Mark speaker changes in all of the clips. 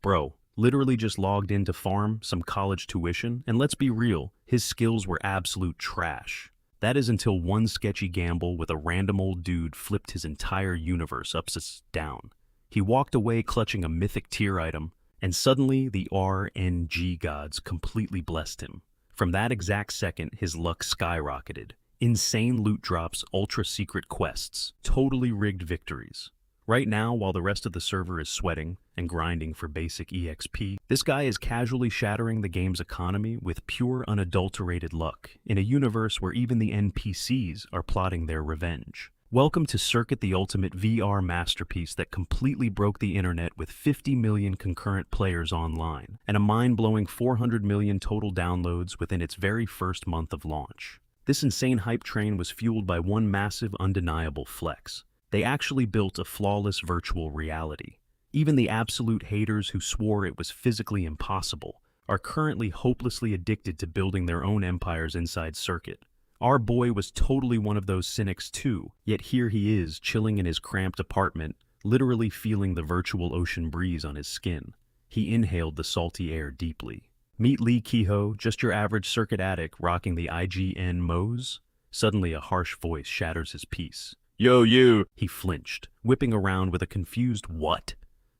Speaker 1: Bro, literally just logged in to farm some college tuition, and let's be real, his skills were absolute trash. That is until one sketchy gamble with a random old dude flipped his entire universe upside down. He walked away clutching a mythic tier item, and suddenly the RNG gods completely blessed him. From that exact second, his luck skyrocketed. Insane loot drops, ultra-secret quests, totally rigged victories. Right now, while the rest of the server is sweating and grinding for basic EXP, this guy is casually shattering the game's economy with pure unadulterated luck, in a universe where even the NPCs are plotting their revenge. Welcome to Circuit, the ultimate VR masterpiece that completely broke the internet with 50 million concurrent players online, and a mind-blowing 400 million total downloads within its very first month of launch. This insane hype train was fueled by one massive, undeniable flex. They actually built a flawless virtual reality. Even the absolute haters who swore it was physically impossible are currently hopelessly addicted to building their own empires inside Circuit. Our boy was totally one of those cynics too, yet here he is, chilling in his cramped apartment, literally feeling the virtual ocean breeze on his skin. He inhaled the salty air deeply. Meet Lee Kehoe, just your average Circuit addict rocking the IGN Mose. Suddenly a harsh voice shatters his peace. "Yo, you!" He flinched, whipping around with a confused "what?"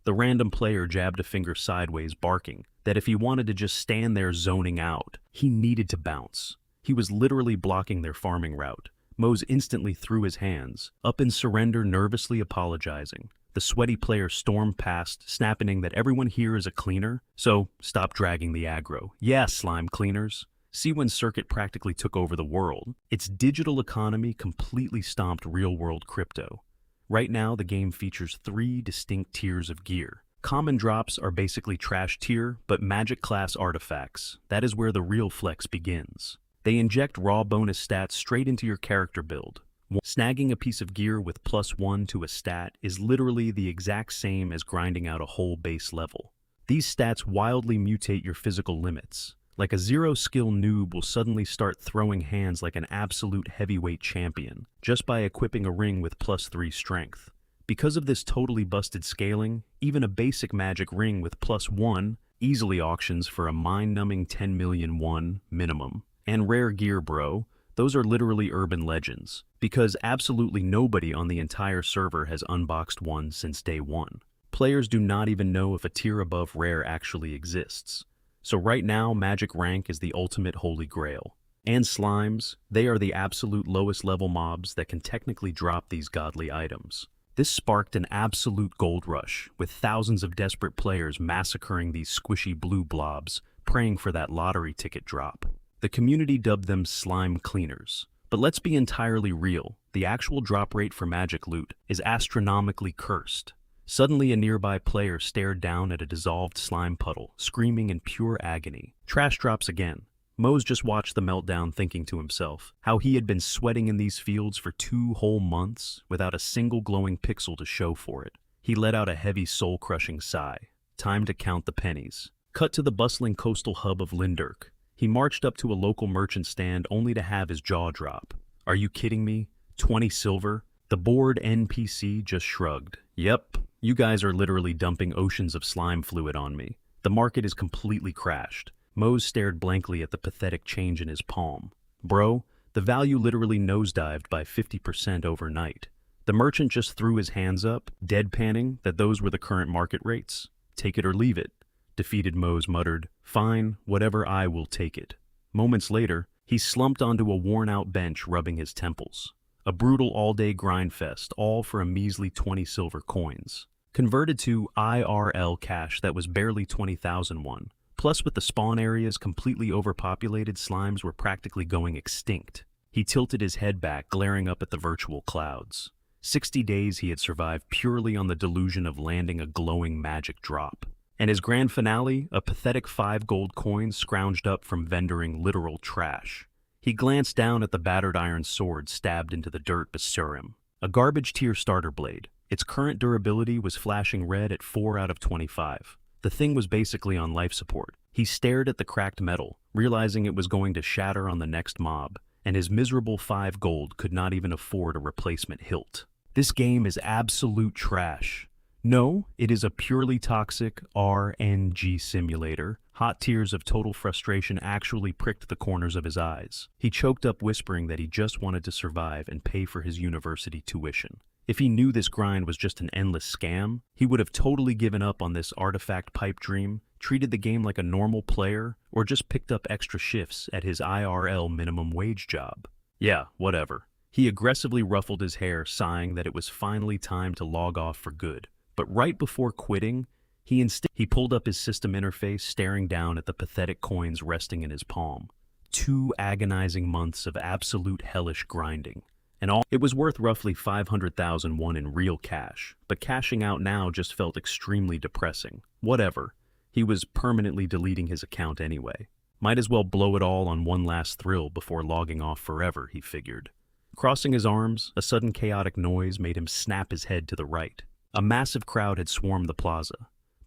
Speaker 1: The random player jabbed a finger sideways, barking that if he wanted to just stand there zoning out, he needed to bounce. He was literally blocking their farming route. Mose instantly threw his hands up in surrender, nervously apologizing. The sweaty player stormed past, snapping that everyone here is a cleaner, so stop dragging the aggro. Yeah, slime cleaners. See when Circuit practically took over the world. Its digital economy completely stomped real-world crypto. Right now, the game features 3 distinct tiers of gear. Common drops are basically trash tier, but magic class artifacts. That is where the real flex begins. They inject raw bonus stats straight into your character build. Snagging a piece of gear with +1 to a stat is literally the exact same as grinding out a whole base level. These stats wildly mutate your physical limits. Like a zero-skill noob will suddenly start throwing hands like an absolute heavyweight champion, just by equipping a ring with +3 strength. Because of this totally busted scaling, even a basic magic ring with +1 easily auctions for a mind-numbing 10 million won minimum. And rare gear, bro, those are literally urban legends, because absolutely nobody on the entire server has unboxed one since day one. Players do not even know if a tier above rare actually exists. So right now, Magic Rank is the ultimate holy grail. And slimes, they are the absolute lowest level mobs that can technically drop these godly items. This sparked an absolute gold rush, with thousands of desperate players massacring these squishy blue blobs, praying for that lottery ticket drop. The community dubbed them slime cleaners. But let's be entirely real, the actual drop rate for magic loot is astronomically cursed. Suddenly, a nearby player stared down at a dissolved slime puddle, screaming in pure agony. Trash drops again. Mose just watched the meltdown, thinking to himself how he had been sweating in these fields for 2 whole months without a single glowing pixel to show for it. He let out a heavy, soul-crushing sigh. Time to count the pennies. Cut to the bustling coastal hub of Lindirk. He marched up to a local merchant stand only to have his jaw drop. Are you kidding me? 20 silver? The bored NPC just shrugged. Yep. You guys are literally dumping oceans of slime fluid on me. The market is completely crashed. Mose stared blankly at the pathetic change in his palm. Bro, the value literally nosedived by 50% overnight. The merchant just threw his hands up, deadpanning that those were the current market rates. Take it or leave it. Defeated Mose muttered, "Fine, whatever, I will take it." Moments later, he slumped onto a worn-out bench, rubbing his temples. A brutal all-day grind fest, all for a measly 20 silver coins. Converted to IRL cash that was barely 20,000 won. Plus, with the spawn areas completely overpopulated, slimes were practically going extinct. He tilted his head back, glaring up at the virtual clouds. 60 days he had survived purely on the delusion of landing a glowing magic drop. And his grand finale, a pathetic 5 gold coins scrounged up from vendoring literal trash. He glanced down at the battered iron sword stabbed into the dirt beside him. A garbage tier starter blade. Its current durability was flashing red at 4 out of 25. The thing was basically on life support. He stared at the cracked metal, realizing it was going to shatter on the next mob, and his miserable 5 gold could not even afford a replacement hilt. This game is absolute trash. No, it is a purely toxic RNG simulator. Hot tears of total frustration actually pricked the corners of his eyes. He choked up, whispering that he just wanted to survive and pay for his university tuition. If he knew this grind was just an endless scam, he would have totally given up on this artifact pipe dream, treated the game like a normal player, or just picked up extra shifts at his IRL minimum wage job. Yeah, whatever. He aggressively ruffled his hair, sighing that it was finally time to log off for good. But right before quitting, he pulled up his system interface, staring down at the pathetic coins resting in his palm. 2 agonizing months of absolute hellish grinding. And all it was worth roughly 500,000 won in real cash, but cashing out now just felt extremely depressing. Whatever. He was permanently deleting his account anyway. Might as well blow it all on one last thrill before logging off forever, he figured. Crossing his arms, a sudden chaotic noise made him snap his head to the right. A massive crowd had swarmed the plaza.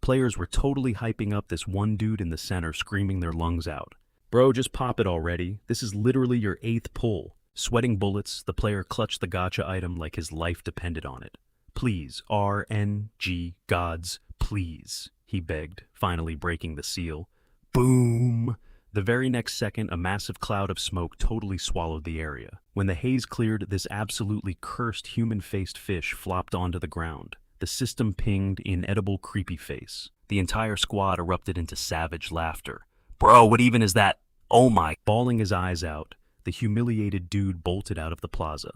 Speaker 1: Players were totally hyping up this one dude in the center, screaming their lungs out. Bro, just pop it already. This is literally your 8th pull. Sweating bullets, the player clutched the gacha item like his life depended on it. Please, RNG gods, please, he begged, finally breaking the seal. Boom! The very next second, a massive cloud of smoke totally swallowed the area. When the haze cleared, this absolutely cursed human-faced fish flopped onto the ground. The system pinged inedible creepy face. The entire squad erupted into savage laughter. Bro, what even is that? Oh my! Bawling his eyes out, the humiliated dude bolted out of the plaza.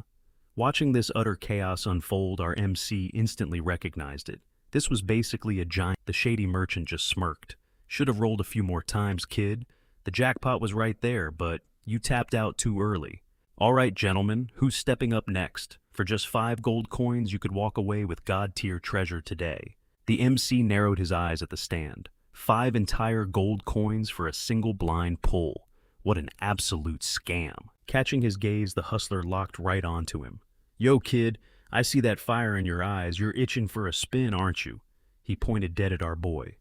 Speaker 1: Watching this utter chaos unfold, our MC instantly recognized it. This was basically a giant. The shady merchant just smirked. Should have rolled a few more times, kid. The jackpot was right there, but you tapped out too early. All right, gentlemen, who's stepping up next? For just 5 gold coins, you could walk away with god-tier treasure today. The MC narrowed his eyes at the stand. 5 entire gold coins for a single blind pull. What an absolute scam. Catching his gaze, the hustler locked right onto him. Yo, kid, I see that fire in your eyes. You're itching for a spin, aren't you? He pointed dead at our boy.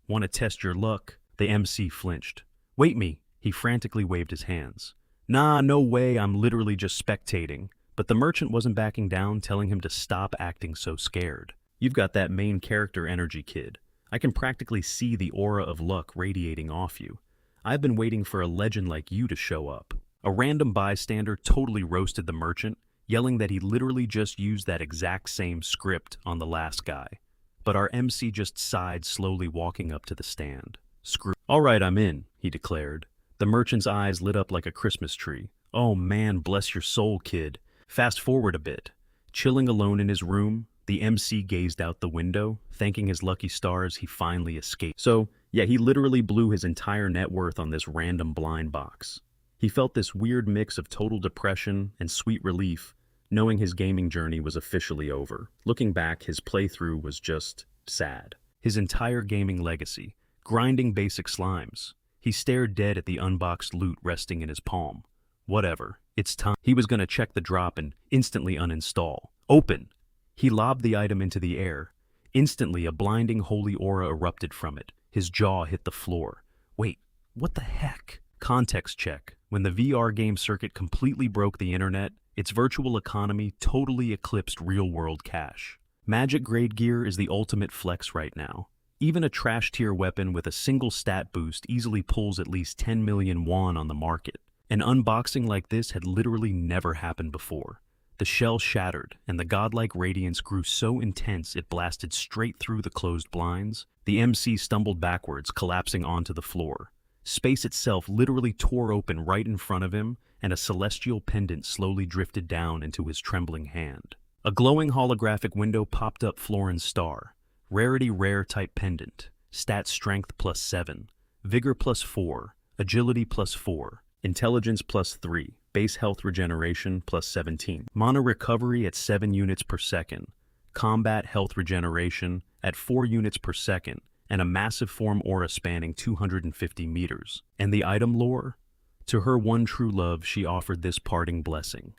Speaker 1: Want to test your luck? The MC flinched. Wait me. He frantically waved his hands. Nah, no way, I'm literally just spectating. But the merchant wasn't backing down, telling him to stop acting so scared. You've got that main character energy, kid. I can practically see the aura of luck radiating off you. I've been waiting for a legend like you to show up. A random bystander totally roasted the merchant, yelling that he literally just used that exact same script on the last guy. But our MC just sighed, slowly walking up to the stand. Screw. All right, I'm in, he declared. The merchant's eyes lit up like a Christmas tree. Oh man, bless your soul, kid. Fast forward a bit. Chilling alone in his room, the MC gazed out the window, thanking his lucky stars he finally escaped. So, yeah, he literally blew his entire net worth on this random blind box. He felt this weird mix of total depression and sweet relief, knowing his gaming journey was officially over. Looking back, his playthrough was just sad. His entire gaming legacy, grinding basic slimes. He stared dead at the unboxed loot resting in his palm. Whatever, it's time. He was gonna check the drop and instantly uninstall. Open! He lobbed the item into the air. Instantly, a blinding holy aura erupted from it. His jaw hit the floor. Wait, what the heck? Context check. When the VR game circuit completely broke the internet, its virtual economy totally eclipsed real-world cash. Magic-grade gear is the ultimate flex right now. Even a trash-tier weapon with a single stat boost easily pulls at least 10 million won on the market. An unboxing like this had literally never happened before. The shell shattered, and the godlike radiance grew so intense it blasted straight through the closed blinds. The MC stumbled backwards, collapsing onto the floor. Space itself literally tore open right in front of him, and a celestial pendant slowly drifted down into his trembling hand. A glowing holographic window popped up. Florin's star. Rarity rare type pendant. Stat strength +7. Vigor +4. Agility +4. Intelligence +3. Base health regeneration +17. Mana recovery at 7 units per second. Combat health regeneration at 4 units per second. And a massive form aura spanning 250 meters. And the item lore? To her one true love, she offered this parting blessing.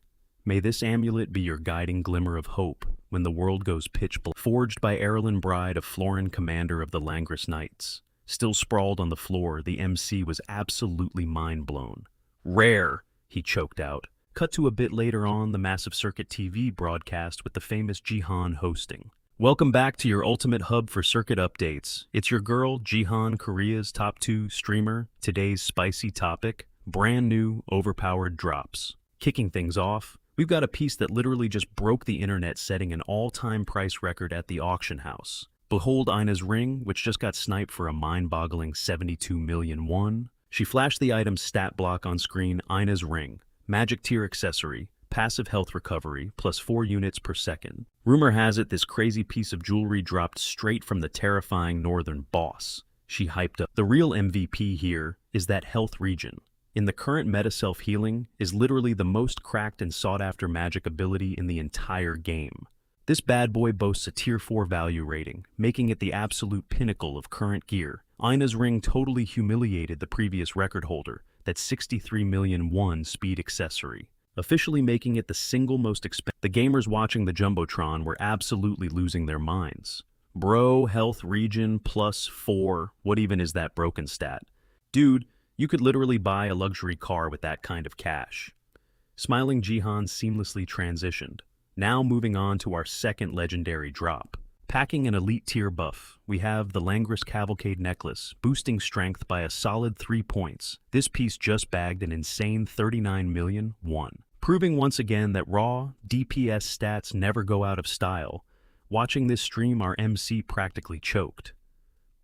Speaker 1: May this amulet be your guiding glimmer of hope when the world goes pitch black. Forged by Erilyn Bride of Florin, commander of the Langris Knights. Still sprawled on the floor, the MC was absolutely mind-blown. Rare, he choked out. Cut to a bit later on, the massive circuit TV broadcast with the famous Jihan hosting. Welcome back to your ultimate hub for circuit updates. It's your girl, Jihan, Korea's top 2 streamer. Today's spicy topic, brand new overpowered drops. Kicking things off, we've got a piece that literally just broke the internet, setting an all-time price record at the auction house. Behold Ina's ring, which just got sniped for a mind-boggling 72 million won. She flashed the item's stat block on screen: Ina's ring, magic tier accessory, passive health recovery, plus 4 units per second. Rumor has it this crazy piece of jewelry dropped straight from the terrifying northern boss. She hyped up. The real MVP here is that health regen. In the current meta, self-healing is literally the most cracked and sought-after magic ability in the entire game. This bad boy boasts a tier 4 value rating, making it the absolute pinnacle of current gear. Ina's ring totally humiliated the previous record holder, that 63 million won speed accessory, officially making it the single most expensive. The gamers watching the Jumbotron were absolutely losing their minds. Bro, health regen plus 4, what even is that broken stat? Dude, you could literally buy a luxury car with that kind of cash. Smiling Jihan seamlessly transitioned. Now moving on to our second legendary drop. Packing an elite tier buff, we have the Langris Cavalcade necklace, boosting strength by a solid 3 points. This piece just bagged an insane 39 million won, proving once again that raw DPS stats never go out of style. Watching this stream, our MC practically choked.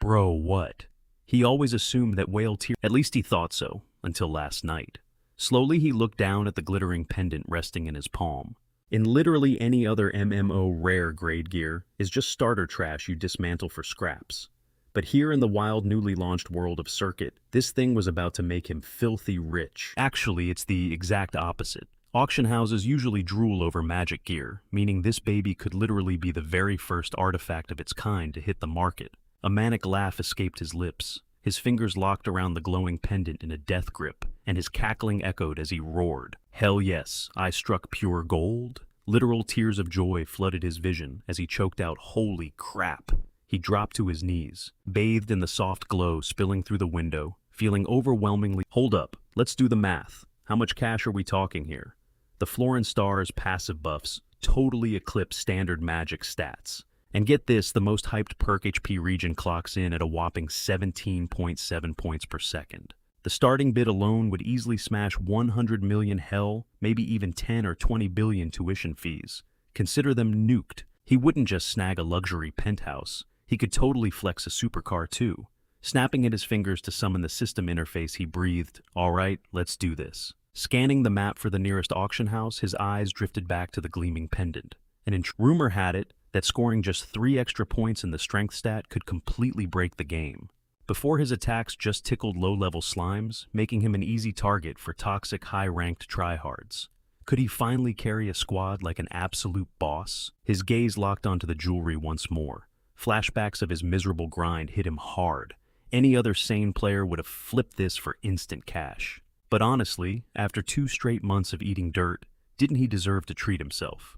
Speaker 1: Bro, what? He always assumed that whale tier, at least he thought so, until last night. Slowly he looked down at the glittering pendant resting in his palm. In literally any other MMO, rare grade gear is just starter trash you dismantle for scraps. But here in the wild, newly launched world of Circuit, this thing was about to make him filthy rich. Actually, it's the exact opposite. Auction houses usually drool over magic gear, meaning this baby could literally be the very first artifact of its kind to hit the market. A manic laugh escaped his lips. His fingers locked around the glowing pendant in a death grip, and his cackling echoed as he roared. Hell yes, I struck pure gold. Literal tears of joy flooded his vision as he choked out, holy crap. He dropped to his knees, bathed in the soft glow spilling through the window, feeling overwhelmingly— Hold up, let's do the math. How much cash are we talking here? The Florin Star's passive buffs totally eclipse standard magic stats. And get this, the most hyped perk HP regen clocks in at a whopping 17.7 points per second. The starting bid alone would easily smash 100 million, hell, maybe even 10 or 20 billion tuition fees. Consider them nuked. He wouldn't just snag a luxury penthouse, he could totally flex a supercar too. Snapping at his fingers to summon the system interface, he breathed, alright, let's do this. Scanning the map for the nearest auction house, his eyes drifted back to the gleaming pendant. And rumor had it that scoring just 3 extra points in the strength stat could completely break the game. Before, his attacks just tickled low-level slimes, making him an easy target for toxic, high-ranked tryhards. Could he finally carry a squad like an absolute boss? His gaze locked onto the jewelry once more. Flashbacks of his miserable grind hit him hard. Any other sane player would have flipped this for instant cash. But honestly, after 2 straight months of eating dirt, didn't he deserve to treat himself?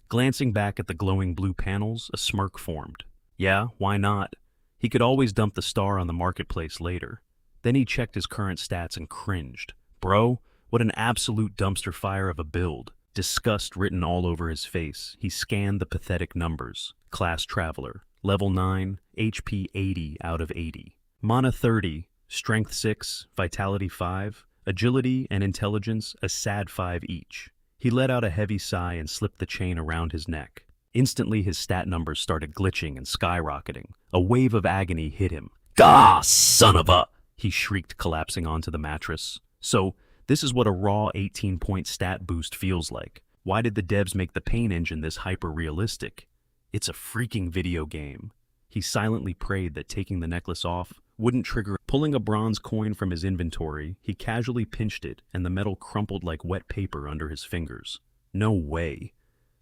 Speaker 1: Glancing back at the glowing blue panels, a smirk formed. Yeah, why not? He could always dump the star on the marketplace later. Then he checked his current stats and cringed. Bro, what an absolute dumpster fire of a build. Disgust written all over his face, he scanned the pathetic numbers. Class Traveler, level 9, HP 80 out of 80. Mana 30, Strength 6, Vitality 5, Agility and Intelligence a sad 5 each. He let out a heavy sigh and slipped the chain around his neck. Instantly, his stat numbers started glitching and skyrocketing. A wave of agony hit him. Gah, son of a— he shrieked, collapsing onto the mattress. So, this is what a raw 18-point stat boost feels like. Why did the devs make the pain engine this hyper-realistic? It's a freaking video game. He silently prayed that taking the necklace off wouldn't trigger. Pulling a bronze coin from his inventory, he casually pinched it, and the metal crumpled like wet paper under his fingers. No way.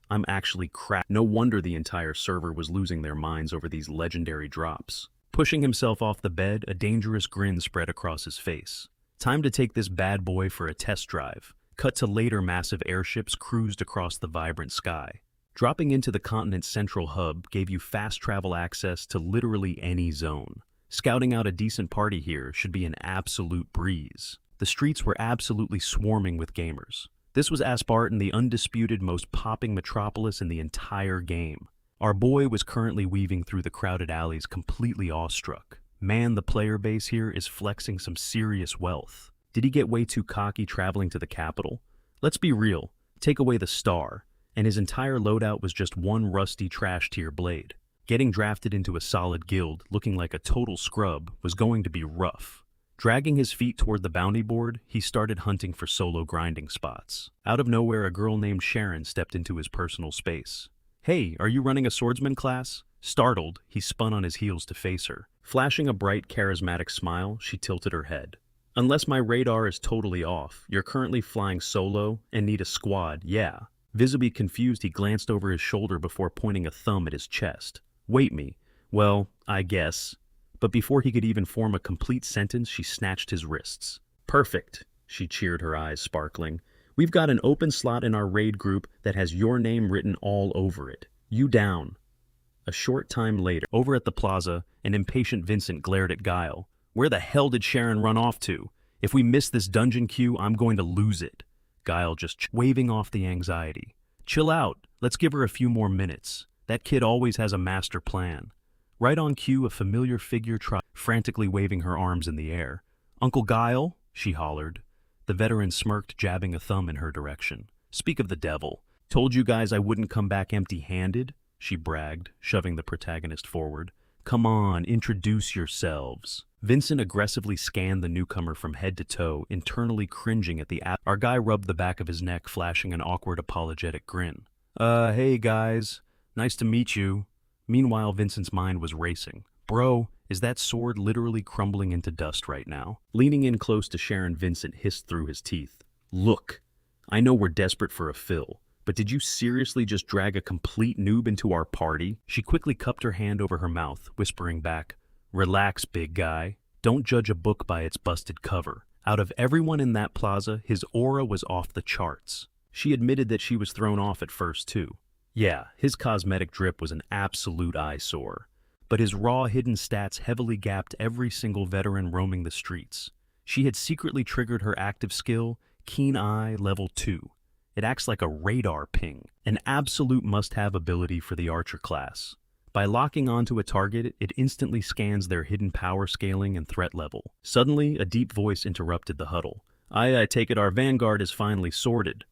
Speaker 1: I'm actually crap. No wonder the entire server was losing their minds over these legendary drops. Pushing himself off the bed, a dangerous grin spread across his face. Time to take this bad boy for a test drive. Cut to later, massive airships cruised across the vibrant sky. Dropping into the continent's central hub gave you fast travel access to literally any zone. Scouting out a decent party here should be an absolute breeze. The streets were absolutely swarming with gamers. This was Aspartan, the undisputed most popping metropolis in the entire game. Our boy was currently weaving through the crowded alleys completely awestruck. Man, the player base here is flexing some serious wealth. Did he get way too cocky traveling to the capital? Let's be real, take away the star, and his entire loadout was just one rusty trash tier blade. Getting drafted into a solid guild, looking like a total scrub, was going to be rough. Dragging his feet toward the bounty board, he started hunting for solo grinding spots. Out of nowhere, a girl named Sharon stepped into his personal space. "Hey, are you running a swordsman class?" Startled, he spun on his heels to face her. Flashing a bright, charismatic smile, she tilted her head. "Unless my radar is totally off, you're currently flying solo and need a squad, yeah." Visibly confused, he glanced over his shoulder before pointing a thumb at his chest. "Wait me. Well, I guess." But before he could even form a complete sentence, she snatched his wrists. "Perfect," she cheered, her eyes sparkling. "We've got an open slot in our raid group that has your name written all over it. You down?" A short time later, over at the plaza, an impatient Vincent glared at Guile. "Where the hell did Sharon run off to? If we miss this dungeon queue, I'm going to lose it." Guile just waving off the anxiety. "Chill out. Let's give her a few more minutes. That kid always has a master plan." Right on cue, a familiar figure tried, frantically waving her arms in the air. "Uncle Guile?" she hollered. The veteran smirked, jabbing a thumb in her direction. "Speak of the devil. Told you guys I wouldn't come back empty-handed?" she bragged, shoving the protagonist forward. "Come on, introduce yourselves." Vincent aggressively scanned the newcomer from head to toe, internally cringing at the Our guy rubbed the back of his neck, flashing an awkward apologetic grin. Hey guys. Nice to meet you." Meanwhile, Vincent's mind was racing. "Bro, is that sword literally crumbling into dust right now?" Leaning in close to Sharon, Vincent hissed through his teeth. "Look, I know we're desperate for a fill, but did you seriously just drag a complete noob into our party?" She quickly cupped her hand over her mouth, whispering back, "Relax, big guy. Don't judge a book by its busted cover." Out of everyone in that plaza, his aura was off the charts. She admitted that she was thrown off at first, too. Yeah, his cosmetic drip was an absolute eyesore, but his raw hidden stats heavily gapped every single veteran roaming the streets. She had secretly triggered her active skill, Keen Eye Level 2. It acts like a radar ping, an absolute must-have ability for the archer class. By locking onto a target, it instantly scans their hidden power scaling and threat level. Suddenly, a deep voice interrupted the huddle. I take it our vanguard is finally sorted."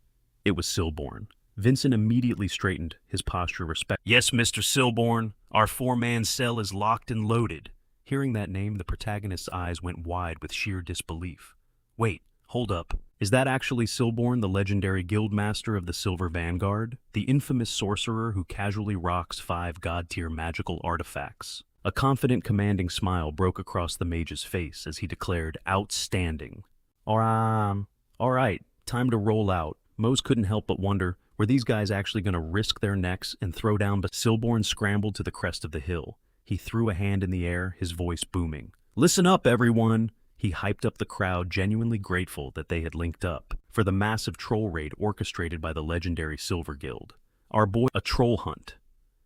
Speaker 1: It was Silborn. Vincent immediately straightened, his posture respect. "Yes, Mr. Silborn, our four-man cell is locked and loaded." Hearing that name, the protagonist's eyes went wide with sheer disbelief. "Wait, hold up. Is that actually Silborn, the legendary guildmaster of the Silver Vanguard? The infamous sorcerer who casually rocks 5 god-tier magical artifacts?" A confident, commanding smile broke across the mage's face as he declared, "Outstanding." All right, time to roll out." Mose couldn't help but wonder, were these guys actually going to risk their necks and throw down? But Silborn scrambled to the crest of the hill. He threw a hand in the air, his voice booming. "Listen up, everyone!" He hyped up the crowd, genuinely grateful that they had linked up for the massive troll raid orchestrated by the legendary Silver Guild. Our boy, a troll hunt.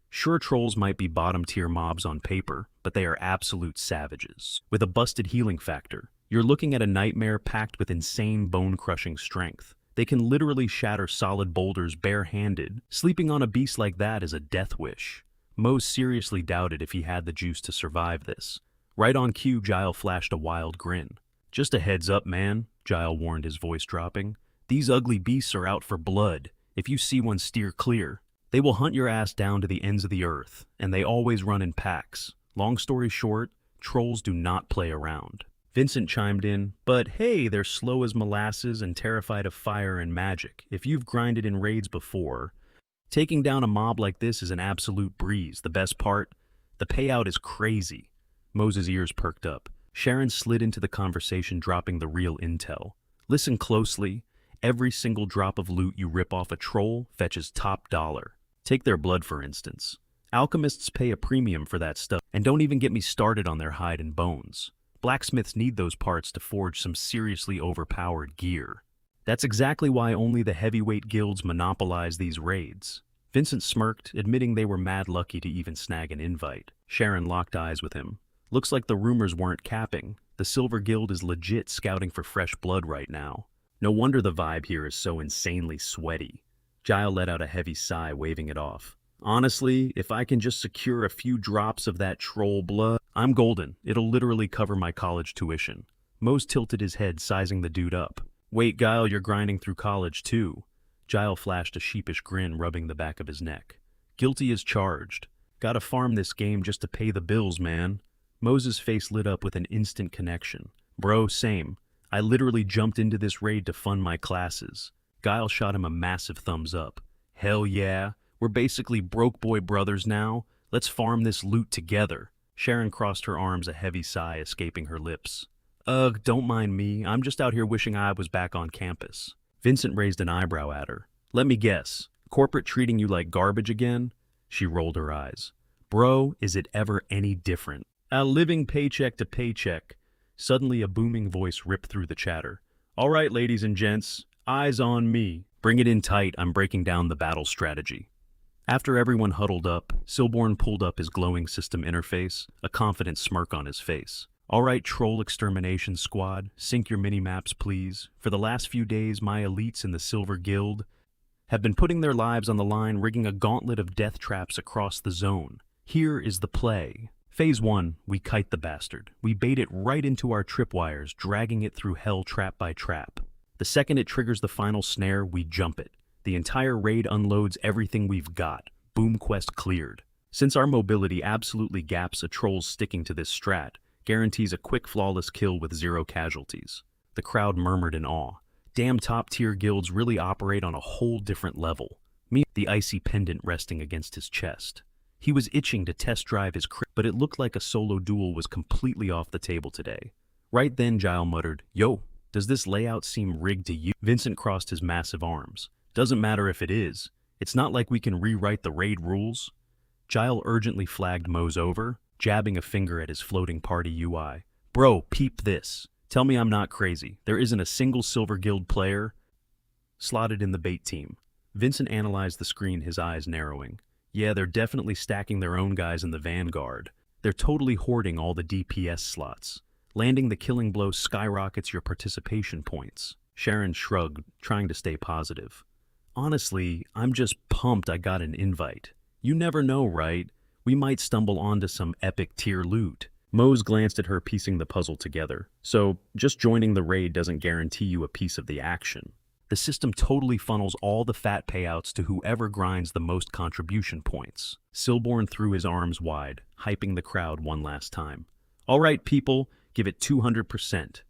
Speaker 1: Sure, trolls might be bottom-tier mobs on paper, but they are absolute savages. With a busted healing factor, you're looking at a nightmare packed with insane bone-crushing strength. They can literally shatter solid boulders bare-handed. Sleeping on a beast like that is a death wish. Mose seriously doubted if he had the juice to survive this. Right on cue, Gile flashed a wild grin. "Just a heads up, man," Gile warned, his voice dropping. "These ugly beasts are out for blood. If you see one, steer clear. They will hunt your ass down to the ends of the earth, and they always run in packs. Long story short, trolls do not play around." Vincent chimed in, "But hey, they're slow as molasses and terrified of fire and magic. If you've grinded in raids before, taking down a mob like this is an absolute breeze. The best part? The payout is crazy." Mose's ears perked up. Sharon slid into the conversation, dropping the real intel. "Listen closely. Every single drop of loot you rip off a troll fetches top dollar. Take their blood, for instance. Alchemists pay a premium for that stuff, and don't even get me started on their hide and bones. Blacksmiths need those parts to forge some seriously overpowered gear. That's exactly why only the heavyweight guilds monopolize these raids." Vincent smirked, admitting they were mad lucky to even snag an invite. Sharon locked eyes with him. "Looks like the rumors weren't capping. The Silver Guild is legit scouting for fresh blood right now. No wonder the vibe here is so insanely sweaty." Gile let out a heavy sigh, waving it off. Honestly, if I can just secure a few drops of that troll blood, I'm golden. It'll literally cover my college tuition. Mose tilted his head, sizing the dude up. Wait, Guile, you're grinding through college too. Guile flashed a sheepish grin, rubbing the back of his neck. Guilty as charged. Gotta farm this game just to pay the bills, man. Mose's face lit up with an instant connection. Bro, same. I literally jumped into this raid to fund my classes. Guile shot him a massive thumbs up. Hell yeah. We're basically broke boy brothers now. Let's farm this loot together. Sharon crossed her arms, a heavy sigh escaping her lips. Ugh, don't mind me. I'm just out here wishing I was back on campus. Vincent raised an eyebrow at her. Let me guess. Corporate treating you like garbage again? She rolled her eyes. Bro, is it ever any different? Living paycheck to paycheck. Suddenly a booming voice ripped through the chatter. All right, ladies and gents. Eyes on me. Bring it in tight. I'm breaking down the battle strategy. After everyone huddled up, Silborn pulled up his glowing system interface, a confident smirk on his face. All right, troll extermination squad, sync your mini-maps, please. For the last few days, my elites in the Silver Guild have been putting their lives on the line, rigging a gauntlet of death traps across the zone. Here is the play. Phase 1, we kite the bastard. We bait it right into our tripwires, dragging it through hell trap by trap. The second it triggers the final snare, we jump it. The entire raid unloads everything we've got. Boom quest cleared. Since our mobility absolutely gaps a troll's sticking to this strat, guarantees a quick flawless kill with 0 casualties. The crowd murmured in awe. Damn, top-tier guilds really operate on a whole different level. Me, the icy pendant resting against his chest. He was itching to test drive his but it looked like a solo duel was completely off the table today. Right then, Gile muttered, Yo, does this layout seem rigged to you? Vincent crossed his massive arms. Doesn't matter if it is. It's not like we can rewrite the raid rules. Gile urgently flagged Mose over, jabbing a finger at his floating party UI. Bro, peep this. Tell me I'm not crazy. There isn't a single Silver Guild player slotted in the bait team. Vincent analyzed the screen, his eyes narrowing. Yeah, they're definitely stacking their own guys in the vanguard. They're totally hoarding all the DPS slots. Landing the killing blow skyrockets your participation points. Sharon shrugged, trying to stay positive. Honestly, I'm just pumped I got an invite. You never know, right? We might stumble onto some epic tier loot. Mose glanced at her, piecing the puzzle together. So, just joining the raid doesn't guarantee you a piece of the action. The system totally funnels all the fat payouts to whoever grinds the most contribution points. Silborn threw his arms wide, hyping the crowd one last time. All right, people, give it 200%.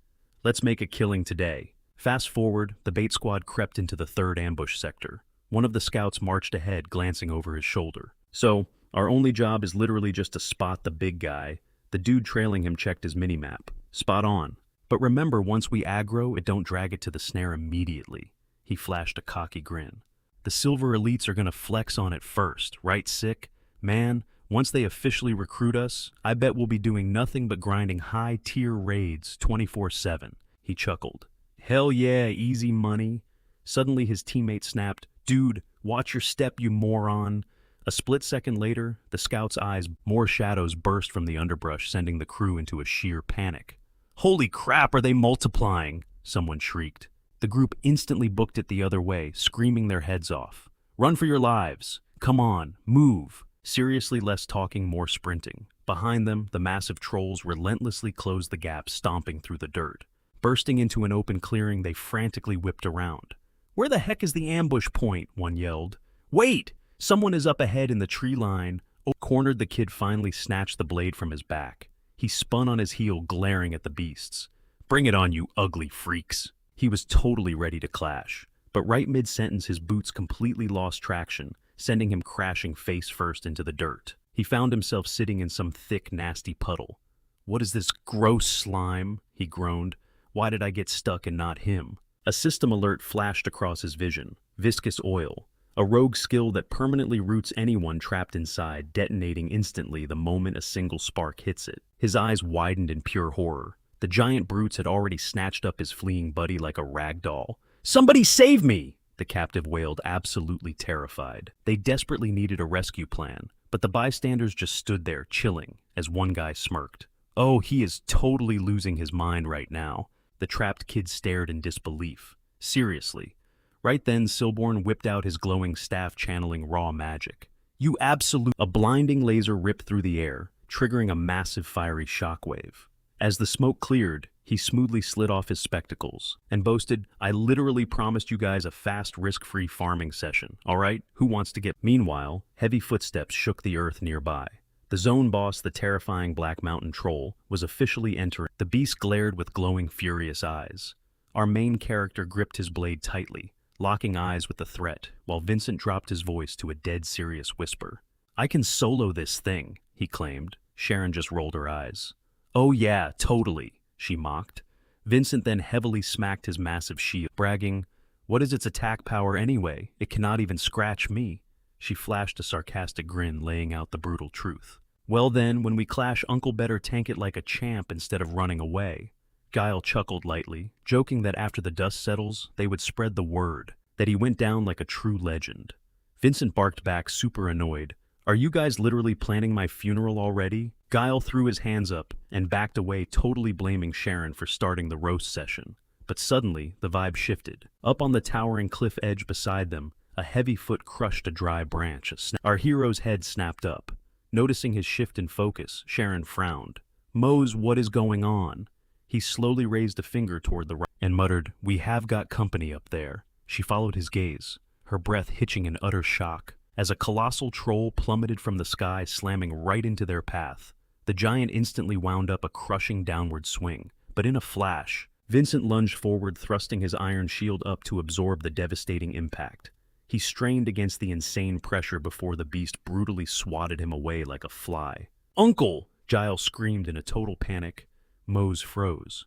Speaker 1: Let's make a killing today. Fast forward, the bait squad crept into the third ambush sector. One of the scouts marched ahead, glancing over his shoulder. So, our only job is literally just to spot the big guy. The dude trailing him checked his minimap. Spot on. But remember, once we aggro, it don't drag it to the snare immediately. He flashed a cocky grin. The silver elites are gonna flex on it first, right, Sick? Man, once they officially recruit us, I bet we'll be doing nothing but grinding high-tier raids 24/7. He chuckled. Hell yeah, easy money. Suddenly his teammate snapped, Dude, watch your step, you moron. A split second later, the scout's eyes, more shadows burst from the underbrush, sending the crew into a sheer panic. Holy crap, are they multiplying? Someone shrieked. The group instantly booked it the other way, screaming their heads off. Run for your lives. Come on, move. Seriously, less talking, more sprinting. Behind them, the massive trolls relentlessly closed the gap, stomping through the dirt. Bursting into an open clearing, they frantically whipped around. Where the heck is the ambush point? One yelled. Wait! Someone is up ahead in the tree line. Cornered, the kid finally snatched the blade from his back. He spun on his heel, glaring at the beasts. Bring it on, you ugly freaks. He was totally ready to clash. But right mid-sentence, his boots completely lost traction, sending him crashing face first into the dirt. He found himself sitting in some thick, nasty puddle. What is this gross slime? He groaned. Why did I get stuck and not him? A system alert flashed across his vision. Viscous oil. A rogue skill that permanently roots anyone trapped inside, detonating instantly the moment a single spark hits it. His eyes widened in pure horror. The giant brutes had already snatched up his fleeing buddy like a rag doll. Somebody save me! The captive wailed, absolutely terrified. They desperately needed a rescue plan, but the bystanders just stood there, chilling, as one guy smirked. Oh, he is totally losing his mind right now. The trapped kid stared in disbelief. Seriously. Right then, Silborn whipped out his glowing staff, channeling raw magic. You absolute... A blinding laser ripped through the air, triggering a massive fiery shockwave. As the smoke cleared, he smoothly slid off his spectacles and boasted, "I literally promised you guys a fast, risk-free farming session, all right? Who wants to get..." Meanwhile, heavy footsteps shook the earth nearby. The zone boss, the terrifying Black Mountain Troll, was officially entering. The beast glared with glowing, furious eyes. Our main character gripped his blade tightly, locking eyes with the threat, while Vincent dropped his voice to a dead serious whisper. "I can solo this thing," he claimed. Sharon just rolled her eyes. "Oh yeah, totally," she mocked. Vincent then heavily smacked his massive shield, bragging, "What is its attack power anyway? It cannot even scratch me." She flashed a sarcastic grin, laying out the brutal truth. "Well then, when we clash, Uncle better tank it like a champ instead of running away." Guile chuckled lightly, joking that after the dust settles, they would spread the word, that he went down like a true legend. Vincent barked back, super annoyed. "Are you guys literally planning my funeral already?" Guile threw his hands up and backed away, totally blaming Sharon for starting the roast session. But suddenly, the vibe shifted. Up on the towering cliff edge beside them, a heavy foot crushed a dry branch. Our hero's head snapped up. Noticing his shift in focus, Sharon frowned. "Mose, what is going on?" He slowly raised a finger toward the right and muttered, "We have got company up there." She followed his gaze, her breath hitching in utter shock, as a colossal troll plummeted from the sky, slamming right into their path. The giant instantly wound up a crushing downward swing, but in a flash, Vincent lunged forward, thrusting his iron shield up to absorb the devastating impact. He strained against the insane pressure before the beast brutally swatted him away like a fly. "Uncle!" Giles screamed in a total panic. Mose froze.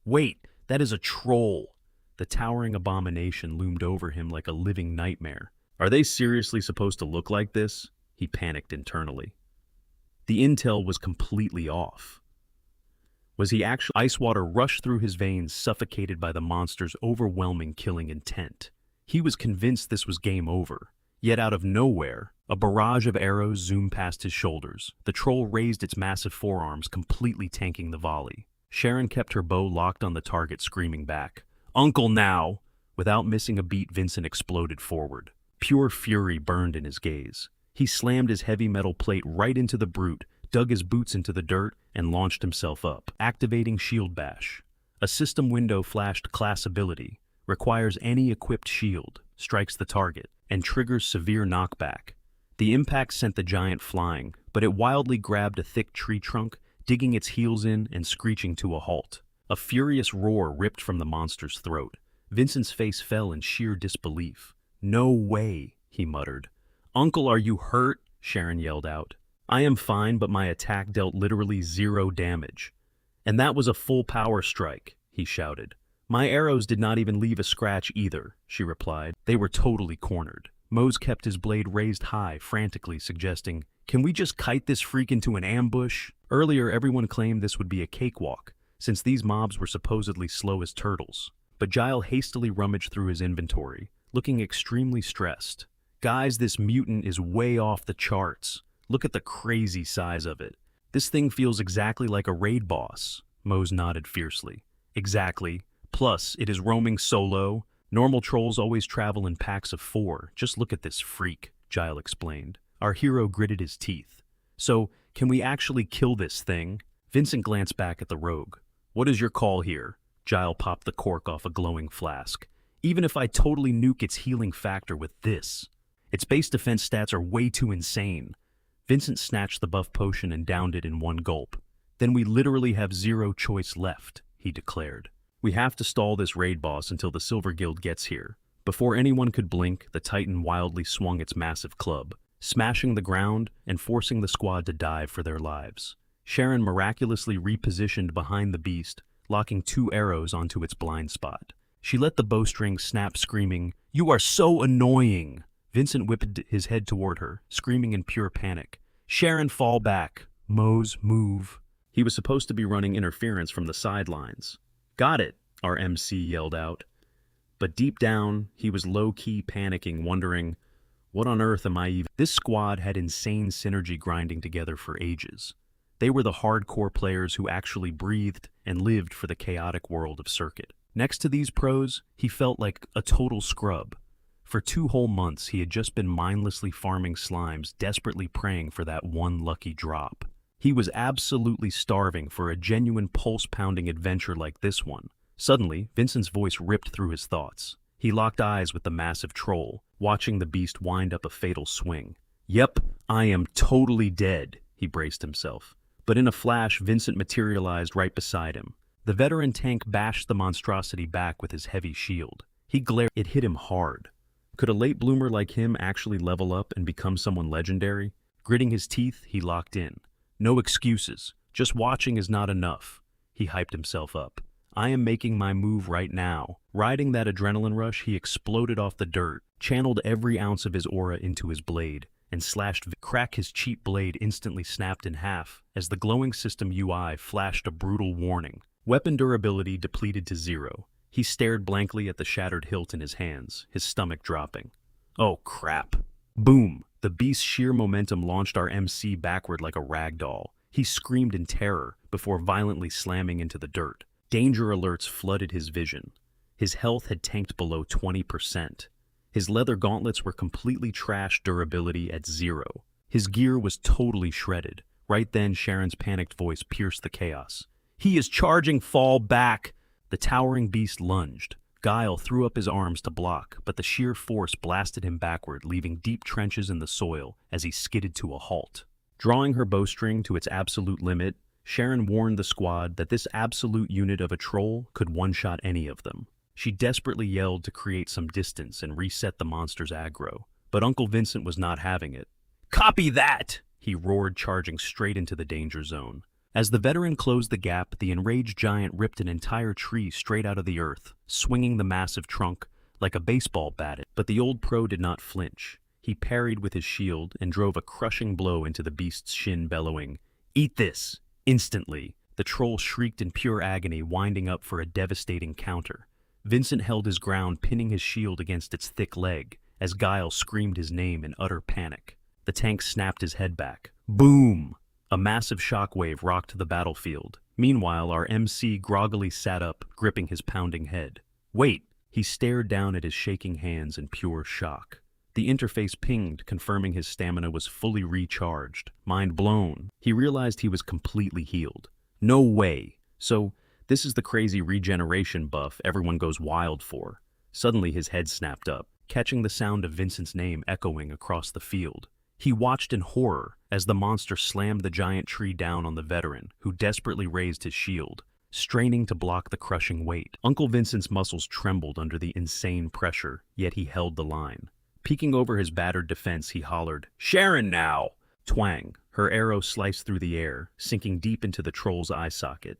Speaker 1: "Wait, that is a troll!" The towering abomination loomed over him like a living nightmare. "Are they seriously supposed to look like this?" He panicked internally. The intel was completely off. Was he actually... Ice water rushed through his veins, suffocated by the monster's overwhelming killing intent. He was convinced this was game over. Yet out of nowhere, a barrage of arrows zoomed past his shoulders. The troll raised its massive forearms, completely tanking the volley. Sharon kept her bow locked on the target, screaming back, "Uncle now!" Without missing a beat, Vincent exploded forward. Pure fury burned in his gaze. He slammed his heavy metal plate right into the brute, dug his boots into the dirt, and launched himself up, activating Shield Bash. A system window flashed. Class ability. Requires any equipped shield, strikes the target, and triggers severe knockback. The impact sent the giant flying, but it wildly grabbed a thick tree trunk, digging its heels in and screeching to a halt. A furious roar ripped from the monster's throat. Vincent's face fell in sheer disbelief. "No way," he muttered. "Uncle, are you hurt?" Sharon yelled out. "I am fine, but my attack dealt literally 0 damage." "And that was a full power strike," he shouted. "My arrows did not even leave a scratch either," she replied. They were totally cornered. Mose kept his blade raised high, frantically suggesting, "Can we just kite this freak into an ambush?" Earlier, everyone claimed this would be a cakewalk, since these mobs were supposedly slow as turtles. But Giles hastily rummaged through his inventory, looking extremely stressed. "Guys, this mutant is way off the charts. Look at the crazy size of it. This thing feels exactly like a raid boss." Mose nodded fiercely. "Exactly. Plus, it is roaming solo. Normal trolls always travel in packs of 4. Just look at this freak," Giles explained. Our hero gritted his teeth. "So, can we actually kill this thing?" Vincent glanced back at the rogue. "What is your call here?" Giles popped the cork off a glowing flask. "Even if I totally nuke its healing factor with this, its base defense stats are way too insane." Vincent snatched the buff potion and downed it in one gulp. "Then we literally have 0 choice left," he declared. "We have to stall this raid boss until the Silver Guild gets here." Before anyone could blink, the Titan wildly swung its massive club, smashing the ground and forcing the squad to dive for their lives. Sharon miraculously repositioned behind the beast, locking 2 arrows onto its blind spot. She let the bowstring snap, screaming, "You are so annoying!" Vincent whipped his head toward her, screaming in pure panic. "Sharon, fall back. Mose, move." He was supposed to be running interference from the sidelines. "Got it," our MC yelled out. But deep down, he was low-key panicking, wondering, what on earth am I even... This squad had insane synergy grinding together for ages. They were the hardcore players who actually breathed and lived for the chaotic world of Circuit. Next to these pros, he felt like a total scrub. For 2 whole months, he had just been mindlessly farming slimes, desperately praying for that one lucky drop. He was absolutely starving for a genuine pulse-pounding adventure like this one. Suddenly, Vincent's voice ripped through his thoughts. He locked eyes with the massive troll, watching the beast wind up a fatal swing. Yep, I am totally dead, he braced himself. But in a flash, Vincent materialized right beside him. The veteran tank bashed the monstrosity back with his heavy shield. He glared. It hit him hard. Could a late bloomer like him actually level up and become someone legendary? Gritting his teeth, he locked in. No excuses. Just watching is not enough. He hyped himself up. I am making my move right now. Riding that adrenaline rush, he exploded off the dirt, channeled every ounce of his aura into his blade, and slashed. Crack. His cheap blade instantly snapped in half as the glowing system UI flashed a brutal warning. Weapon durability depleted to 0. He stared blankly at the shattered hilt in his hands, his stomach dropping. Oh crap. Boom! The beast's sheer momentum launched our MC backward like a rag doll. He screamed in terror before violently slamming into the dirt. Danger alerts flooded his vision. His health had tanked below 20%. His leather gauntlets were completely trashed, durability at 0. His gear was totally shredded. Right then, Sharon's panicked voice pierced the chaos. He is charging, fall back! The towering beast lunged. Guile threw up his arms to block, but the sheer force blasted him backward, leaving deep trenches in the soil as he skidded to a halt. Drawing her bowstring to its absolute limit, Sharon warned the squad that this absolute unit of a troll could one-shot any of them. She desperately yelled to create some distance and reset the monster's aggro, but Uncle Vincent was not having it. Copy that! He roared, charging straight into the danger zone. As the veteran closed the gap, the enraged giant ripped an entire tree straight out of the earth, swinging the massive trunk like a baseball bat. But the old pro did not flinch. He parried with his shield and drove a crushing blow into the beast's shin, bellowing, "Eat this!" Instantly, the troll shrieked in pure agony, winding up for a devastating counter. Vincent held his ground, pinning his shield against its thick leg, as Guile screamed his name in utter panic. The tank snapped his head back. Boom! A massive shockwave rocked the battlefield. Meanwhile, our MC groggily sat up, gripping his pounding head. Wait! He stared down at his shaking hands in pure shock. The interface pinged, confirming his stamina was fully recharged. Mind blown, he realized he was completely healed. No way! So, this is the crazy regeneration buff everyone goes wild for. Suddenly his head snapped up, catching the sound of Vincent's name echoing across the field. He watched in horror as the monster slammed the giant tree down on the veteran, who desperately raised his shield, straining to block the crushing weight. Uncle Vincent's muscles trembled under the insane pressure, yet he held the line. Peeking over his battered defense, he hollered, "Sharon now!" Twang! Her arrow sliced through the air, sinking deep into the troll's eye socket.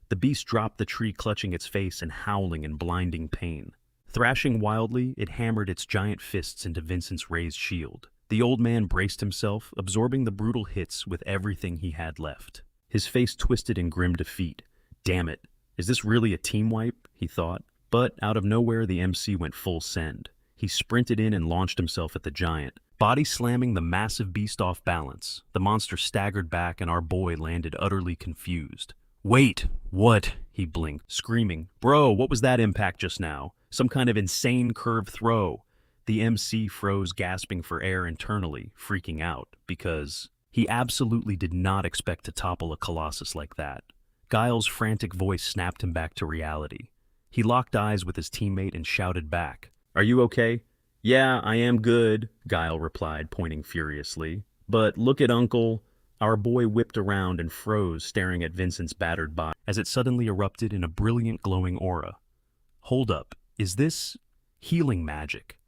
Speaker 1: The beast dropped the tree, clutching its face and howling in blinding pain. Thrashing wildly, it hammered its giant fists into Vincent's raised shield. The old man braced himself, absorbing the brutal hits with everything he had left. His face twisted in grim defeat. Damn it, is this really a team wipe? He thought. But out of nowhere, the MC went full send. He sprinted in and launched himself at the giant, body slamming the massive beast off balance. The monster staggered back and our boy landed utterly confused. Wait, what? He blinked, screaming. Bro, what was that impact just now? Some kind of insane curved throw. The MC froze, gasping for air internally, freaking out, because he absolutely did not expect to topple a colossus like that. Guile's frantic voice snapped him back to reality. He locked eyes with his teammate and shouted back, "Are you okay?" "Yeah, I am good," Guile replied, pointing furiously. "But look at Uncle." Our boy whipped around and froze, staring at Vincent's battered body, as it suddenly erupted in a brilliant glowing aura. Hold up, is this healing magic?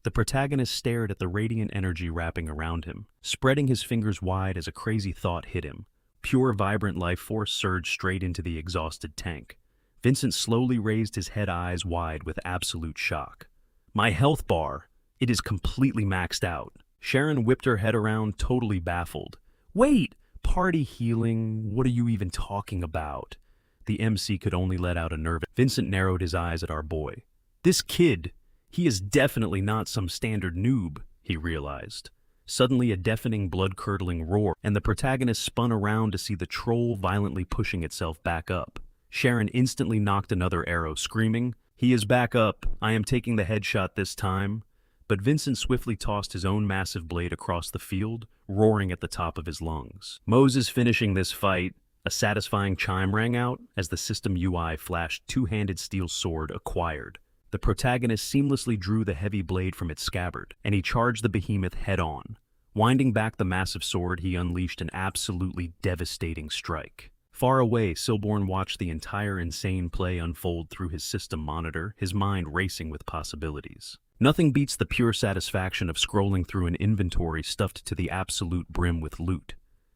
Speaker 1: The protagonist stared at the radiant energy wrapping around him, spreading his fingers wide as a crazy thought hit him. Pure, vibrant life force surged straight into the exhausted tank. Vincent slowly raised his head, eyes wide with absolute shock. My health bar, it is completely maxed out. Sharon whipped her head around, totally baffled. Wait, party healing, what are you even talking about? The MC could only let out a nervous. Vincent narrowed his eyes at our boy. This kid, he is definitely not some standard noob, he realized. Suddenly a deafening, blood-curdling roar, and the protagonist spun around to see the troll violently pushing itself back up. Sharon instantly knocked another arrow, screaming, "He is back up. I am taking the headshot this time." but Vincent swiftly tossed his own massive blade across the field, roaring at the top of his lungs. Moses finishing this fight, a satisfying chime rang out as the system UI flashed two-handed steel sword acquired. The protagonist seamlessly drew the heavy blade from its scabbard, and he charged the behemoth head-on. Winding back the massive sword, he unleashed an absolutely devastating strike. Far away, Silborn watched the entire insane play unfold through his system monitor, his mind racing with possibilities. Nothing beats the pure satisfaction of scrolling through an inventory stuffed to the absolute brim with loot.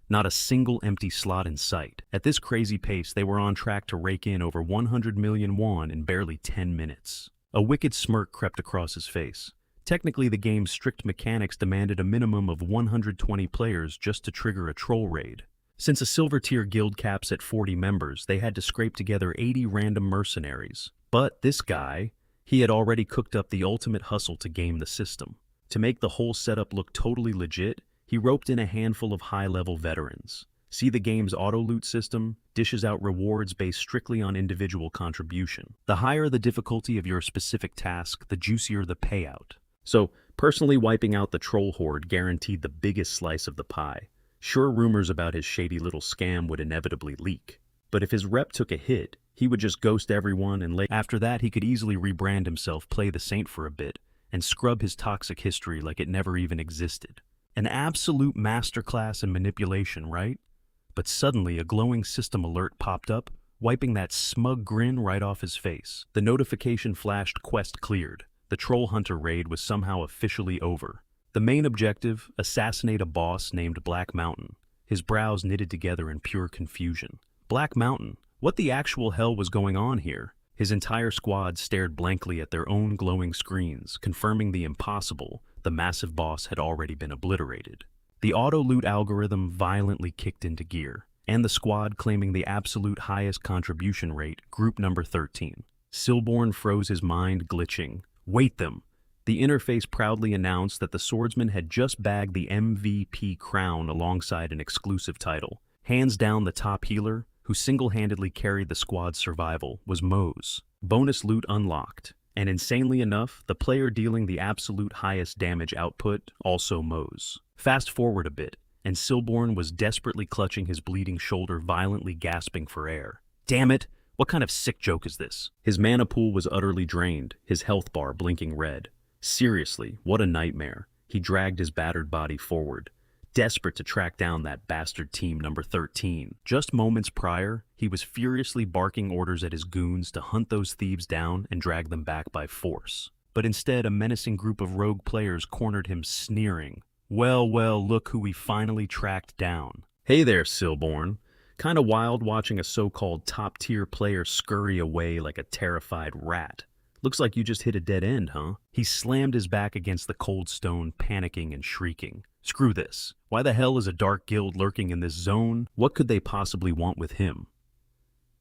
Speaker 1: Not a single empty slot in sight. At this crazy pace, they were on track to rake in over 100 million won in barely 10 minutes. A wicked smirk crept across his face. Technically, the game's strict mechanics demanded a minimum of 120 players just to trigger a troll raid. Since a silver-tier guild caps at 40 members, they had to scrape together 80 random mercenaries. But this guy, he had already cooked up the ultimate hustle to game the system. To make the whole setup look totally legit, he roped in a handful of high-level veterans. See the game's auto-loot system? Dishes out rewards based strictly on individual contribution. The higher the difficulty of your specific task, the juicier the payout. So, personally wiping out the troll horde guaranteed the biggest slice of the pie. Sure, rumors about his shady little scam would inevitably leak. But if his rep took a hit, he would just ghost everyone, and after that he could easily rebrand himself, play the saint for a bit, and scrub his toxic history like it never even existed. An absolute masterclass in manipulation, right? But suddenly a glowing system alert popped up, wiping that smug grin right off his face. The notification flashed: quest cleared. The Troll Hunter raid was somehow officially over. The main objective, assassinate a boss named Black Mountain. His brows knitted together in pure confusion. Black Mountain? What the actual hell was going on here? His entire squad stared blankly at their own glowing screens, confirming the impossible: the massive boss had already been obliterated. The auto-loot algorithm violently kicked into gear, and the squad claiming the absolute highest contribution rate, group number 13. Silborn froze, his mind glitching. Wait them! The interface proudly announced that the swordsman had just bagged the MVP crown alongside an exclusive title. Hands down, the top healer, who single-handedly carried the squad's survival, was Mose. Bonus loot unlocked. And insanely enough, the player dealing the absolute highest damage output, also Mose. Fast forward a bit, and Silborn was desperately clutching his bleeding shoulder, violently gasping for air. Damn it! What kind of sick joke is this? His mana pool was utterly drained, his health bar blinking red. Seriously, what a nightmare. He dragged his battered body forward, desperate to track down that bastard team number 13. Just moments prior, he was furiously barking orders at his goons to hunt those thieves down and drag them back by force. But instead, a menacing group of rogue players cornered him, sneering. Well, look who we finally tracked down. Hey there, Silborn. Kinda wild watching a so-called top-tier player scurry away like a terrified rat. Looks like you just hit a dead end, huh? He slammed his back against the cold stone, panicking and shrieking. Screw this. Why the hell is a dark guild lurking in this zone? What could they possibly want with him?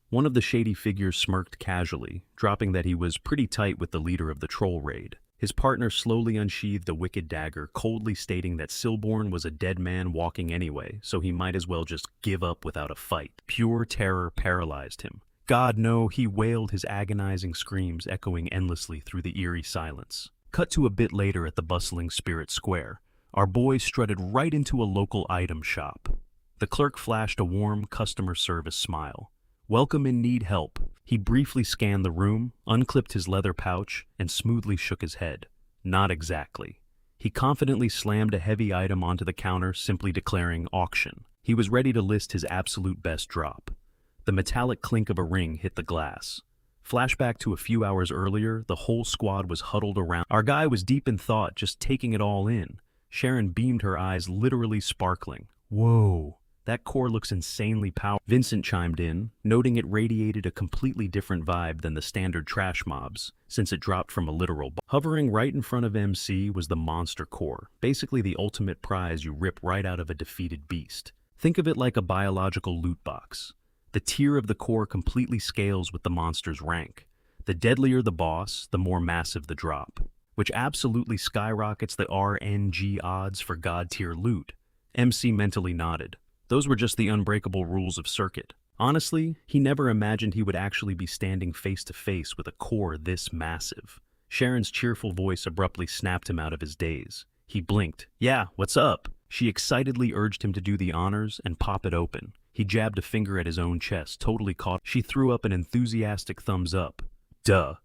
Speaker 1: One of the shady figures smirked casually, dropping that he was pretty tight with the leader of the troll raid. His partner slowly unsheathed a wicked dagger, coldly stating that Silborn was a dead man walking anyway, so he might as well just give up without a fight. Pure terror paralyzed him. God, no, he wailed, his agonizing screams echoing endlessly through the eerie silence. Cut to a bit later at the bustling Spirit Square. Our boy strutted right into a local item shop. The clerk flashed a warm customer service smile. Welcome and need help. He briefly scanned the room, unclipped his leather pouch, and smoothly shook his head. Not exactly. He confidently slammed a heavy item onto the counter, simply declaring auction. He was ready to list his absolute best drop. The metallic clink of a ring hit the glass. Flashback to a few hours earlier, the whole squad was huddled around. Our guy was deep in thought, just taking it all in. Sharon beamed, her eyes literally sparkling. Whoa, that core looks insanely powerful. Vincent chimed in, noting it radiated a completely different vibe than the standard trash mobs, since it dropped from a literal box. Hovering right in front of MC was the monster core, basically the ultimate prize you rip right out of a defeated beast. Think of it like a biological loot box. The tier of the core completely scales with the monster's rank. The deadlier the boss, the more massive the drop, which absolutely skyrockets the RNG odds for god-tier loot. MC mentally nodded. Those were just the unbreakable rules of Circuit. Honestly, he never imagined he would actually be standing face to face with a core this massive. Sharon's cheerful voice abruptly snapped him out of his daze. He blinked. "Yeah, what's up?" She excitedly urged him to do the honors and pop it open. He jabbed a finger at his own chest, totally caught. She threw up an enthusiastic thumbs up. "Duh.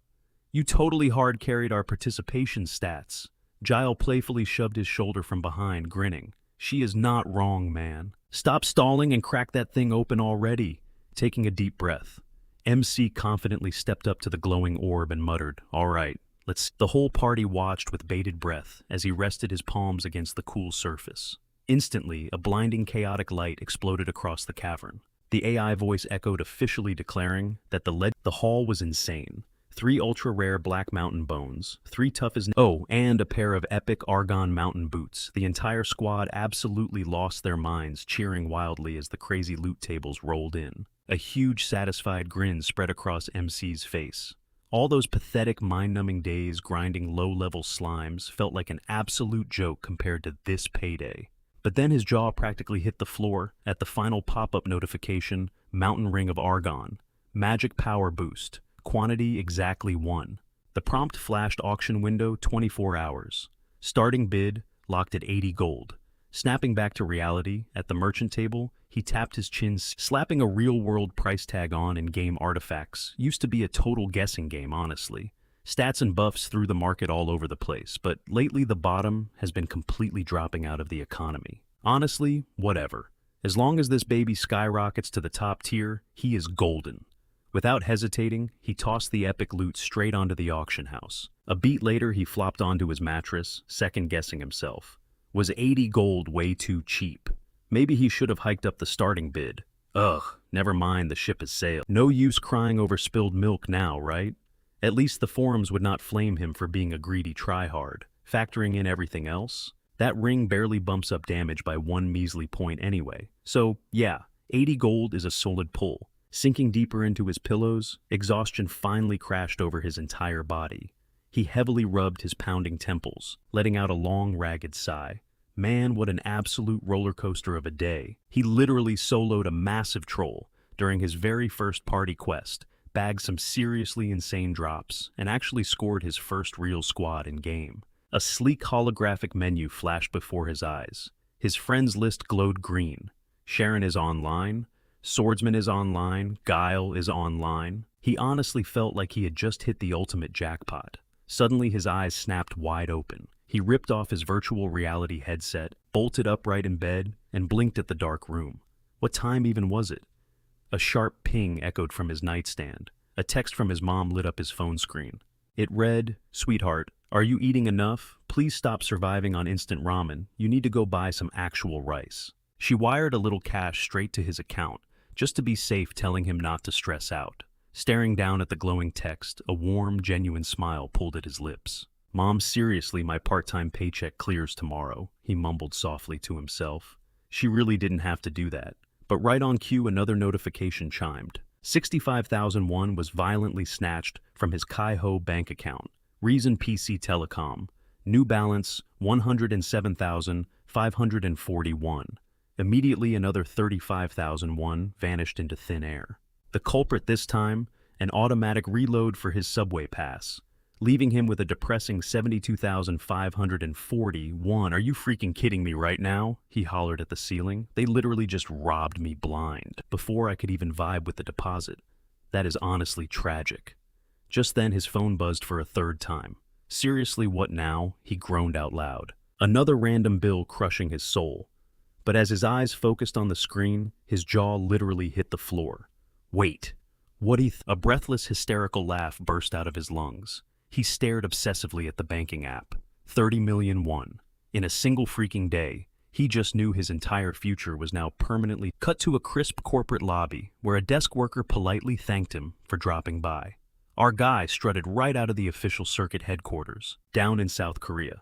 Speaker 1: You totally hard-carried our participation stats." Giles playfully shoved his shoulder from behind, grinning. "She is not wrong, man. Stop stalling and crack that thing open already." Taking a deep breath, MC confidently stepped up to the glowing orb and muttered, "All right, let's..." The whole party watched with bated breath as he rested his palms against the cool surface. Instantly, a blinding chaotic light exploded across the cavern. The AI voice echoed, officially declaring that the hall was insane. 3 ultra-rare black mountain bones, 3 tough as... Oh, and a pair of epic Argon mountain boots. The entire squad absolutely lost their minds, cheering wildly as the crazy loot tables rolled in. A huge, satisfied grin spread across MC's face. All those pathetic, mind-numbing days grinding low-level slimes felt like an absolute joke compared to this payday. But then his jaw practically hit the floor at the final pop-up notification, Mountain Ring of Argon. Magic power boost. Quantity exactly 1. The prompt flashed auction window 24 hours. Starting bid locked at 80 gold. Snapping back to reality, at the merchant table, he tapped his chin, slapping a real-world price tag on in-game artifacts. Used to be a total guessing game, honestly. Stats and buffs threw the market all over the place, but lately the bottom has been completely dropping out of the economy. Honestly, whatever. As long as this baby skyrockets to the top tier, he is golden. Without hesitating, he tossed the epic loot straight onto the auction house. A beat later, he flopped onto his mattress, second-guessing himself. Was 80 gold way too cheap? Maybe he should have hiked up the starting bid. Ugh, never mind, the ship has sailed. No use crying over spilled milk now, right? At least the forums would not flame him for being a greedy tryhard. Factoring in everything else, that ring barely bumps up damage by 1 measly point anyway. So, yeah, 80 gold is a solid pull. Sinking deeper into his pillows, exhaustion finally crashed over his entire body. He heavily rubbed his pounding temples, letting out a long, ragged sigh. Man, what an absolute roller coaster of a day. He literally soloed a massive troll during his very first party quest, bagged some seriously insane drops, and actually scored his first real squad in-game. A sleek holographic menu flashed before his eyes. His friends list glowed green. Sharon is online. Swordsman is online. Guile is online. He honestly felt like he had just hit the ultimate jackpot. Suddenly his eyes snapped wide open. He ripped off his virtual reality headset, bolted upright in bed, and blinked at the dark room. What time even was it? A sharp ping echoed from his nightstand. A text from his mom lit up his phone screen. It read, "Sweetheart, are you eating enough? Please stop surviving on instant ramen. You need to go buy some actual rice." She wired a little cash straight to his account, just to be safe, telling him not to stress out. Staring down at the glowing text, a warm, genuine smile pulled at his lips. "Mom, seriously, my part-time paycheck clears tomorrow," he mumbled softly to himself. She really didn't have to do that. But right on cue, another notification chimed. 65,001 was violently snatched from his Kaiho bank account. Reason PC Telecom. New balance 107,541. Immediately another 35,001 vanished into thin air. The culprit this time, an automatic reload for his subway pass, leaving him with a depressing 72,541. "Are you freaking kidding me right now?" he hollered at the ceiling. "They literally just robbed me blind before I could even vibe with the deposit. That is honestly tragic." Just then his phone buzzed for a third time. "Seriously, what now?" he groaned out loud. Another random bill crushing his soul. But as his eyes focused on the screen, his jaw literally hit the floor. "Wait, what A breathless, hysterical laugh burst out of his lungs. He stared obsessively at the banking app. 30 million won. In a single freaking day, he just knew his entire future was now permanently cut to a crisp corporate lobby where a desk worker politely thanked him for dropping by. Our guy strutted right out of the official circuit headquarters, down in South Korea.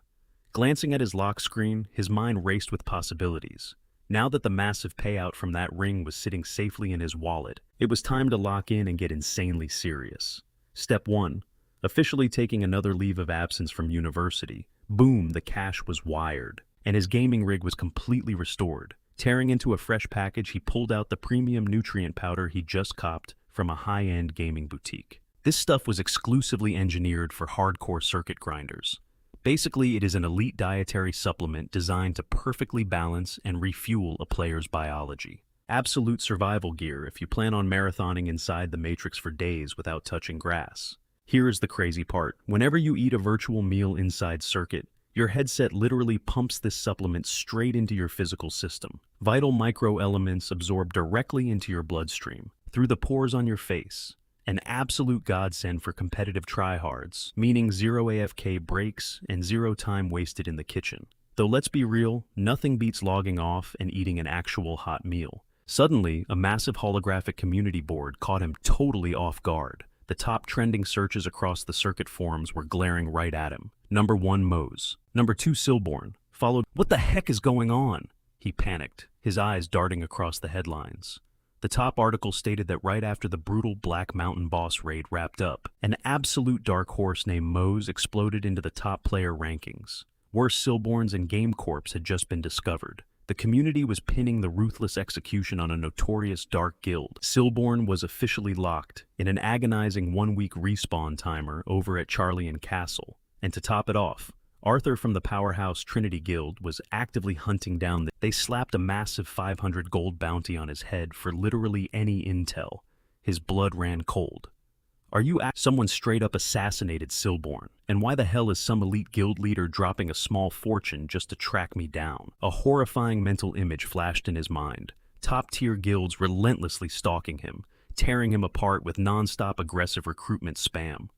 Speaker 1: Glancing at his lock screen, his mind raced with possibilities. Now that the massive payout from that ring was sitting safely in his wallet, it was time to lock in and get insanely serious. Step 1. Officially taking another leave of absence from university. Boom, the cash was wired, and his gaming rig was completely restored. Tearing into a fresh package, he pulled out the premium nutrient powder he just copped from a high-end gaming boutique. This stuff was exclusively engineered for hardcore circuit grinders. Basically, it is an elite dietary supplement designed to perfectly balance and refuel a player's biology. Absolute survival gear if you plan on marathoning inside the Matrix for days without touching grass. Here is the crazy part. Whenever you eat a virtual meal inside Circuit, your headset literally pumps this supplement straight into your physical system. Vital microelements absorb directly into your bloodstream, through the pores on your face. An absolute godsend for competitive tryhards, meaning zero AFK breaks and zero time wasted in the kitchen. Though let's be real, nothing beats logging off and eating an actual hot meal. Suddenly, a massive holographic community board caught him totally off guard. The top trending searches across the Circuit forums were glaring right at him. Number 1, Mose. Number 2, Silborn. Followed, "What the heck is going on?" He panicked, his eyes darting across the headlines. The top article stated that right after the brutal Black Mountain boss raid wrapped up, an absolute dark horse named Mose exploded into the top player rankings. Worse, Silborns and Game Corps had just been discovered. The community was pinning the ruthless execution on a notorious dark guild. Silborn was officially locked in an agonizing 1-week respawn timer over at Charlie and Castle. And to top it off, Arthur from the powerhouse Trinity Guild was actively hunting down. They slapped a massive 500 gold bounty on his head for literally any intel. His blood ran cold. Someone straight up assassinated Silborn. And why the hell is some elite guild leader dropping a small fortune just to track me down? A horrifying mental image flashed in his mind. Top-tier guilds relentlessly stalking him, tearing him apart with non-stop aggressive recruitment spam.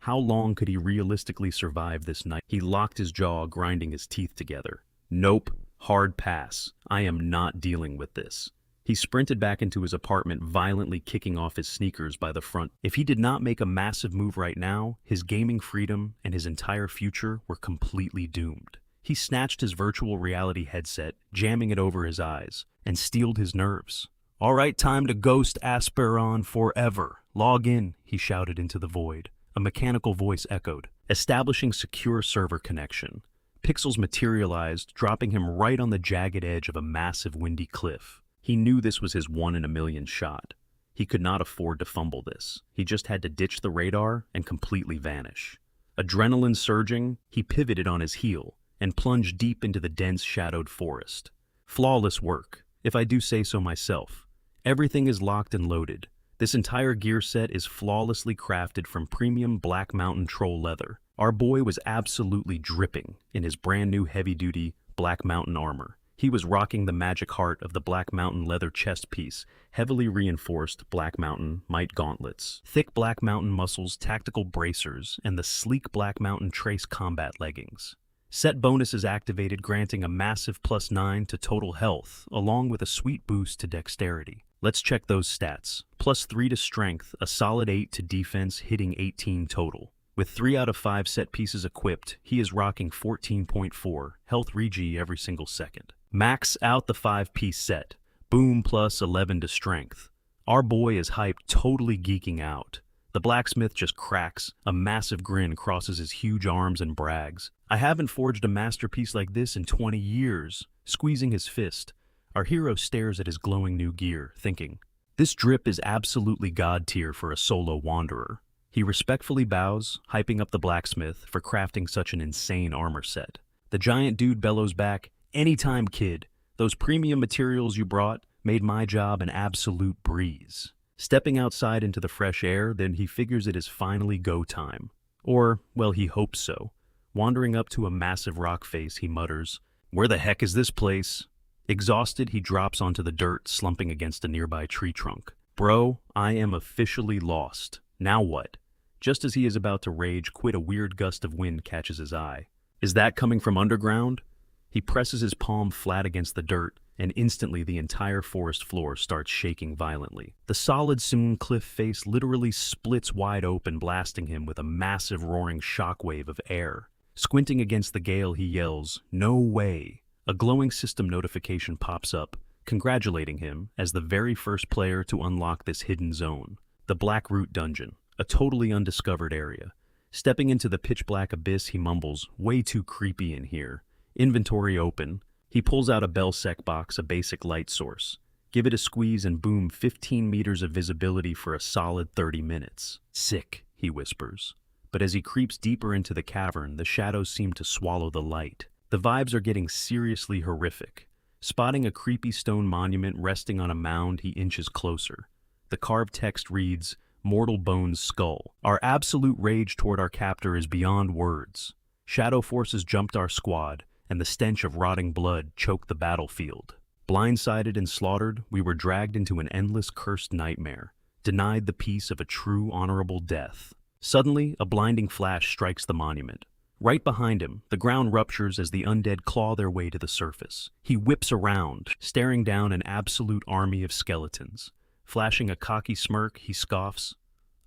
Speaker 1: How long could he realistically survive this night? He locked his jaw, grinding his teeth together. Nope, hard pass. I am not dealing with this. He sprinted back into his apartment, violently kicking off his sneakers by the front. If he did not make a massive move right now, his gaming freedom and his entire future were completely doomed. He snatched his virtual reality headset, jamming it over his eyes, and steeled his nerves. "All right, time to ghost Asperon forever. Log in," he shouted into the void. A mechanical voice echoed, establishing secure server connection. Pixels materialized, dropping him right on the jagged edge of a massive windy cliff. He knew this was his 1 in a million shot. He could not afford to fumble this. He just had to ditch the radar and completely vanish. Adrenaline surging, he pivoted on his heel and plunged deep into the dense shadowed forest. Flawless work, if I do say so myself. Everything is locked and loaded. This entire gear set is flawlessly crafted from premium Black Mountain Troll leather. Our boy was absolutely dripping in his brand new heavy-duty Black Mountain armor. He was rocking the magic heart of the Black Mountain leather chest piece, heavily reinforced Black Mountain might gauntlets, thick Black Mountain muscles, tactical bracers, and the sleek Black Mountain trace combat leggings. Set bonuses activated, granting a massive +9 to total health, along with a sweet boost to dexterity. Let's check those stats. +3 to strength, a solid 8 to defense, hitting 18 total. With 3 out of 5 set pieces equipped, he is rocking 14.4 health regen every single second. Max out the 5-piece set. Boom, +11 to strength. Our boy is hyped, totally geeking out. The blacksmith just cracks. A massive grin crosses his huge arms and brags. "I haven't forged a masterpiece like this in 20 years. Squeezing his fist, our hero stares at his glowing new gear, thinking, "This drip is absolutely god tier for a solo wanderer." He respectfully bows, hyping up the blacksmith for crafting such an insane armor set. The giant dude bellows back, "Anytime, kid. Those premium materials you brought made my job an absolute breeze." Stepping outside into the fresh air, then he figures it is finally go time. Or, well, he hopes so. Wandering up to a massive rock face, he mutters, "Where the heck is this place?" Exhausted, he drops onto the dirt, slumping against a nearby tree trunk. "Bro, I am officially lost. Now what?" Just as he is about to rage quit, a weird gust of wind catches his eye. Is that coming from underground? He presses his palm flat against the dirt, and instantly the entire forest floor starts shaking violently. The solid stone cliff face literally splits wide open, blasting him with a massive roaring shockwave of air. Squinting against the gale, he yells, "No way!" A glowing system notification pops up, congratulating him as the very first player to unlock this hidden zone, the Black Root Dungeon, a totally undiscovered area. Stepping into the pitch-black abyss, he mumbles, "Way too creepy in here." Inventory open. He pulls out a Belsec box, a basic light source. Give it a squeeze and boom, 15 meters of visibility for a solid 30 minutes. Sick. he whispers. But as he creeps deeper into the cavern, the shadows seem to swallow the light. The vibes are getting seriously horrific. Spotting a creepy stone monument resting on a mound, he inches closer. The carved text reads, "Mortal Bones Skull." Our absolute rage toward our captor is beyond words. Shadow forces jumped our squad, and the stench of rotting blood choked the battlefield. Blindsided and slaughtered, we were dragged into an endless cursed nightmare, denied the peace of a true honorable death. Suddenly, a blinding flash strikes the monument. Right behind him, the ground ruptures as the undead claw their way to the surface. He whips around, staring down an absolute army of skeletons. Flashing a cocky smirk, he scoffs,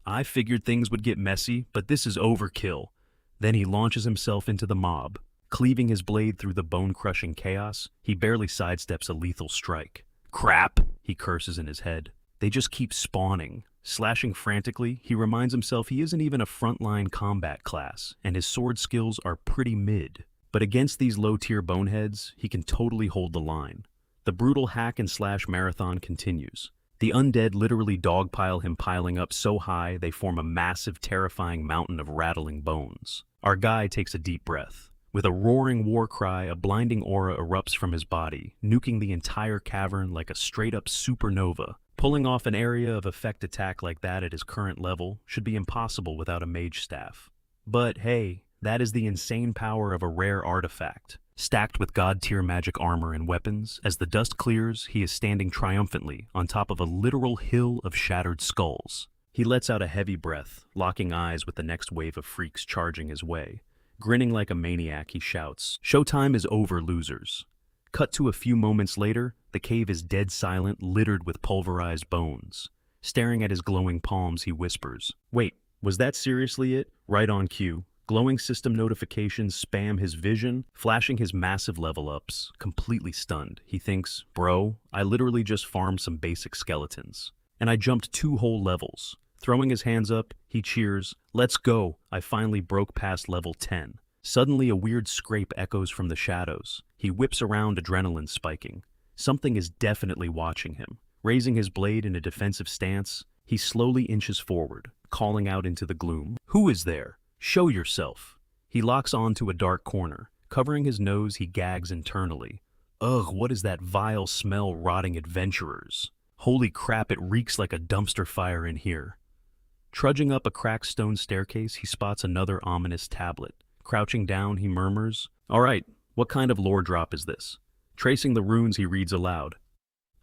Speaker 1: "I figured things would get messy, but this is overkill." Then he launches himself into the mob. Cleaving his blade through the bone-crushing chaos, he barely sidesteps a lethal strike. "Crap," he curses in his head. They just keep spawning. Slashing frantically, he reminds himself he isn't even a frontline combat class, and his sword skills are pretty mid. But against these low-tier boneheads, he can totally hold the line. The brutal hack-and-slash marathon continues. The undead literally dogpile him, piling up so high they form a massive, terrifying mountain of rattling bones. Our guy takes a deep breath. With a roaring war cry, a blinding aura erupts from his body, nuking the entire cavern like a straight-up supernova. Pulling off an area of effect attack like that at his current level should be impossible without a mage staff. But hey, that is the insane power of a rare artifact. Stacked with god-tier magic armor and weapons, as the dust clears, he is standing triumphantly on top of a literal hill of shattered skulls. He lets out a heavy breath, locking eyes with the next wave of freaks charging his way. Grinning like a maniac, he shouts, "Showtime is over, losers." Cut to a few moments later, the cave is dead silent, littered with pulverized bones. Staring at his glowing palms, he whispers, "Wait, was that seriously it?" Right on cue. Glowing system notifications spam his vision, flashing his massive level-ups. Completely stunned, he thinks, "Bro, I literally just farmed some basic skeletons. And I jumped 2 whole levels." Throwing his hands up, he cheers, "Let's go, I finally broke past level 10. Suddenly a weird scrape echoes from the shadows. He whips around, adrenaline spiking. Something is definitely watching him. Raising his blade in a defensive stance, he slowly inches forward, calling out into the gloom, "Who is there? Show yourself." He locks onto a dark corner. Covering his nose, he gags internally. Ugh, what is that vile smell, rotting adventurers? Holy crap, it reeks like a dumpster fire in here. Trudging up a cracked stone staircase, he spots another ominous tablet. Crouching down, he murmurs, "All right, what kind of lore drop is this?" Tracing the runes, he reads aloud,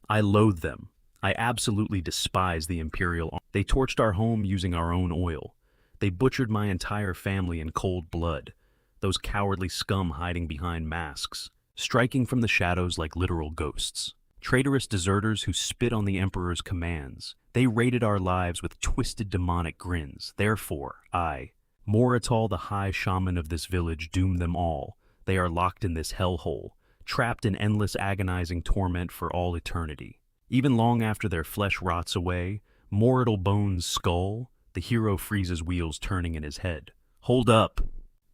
Speaker 1: "I loathe them. I absolutely despise the Imperial Army. They torched our home using our own oil. They butchered my entire family in cold blood. Those cowardly scum hiding behind masks, striking from the shadows like literal ghosts. Traitorous deserters who spit on the Emperor's commands. They raided our lives with twisted demonic grins. Therefore, I, Morital, the high shaman of this village, doom them all. They are locked in this hellhole, trapped in endless agonizing torment for all eternity. Even long after their flesh rots away, Mortal Bones Skull," the hero freezes, wheels turning in his head. Hold up.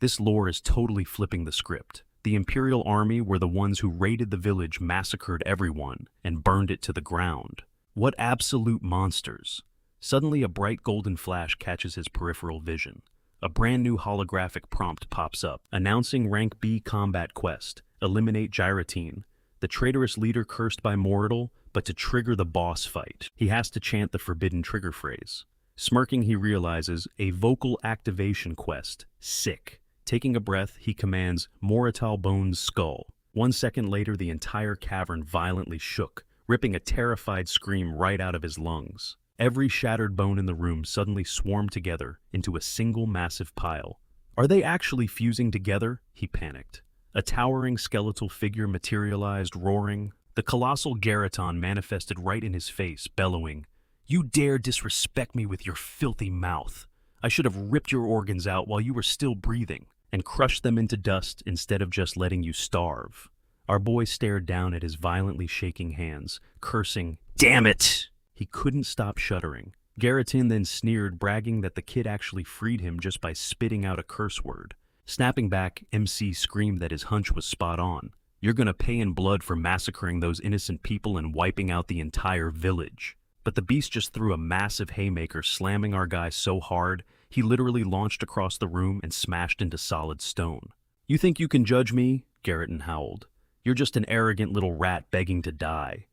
Speaker 1: This lore is totally flipping the script. The Imperial Army were the ones who raided the village, massacred everyone, and burned it to the ground. What absolute monsters. Suddenly a bright golden flash catches his peripheral vision. A brand new holographic prompt pops up, announcing Rank B Combat Quest, eliminate Gyrotine, the traitorous leader cursed by Mortal, but to trigger the boss fight, he has to chant the forbidden trigger phrase. Smirking, he realizes, a vocal activation quest. Sick. Taking a breath, he commands, "Morital Bones Skull." 1 second later, the entire cavern violently shook, ripping a terrified scream right out of his lungs. Every shattered bone in the room suddenly swarmed together into a single massive pile. Are they actually fusing together? He panicked. A towering skeletal figure materialized, roaring. The colossal Garaton manifested right in his face, bellowing, "You dare disrespect me with your filthy mouth. I should have ripped your organs out while you were still breathing and crushed them into dust instead of just letting you starve." Our boy stared down at his violently shaking hands, cursing, "Damn it!" He couldn't stop shuddering. Garatin then sneered, bragging that the kid actually freed him just by spitting out a curse word. Snapping back, MC screamed that his hunch was spot on. "You're gonna pay in blood for massacring those innocent people and wiping out the entire village." But the beast just threw a massive haymaker, slamming our guy so hard, He literally launched across the room and smashed into solid stone. "You think you can judge me?" Garriton howled. "You're just an arrogant little rat begging to die."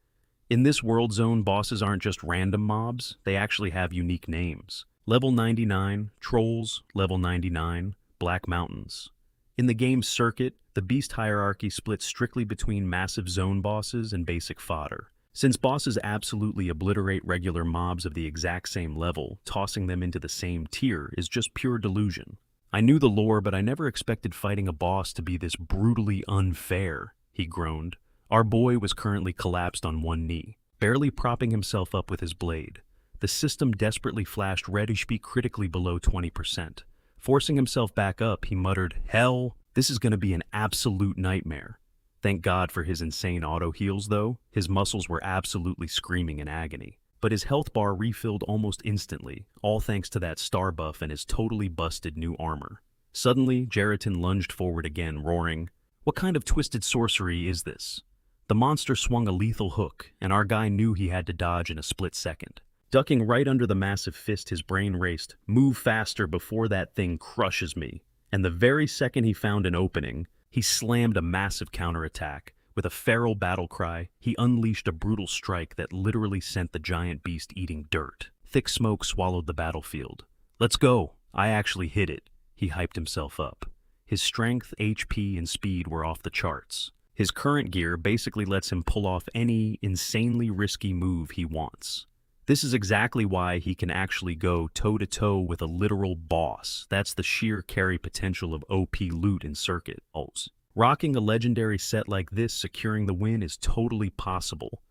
Speaker 1: In this world zone, bosses aren't just random mobs, they actually have unique names. Level 99, Trolls, Level 99, Black Mountains. In the game's circuit, the beast hierarchy splits strictly between massive zone bosses and basic fodder. Since bosses absolutely obliterate regular mobs of the exact same level, tossing them into the same tier is just pure delusion. "I knew the lore, but I never expected fighting a boss to be this brutally unfair," he groaned. Our boy was currently collapsed on one knee, barely propping himself up with his blade. The system desperately flashed red HP critically below 20%. Forcing himself back up, he muttered, "Hell, this is going to be an absolute nightmare." Thank God for his insane auto-heals, though. His muscles were absolutely screaming in agony. But his health bar refilled almost instantly, all thanks to that star buff and his totally busted new armor. Suddenly, Garriton lunged forward again, roaring, "What kind of twisted sorcery is this?" The monster swung a lethal hook, and our guy knew he had to dodge in a split second. Ducking right under the massive fist, his brain raced, "Move faster before that thing crushes me." And the very second he found an opening, he slammed a massive counterattack. With a feral battle cry, he unleashed a brutal strike that literally sent the giant beast eating dirt. Thick smoke swallowed the battlefield. "Let's go. I actually hit it." He hyped himself up. His strength, HP, and speed were off the charts. His current gear basically lets him pull off any insanely risky move he wants. This is exactly why he can actually go toe-to-toe with a literal boss. That's the sheer carry potential of OP loot in circuit. Rocking a legendary set like this, securing the win is totally possible.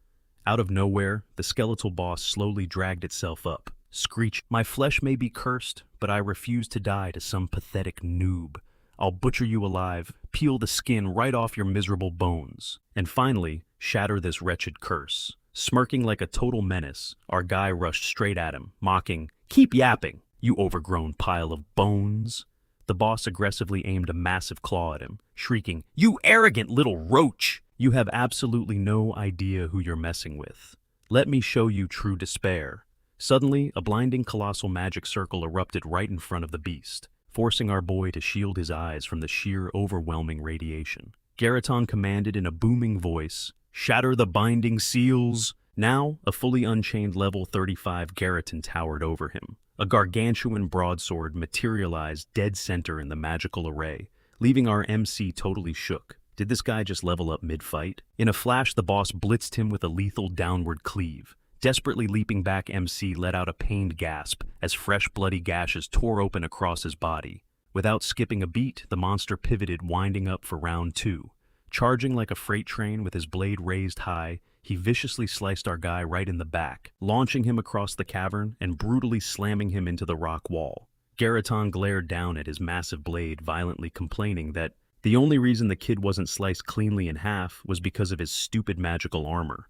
Speaker 1: Out of nowhere, the skeletal boss slowly dragged itself up. Screech, "My flesh may be cursed, but I refuse to die to some pathetic noob. I'll butcher you alive, peel the skin right off your miserable bones, and finally, shatter this wretched curse." Smirking like a total menace, our guy rushed straight at him, mocking, "Keep yapping, you overgrown pile of bones." The boss aggressively aimed a massive claw at him, shrieking, "You arrogant little roach! You have absolutely no idea who you're messing with. Let me show you true despair." Suddenly, a blinding colossal magic circle erupted right in front of the beast, forcing our boy to shield his eyes from the sheer overwhelming radiation. Garriton commanded in a booming voice, "Shatter the binding seals!" Now, a fully unchained level 35 Garriton towered over him. A gargantuan broadsword materialized dead center in the magical array, leaving our MC totally shook. Did this guy just level up mid-fight? In a flash, the boss blitzed him with a lethal downward cleave. Desperately leaping back, MC let out a pained gasp as fresh bloody gashes tore open across his body. Without skipping a beat, the monster pivoted, winding up for round 2. Charging like a freight train with his blade raised high, he viciously sliced our guy right in the back, launching him across the cavern and brutally slamming him into the rock wall. Garriton glared down at his massive blade, violently complaining that the only reason the kid wasn't sliced cleanly in half was because of his stupid magical armor.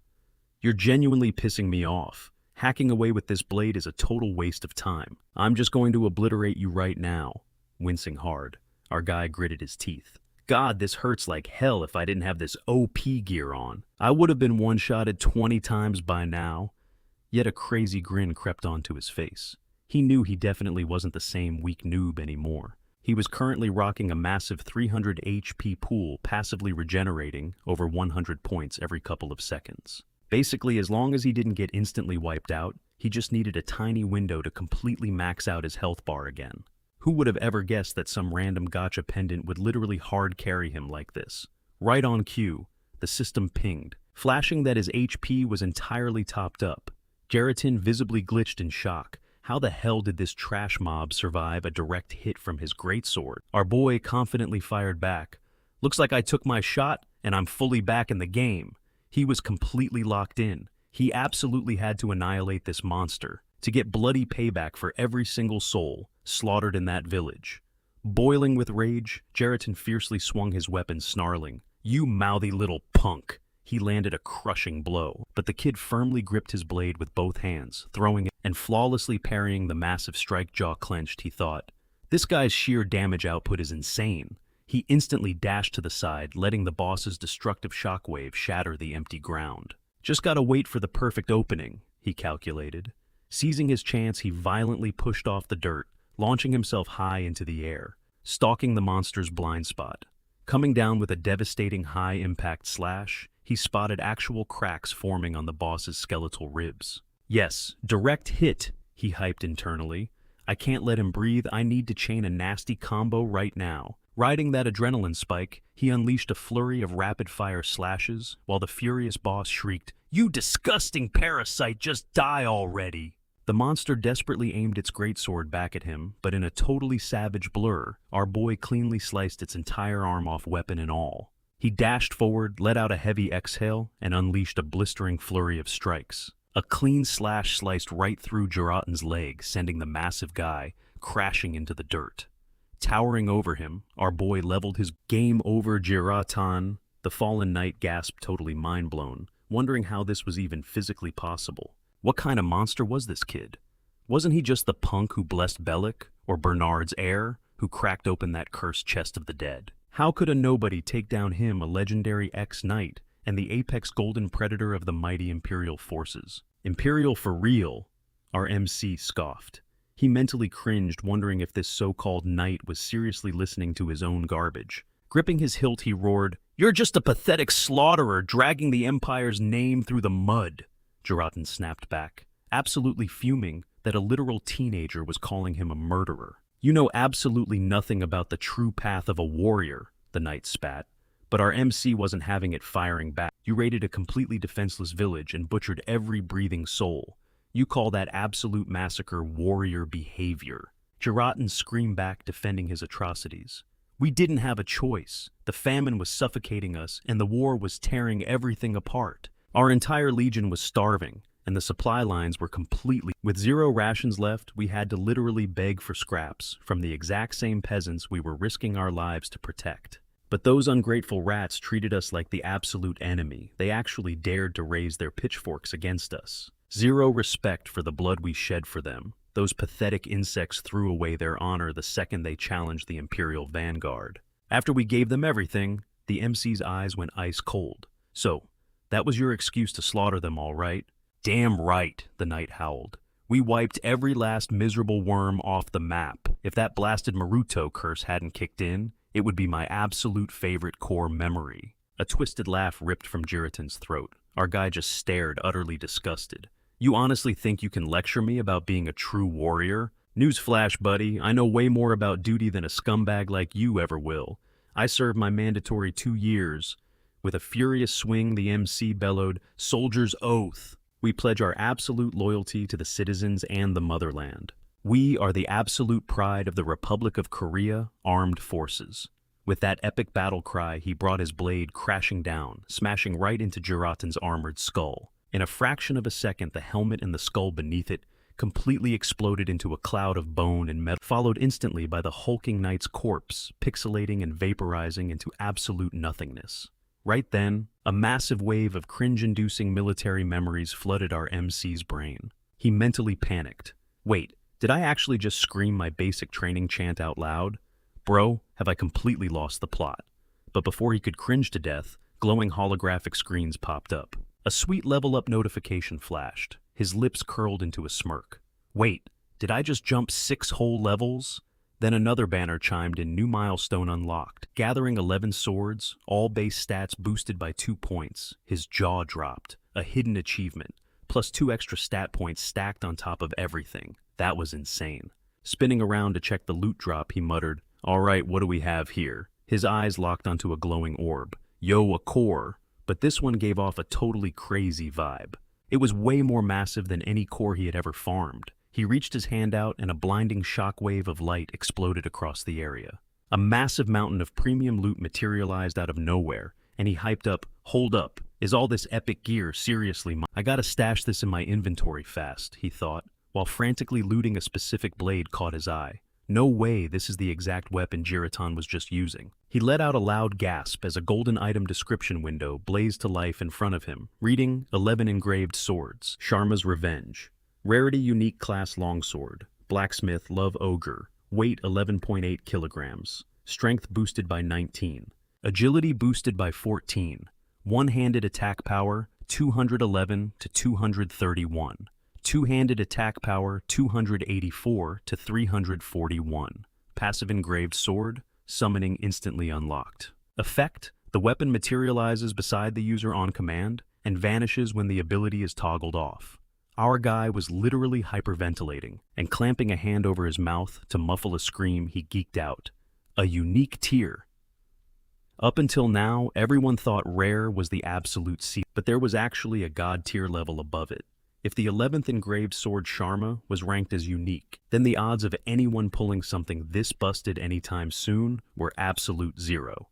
Speaker 1: "You're genuinely pissing me off. Hacking away with this blade is a total waste of time. I'm just going to obliterate you right now." Wincing hard, our guy gritted his teeth. "God, this hurts like hell. If I didn't have this OP gear on, I would have been one-shotted 20 times by now." Yet a crazy grin crept onto his face. He knew he definitely wasn't the same weak noob anymore. He was currently rocking a massive 300 HP pool, passively regenerating over 100 points every couple of seconds. Basically, as long as he didn't get instantly wiped out, he just needed a tiny window to completely max out his health bar again. Who would have ever guessed that some random gacha pendant would literally hard carry him like this? Right on cue, the system pinged, flashing that his HP was entirely topped up. Garriton visibly glitched in shock. How the hell did this trash mob survive a direct hit from his greatsword? Our boy confidently fired back. "Looks like I took my shot, and I'm fully back in the game." He was completely locked in. He absolutely had to annihilate this monster, to get bloody payback for every single soul slaughtered in that village. Boiling with rage, Garriton fiercely swung his weapon, snarling, "You mouthy little punk!" He landed a crushing blow, but the kid firmly gripped his blade with both hands, throwing it and flawlessly parrying the massive strike. Jaw clenched, he thought, "This guy's sheer damage output is insane." He instantly dashed to the side, letting the boss's destructive shockwave shatter the empty ground. "Just gotta wait for the perfect opening," he calculated. Seizing his chance, he violently pushed off the dirt, launching himself high into the air, stalking the monster's blind spot. Coming down with a devastating high-impact slash, he spotted actual cracks forming on the boss's skeletal ribs. Yes, direct hit, he hyped internally. I can't let him breathe, I need to chain a nasty combo right now. Riding that adrenaline spike, he unleashed a flurry of rapid-fire slashes, while the furious boss shrieked, "You disgusting parasite, just die already!" The monster desperately aimed its greatsword back at him, but in a totally savage blur, our boy cleanly sliced its entire arm off, weapon and all. He dashed forward, let out a heavy exhale, and unleashed a blistering flurry of strikes. A clean slash sliced right through Jiratan's leg, sending the massive guy crashing into the dirt. Towering over him, our boy leveled his game over Jiratan. The fallen knight gasped, totally mind-blown, wondering how this was even physically possible. What kind of monster was this kid? Wasn't he just the punk who blessed Bellic, or Bernard's heir, who cracked open that cursed chest of the dead? How could a nobody take down him, a legendary ex-knight, and the apex golden predator of the mighty Imperial forces? Imperial for real, our MC scoffed. He mentally cringed, wondering if this so-called knight was seriously listening to his own garbage. Gripping his hilt, he roared, "You're just a pathetic slaughterer dragging the Empire's name through the mud." Jiratan snapped back, absolutely fuming that a literal teenager was calling him a murderer. "You know absolutely nothing about the true path of a warrior," the knight spat. But our MC wasn't having it, firing back. "You raided a completely defenseless village and butchered every breathing soul. You call that absolute massacre warrior behavior?" Jiratan screamed back, defending his atrocities. "We didn't have a choice. The famine was suffocating us, and the war was tearing everything apart. Our entire legion was starving, and the supply lines were completely... With 0 rations left, we had to literally beg for scraps from the exact same peasants we were risking our lives to protect. But those ungrateful rats treated us like the absolute enemy. They actually dared to raise their pitchforks against us. 0 respect for the blood we shed for them. Those pathetic insects threw away their honor the second they challenged the Imperial vanguard. After we gave them everything, the MC's eyes went ice cold. So, that was your excuse to slaughter them, all right?" "Damn right," the knight howled. "We wiped every last miserable worm off the map. If that blasted Maruto curse hadn't kicked in, it would be my absolute favorite core memory." A twisted laugh ripped from Jiratan's throat. Our guy just stared, utterly disgusted. "You honestly think you can lecture me about being a true warrior? Newsflash, buddy, I know way more about duty than a scumbag like you ever will. I served my mandatory 2 years. With a furious swing, the MC bellowed, "Soldier's oath! We pledge our absolute loyalty to the citizens and the motherland. We are the absolute pride of the Republic of Korea Armed Forces." With that epic battle cry, he brought his blade crashing down, smashing right into Jiratan's armored skull. In a fraction of a second, the helmet and the skull beneath it completely exploded into a cloud of bone and metal, followed instantly by the hulking knight's corpse, pixelating and vaporizing into absolute nothingness. Right then, a massive wave of cringe-inducing military memories flooded our MC's brain. He mentally panicked. "Wait, did I actually just scream my basic training chant out loud? Bro, have I completely lost the plot?" But before he could cringe to death, glowing holographic screens popped up. A sweet level-up notification flashed. His lips curled into a smirk. "Wait, did I just jump 6 whole levels?" Then another banner chimed in, "New milestone unlocked. Gathering 11 swords, all base stats boosted by 2 points." His jaw dropped. A hidden achievement, plus 2 extra stat points stacked on top of everything. That was insane. Spinning around to check the loot drop, he muttered, "All right, what do we have here?" His eyes locked onto a glowing orb. "Yo, a core." But this one gave off a totally crazy vibe. It was way more massive than any core he had ever farmed. He reached his hand out, and a blinding shockwave of light exploded across the area. A massive mountain of premium loot materialized out of nowhere, and he hyped up, "Hold up, is all this epic gear seriously mine? I gotta stash this in my inventory fast," he thought, while frantically looting a specific blade caught his eye. No way this is the exact weapon Jiratan was just using. He let out a loud gasp as a golden item description window blazed to life in front of him, reading 11 engraved swords, Sharma's Revenge. Rarity unique class longsword, blacksmith love ogre, weight 11.8 kilograms, strength boosted by 19, agility boosted by 14, one-handed attack power 211 to 231, Two-handed attack power 284 to 341. Passive engraved sword, summoning instantly unlocked. Effect: the weapon materializes beside the user on command and vanishes when the ability is toggled off. Our guy was literally hyperventilating and clamping a hand over his mouth to muffle a scream. He geeked out. A unique tier. Up until now, everyone thought rare was the absolute C, but there was actually a god tier level above it. If the 11th engraved sword Sharma was ranked as unique, then the odds of anyone pulling something this busted anytime soon were absolute zero.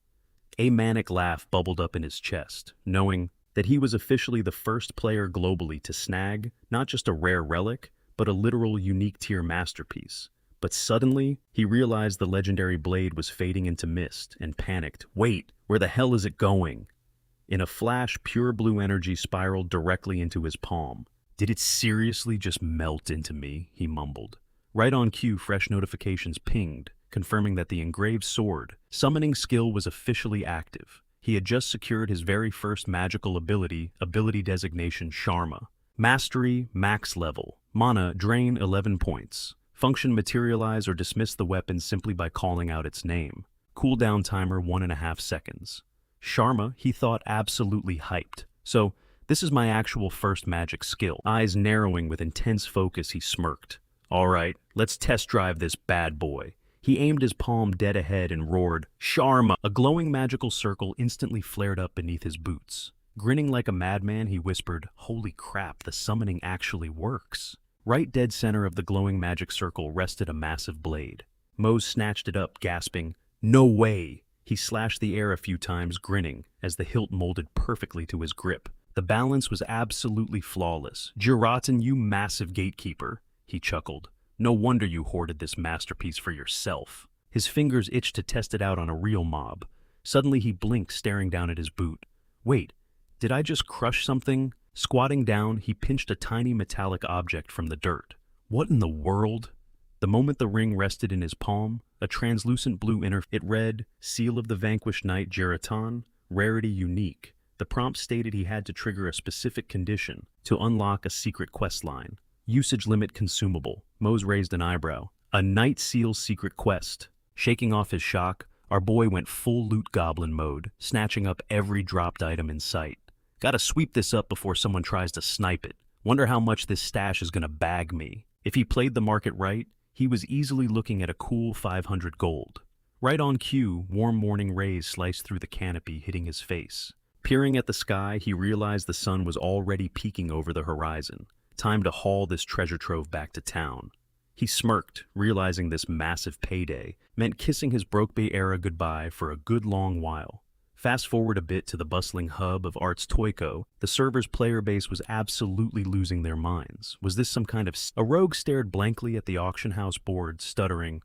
Speaker 1: A manic laugh bubbled up in his chest, knowing that he was officially the first player globally to snag not just a rare relic, but a literal unique tier masterpiece. But suddenly, he realized the legendary blade was fading into mist and panicked. Wait, where the hell is it going? In a flash, pure blue energy spiraled directly into his palm. Did it seriously just melt into me? He mumbled. Right on cue, fresh notifications pinged, confirming that the engraved sword summoning skill was officially active. He had just secured his very first magical ability designation Sharma. Mastery, max level. Mana, drain 11 points. Function, materialize or dismiss the weapon simply by calling out its name. Cooldown timer 1.5 seconds. Sharma, he thought, absolutely hyped. So, this is my actual first magic skill. Eyes narrowing with intense focus, he smirked. Alright, let's test drive this bad boy. He aimed his palm dead ahead and roared, Sharma! A glowing magical circle instantly flared up beneath his boots. Grinning like a madman, he whispered, holy crap, the summoning actually works. Right dead center of the glowing magic circle rested a massive blade. Mose snatched it up, gasping, no way! He slashed the air a few times, grinning, as the hilt molded perfectly to his grip. The balance was absolutely flawless. Jiraten, you massive gatekeeper, he chuckled. No wonder you hoarded this masterpiece for yourself. His fingers itched to test it out on a real mob. Suddenly he blinked, staring down at his boot. Wait, did I just crush something? Squatting down, he pinched a tiny metallic object from the dirt. What in the world? The moment the ring rested in his palm, a translucent blue it read, Seal of the Vanquished Knight Jiraten, rarity unique. The prompt stated he had to trigger a specific condition to unlock a secret quest line. Usage limit consumable. Mose raised an eyebrow. A Night Seal secret quest. Shaking off his shock, our boy went full loot goblin mode, snatching up every dropped item in sight. Gotta sweep this up before someone tries to snipe it. Wonder how much this stash is gonna bag me. If he played the market right, he was easily looking at a cool 500 gold. Right on cue, warm morning rays sliced through the canopy, hitting his face. Peering at the sky, he realized the sun was already peeking over the horizon. Time to haul this treasure trove back to town. He smirked, realizing this massive payday meant kissing his Broke Bay era goodbye for a good long while. Fast forward a bit to the bustling hub of Arts Toyko, the server's player base was absolutely losing their minds. Was this some kind of... A rogue stared blankly at the auction house board, stuttering,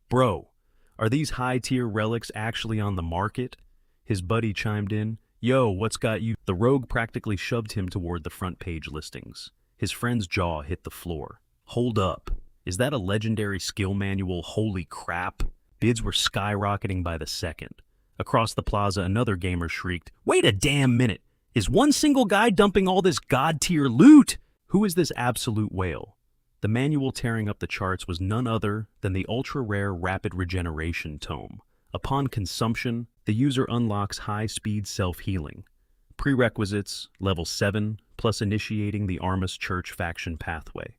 Speaker 1: Bro, are these high-tier relics actually on the market? His buddy chimed in, Yo, what's got you? The rogue practically shoved him toward the front page listings. His friend's jaw hit the floor. Hold up. Is that a legendary skill manual? Holy crap. Bids were skyrocketing by the second. Across the plaza, another gamer shrieked, Wait a damn minute! Is one single guy dumping all this god-tier loot? Who is this absolute whale? The manual tearing up the charts was none other than the ultra-rare Rapid Regeneration Tome. Upon consumption, the user unlocks high-speed self-healing. Prerequisites, level 7, plus initiating the Armus Church faction pathway.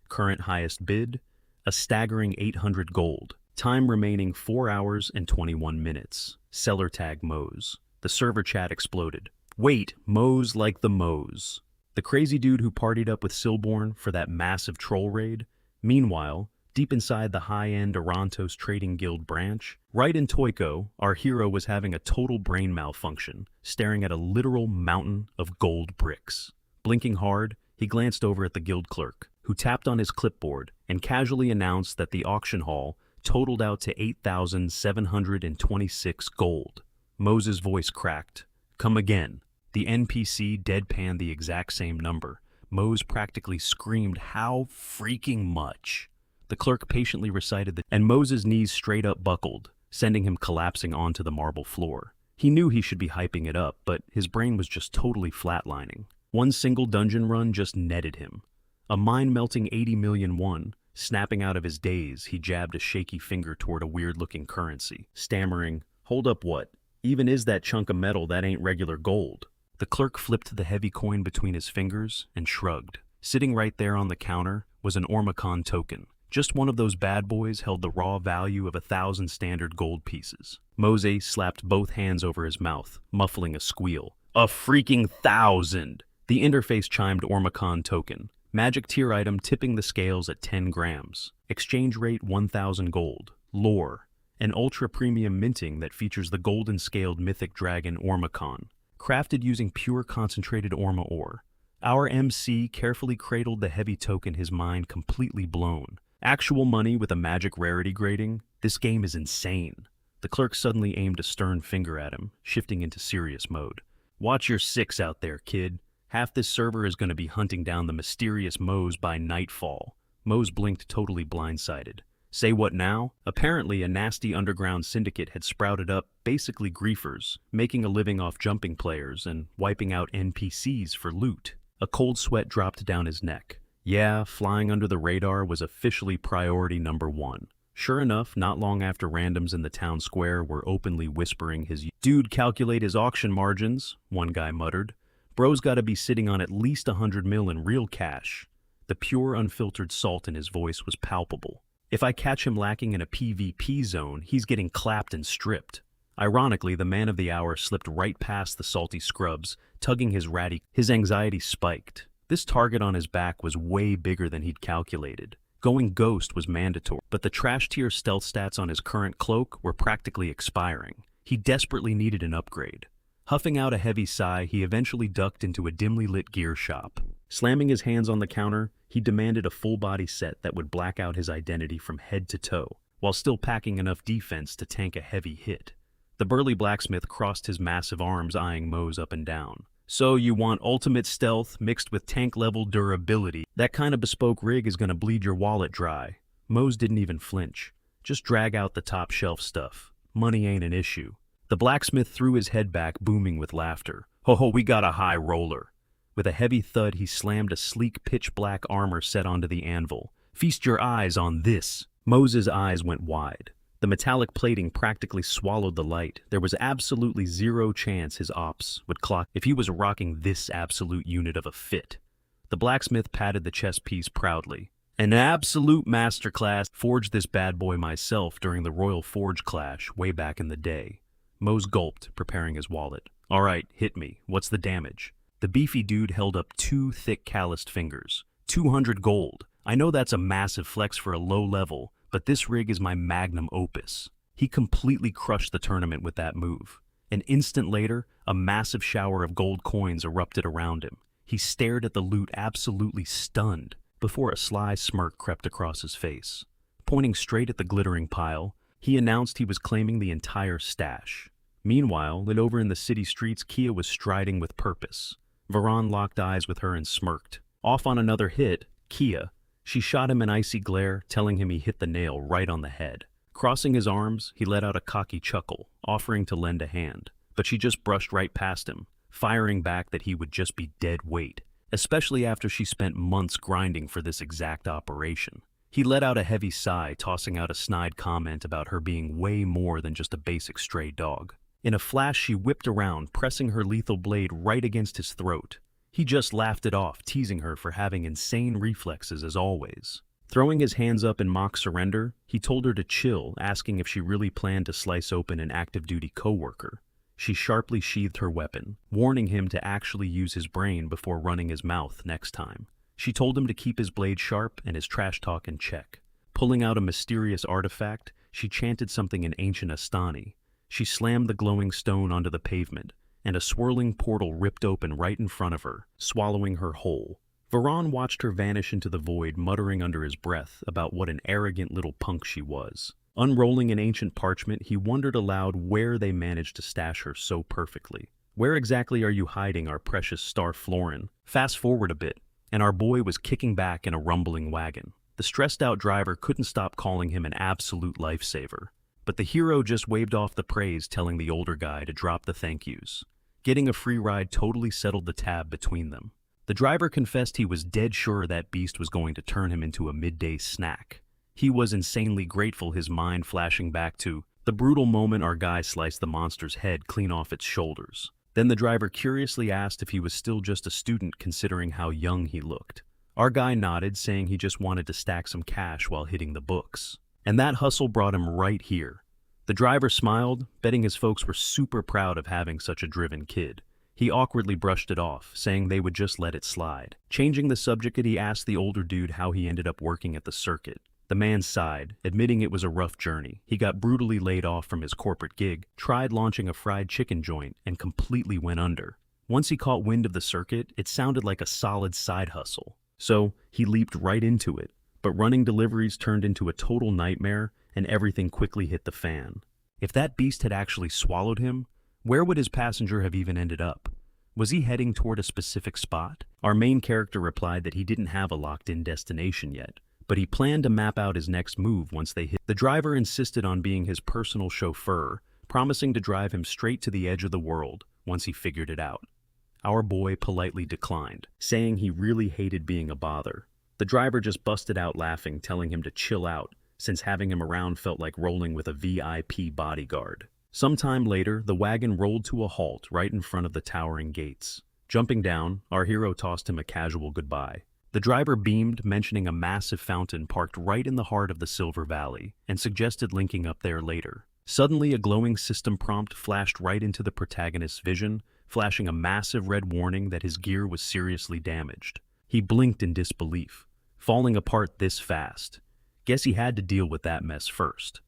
Speaker 1: Current highest bid, a staggering 800 gold. Time remaining 4 hours and 21 minutes. Seller tag Mose. The server chat exploded. Wait, Mose like the Mose. The crazy dude who partied up with Silborn for that massive troll raid? Meanwhile, deep inside the high-end Orontos Trading Guild branch, right in Toyko, our hero was having a total brain malfunction, staring at a literal mountain of gold bricks. Blinking hard, he glanced over at the guild clerk, who tapped on his clipboard and casually announced that the auction haul totaled out to 8,726 gold. Moses' voice cracked. Come again. The NPC deadpanned the exact same number. Mose practically screamed, How freaking much? The clerk patiently recited and Moses' knees straight up buckled, sending him collapsing onto the marble floor. He knew he should be hyping it up, but his brain was just totally flatlining. One single dungeon run just netted him A mind-melting 80 million won. Snapping out of his daze, he jabbed a shaky finger toward a weird-looking currency, stammering, "Hold up, what? Even is that chunk of metal that ain't regular gold?" The clerk flipped the heavy coin between his fingers and shrugged. Sitting right there on the counter was an Ormacon token. Just one of those bad boys held the raw value of 1,000 standard gold pieces. Mose slapped both hands over his mouth, muffling a squeal. "A freaking 1,000! The interface chimed Ormacon token. Magic tier item tipping the scales at 10 grams. Exchange rate 1,000 gold. Lore. An ultra-premium minting that features the golden-scaled mythic dragon Ormacon. Crafted using pure concentrated Orma ore. Our MC carefully cradled the heavy token, his mind completely blown. Actual money with a magic rarity grading? This game is insane. The clerk suddenly aimed a stern finger at him, shifting into serious mode. "Watch your six out there, kid. Half this server is going to be hunting down the mysterious Mose by nightfall." Mose blinked, totally blindsided. Say what now? Apparently, a nasty underground syndicate had sprouted up, basically griefers, making a living off jumping players and wiping out NPCs for loot. A cold sweat dropped down his neck. Yeah, flying under the radar was officially priority number one. Sure enough, not long after randoms in the town square were openly whispering his "Dude, calculate his auction margins," one guy muttered. "Bro's gotta be sitting on at least 100 mil in real cash." The pure, unfiltered salt in his voice was palpable. If I catch him lacking in a PvP zone, he's getting clapped and stripped. Ironically, the man of the hour slipped right past the salty scrubs, tugging his ratty. His anxiety spiked. This target on his back was way bigger than he'd calculated. Going ghost was mandatory, but the trash tier stealth stats on his current cloak were practically expiring. He desperately needed an upgrade. Huffing out a heavy sigh, he eventually ducked into a dimly lit gear shop. Slamming his hands on the counter, he demanded a full-body set that would black out his identity from head to toe, while still packing enough defense to tank a heavy hit. The burly blacksmith crossed his massive arms, eyeing Mose up and down. "So you want ultimate stealth mixed with tank-level durability? That kind of bespoke rig is gonna bleed your wallet dry." Mose didn't even flinch. "Just drag out the top-shelf stuff. Money ain't an issue." The blacksmith threw his head back, booming with laughter. "Ho, we got a high roller." With a heavy thud, he slammed a sleek pitch-black armor set onto the anvil. "Feast your eyes on this." Mose's eyes went wide. The metallic plating practically swallowed the light. There was absolutely zero chance his ops would clock if he was rocking this absolute unit of a fit. The blacksmith patted the chess piece proudly. "An absolute masterclass. Forged this bad boy myself during the Royal Forge Clash way back in the day." Mose gulped, preparing his wallet. "All right, hit me. What's the damage?" The beefy dude held up two thick calloused fingers. 200 gold. I know that's a massive flex for a low level, but this rig is my magnum opus. He completely crushed the tournament with that move. An instant later, a massive shower of gold coins erupted around him. He stared at the loot, absolutely stunned, before a sly smirk crept across his face. Pointing straight at the glittering pile, he announced he was claiming the entire stash. Meanwhile, lit over in the city streets, Kia was striding with purpose. Varan locked eyes with her and smirked. Off on another hit, Kia. She shot him an icy glare, telling him he hit the nail right on the head. Crossing his arms, he let out a cocky chuckle, offering to lend a hand. But she just brushed right past him, firing back that he would just be dead weight, especially after she spent months grinding for this exact operation. He let out a heavy sigh, tossing out a snide comment about her being way more than just a basic stray dog. In a flash, she whipped around, pressing her lethal blade right against his throat. He just laughed it off, teasing her for having insane reflexes as always. Throwing his hands up in mock surrender, he told her to chill, asking if she really planned to slice open an active-duty coworker. She sharply sheathed her weapon, warning him to actually use his brain before running his mouth next time. She told him to keep his blade sharp and his trash talk in check. Pulling out a mysterious artifact, she chanted something in ancient Astani. She slammed the glowing stone onto the pavement, and a swirling portal ripped open right in front of her, swallowing her whole. Varan watched her vanish into the void, muttering under his breath about what an arrogant little punk she was. Unrolling an ancient parchment, he wondered aloud where they managed to stash her so perfectly. "Where exactly are you hiding our precious Star Florin?" Fast forward a bit, and our boy was kicking back in a rumbling wagon. The stressed-out driver couldn't stop calling him an absolute lifesaver. But the hero just waved off the praise, telling the older guy to drop the thank yous. Getting a free ride totally settled the tab between them. The driver confessed he was dead sure that beast was going to turn him into a midday snack. He was insanely grateful, his mind flashing back to the brutal moment our guy sliced the monster's head clean off its shoulders. Then the driver curiously asked if he was still just a student considering how young he looked. Our guy nodded, saying he just wanted to stack some cash while hitting the books. And that hustle brought him right here. The driver smiled, betting his folks were super proud of having such a driven kid. He awkwardly brushed it off, saying they would just let it slide. Changing the subject, he asked the older dude how he ended up working at the circuit. The man sighed, admitting it was a rough journey. He got brutally laid off from his corporate gig, tried launching a fried chicken joint, and completely went under. Once he caught wind of the circuit, it sounded like a solid side hustle. So he leaped right into it, but running deliveries turned into a total nightmare, and everything quickly hit the fan. If that beast had actually swallowed him, where would his passenger have even ended up? Was he heading toward a specific spot? Our main character replied that he didn't have a locked-in destination yet, but he planned to map out his next move once they hit. The driver insisted on being his personal chauffeur, promising to drive him straight to the edge of the world once he figured it out. Our boy politely declined, saying he really hated being a bother. The driver just busted out laughing, telling him to chill out, since having him around felt like rolling with a VIP bodyguard. Sometime later, the wagon rolled to a halt right in front of the towering gates. Jumping down, our hero tossed him a casual goodbye. The driver beamed, mentioning a massive fountain parked right in the heart of the Silver Valley, and suggested linking up there later. Suddenly, a glowing system prompt flashed right into the protagonist's vision, flashing a massive red warning that his gear was seriously damaged. He blinked in disbelief. Falling apart this fast. Guess he had to deal with that mess first.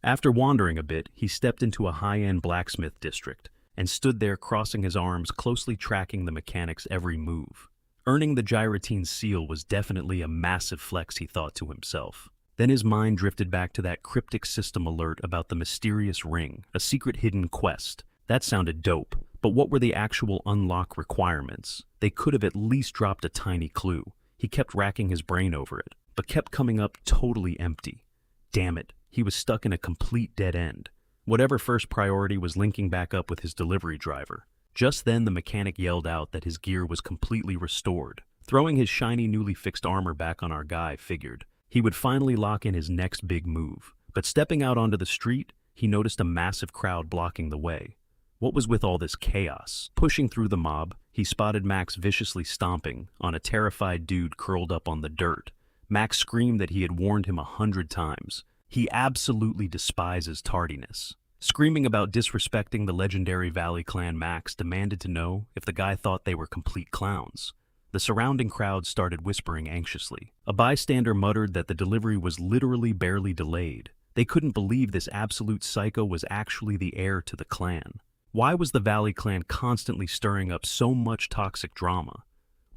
Speaker 1: After wandering a bit, he stepped into a high-end blacksmith district, and stood there crossing his arms, closely tracking the mechanic's every move. Earning the gyrotine seal was definitely a massive flex, he thought to himself. Then his mind drifted back to that cryptic system alert about the mysterious ring, a secret hidden quest. That sounded dope, but what were the actual unlock requirements? They could have at least dropped a tiny clue. He kept racking his brain over it, but kept coming up totally empty. Damn it, he was stuck in a complete dead end. Whatever first priority was linking back up with his delivery driver. Just then the mechanic yelled out that his gear was completely restored. Throwing his shiny newly fixed armor back on our guy, figured he would finally lock in his next big move. But stepping out onto the street, he noticed a massive crowd blocking the way. What was with all this chaos? Pushing through the mob, he spotted Max viciously stomping on a terrified dude curled up on the dirt. Max screamed that he had warned him 100 times. He absolutely despises tardiness. Screaming about disrespecting the legendary Valley clan, Max demanded to know if the guy thought they were complete clowns. The surrounding crowd started whispering anxiously. A bystander muttered that the delivery was literally barely delayed. They couldn't believe this absolute psycho was actually the heir to the clan. Why was the Valley clan constantly stirring up so much toxic drama?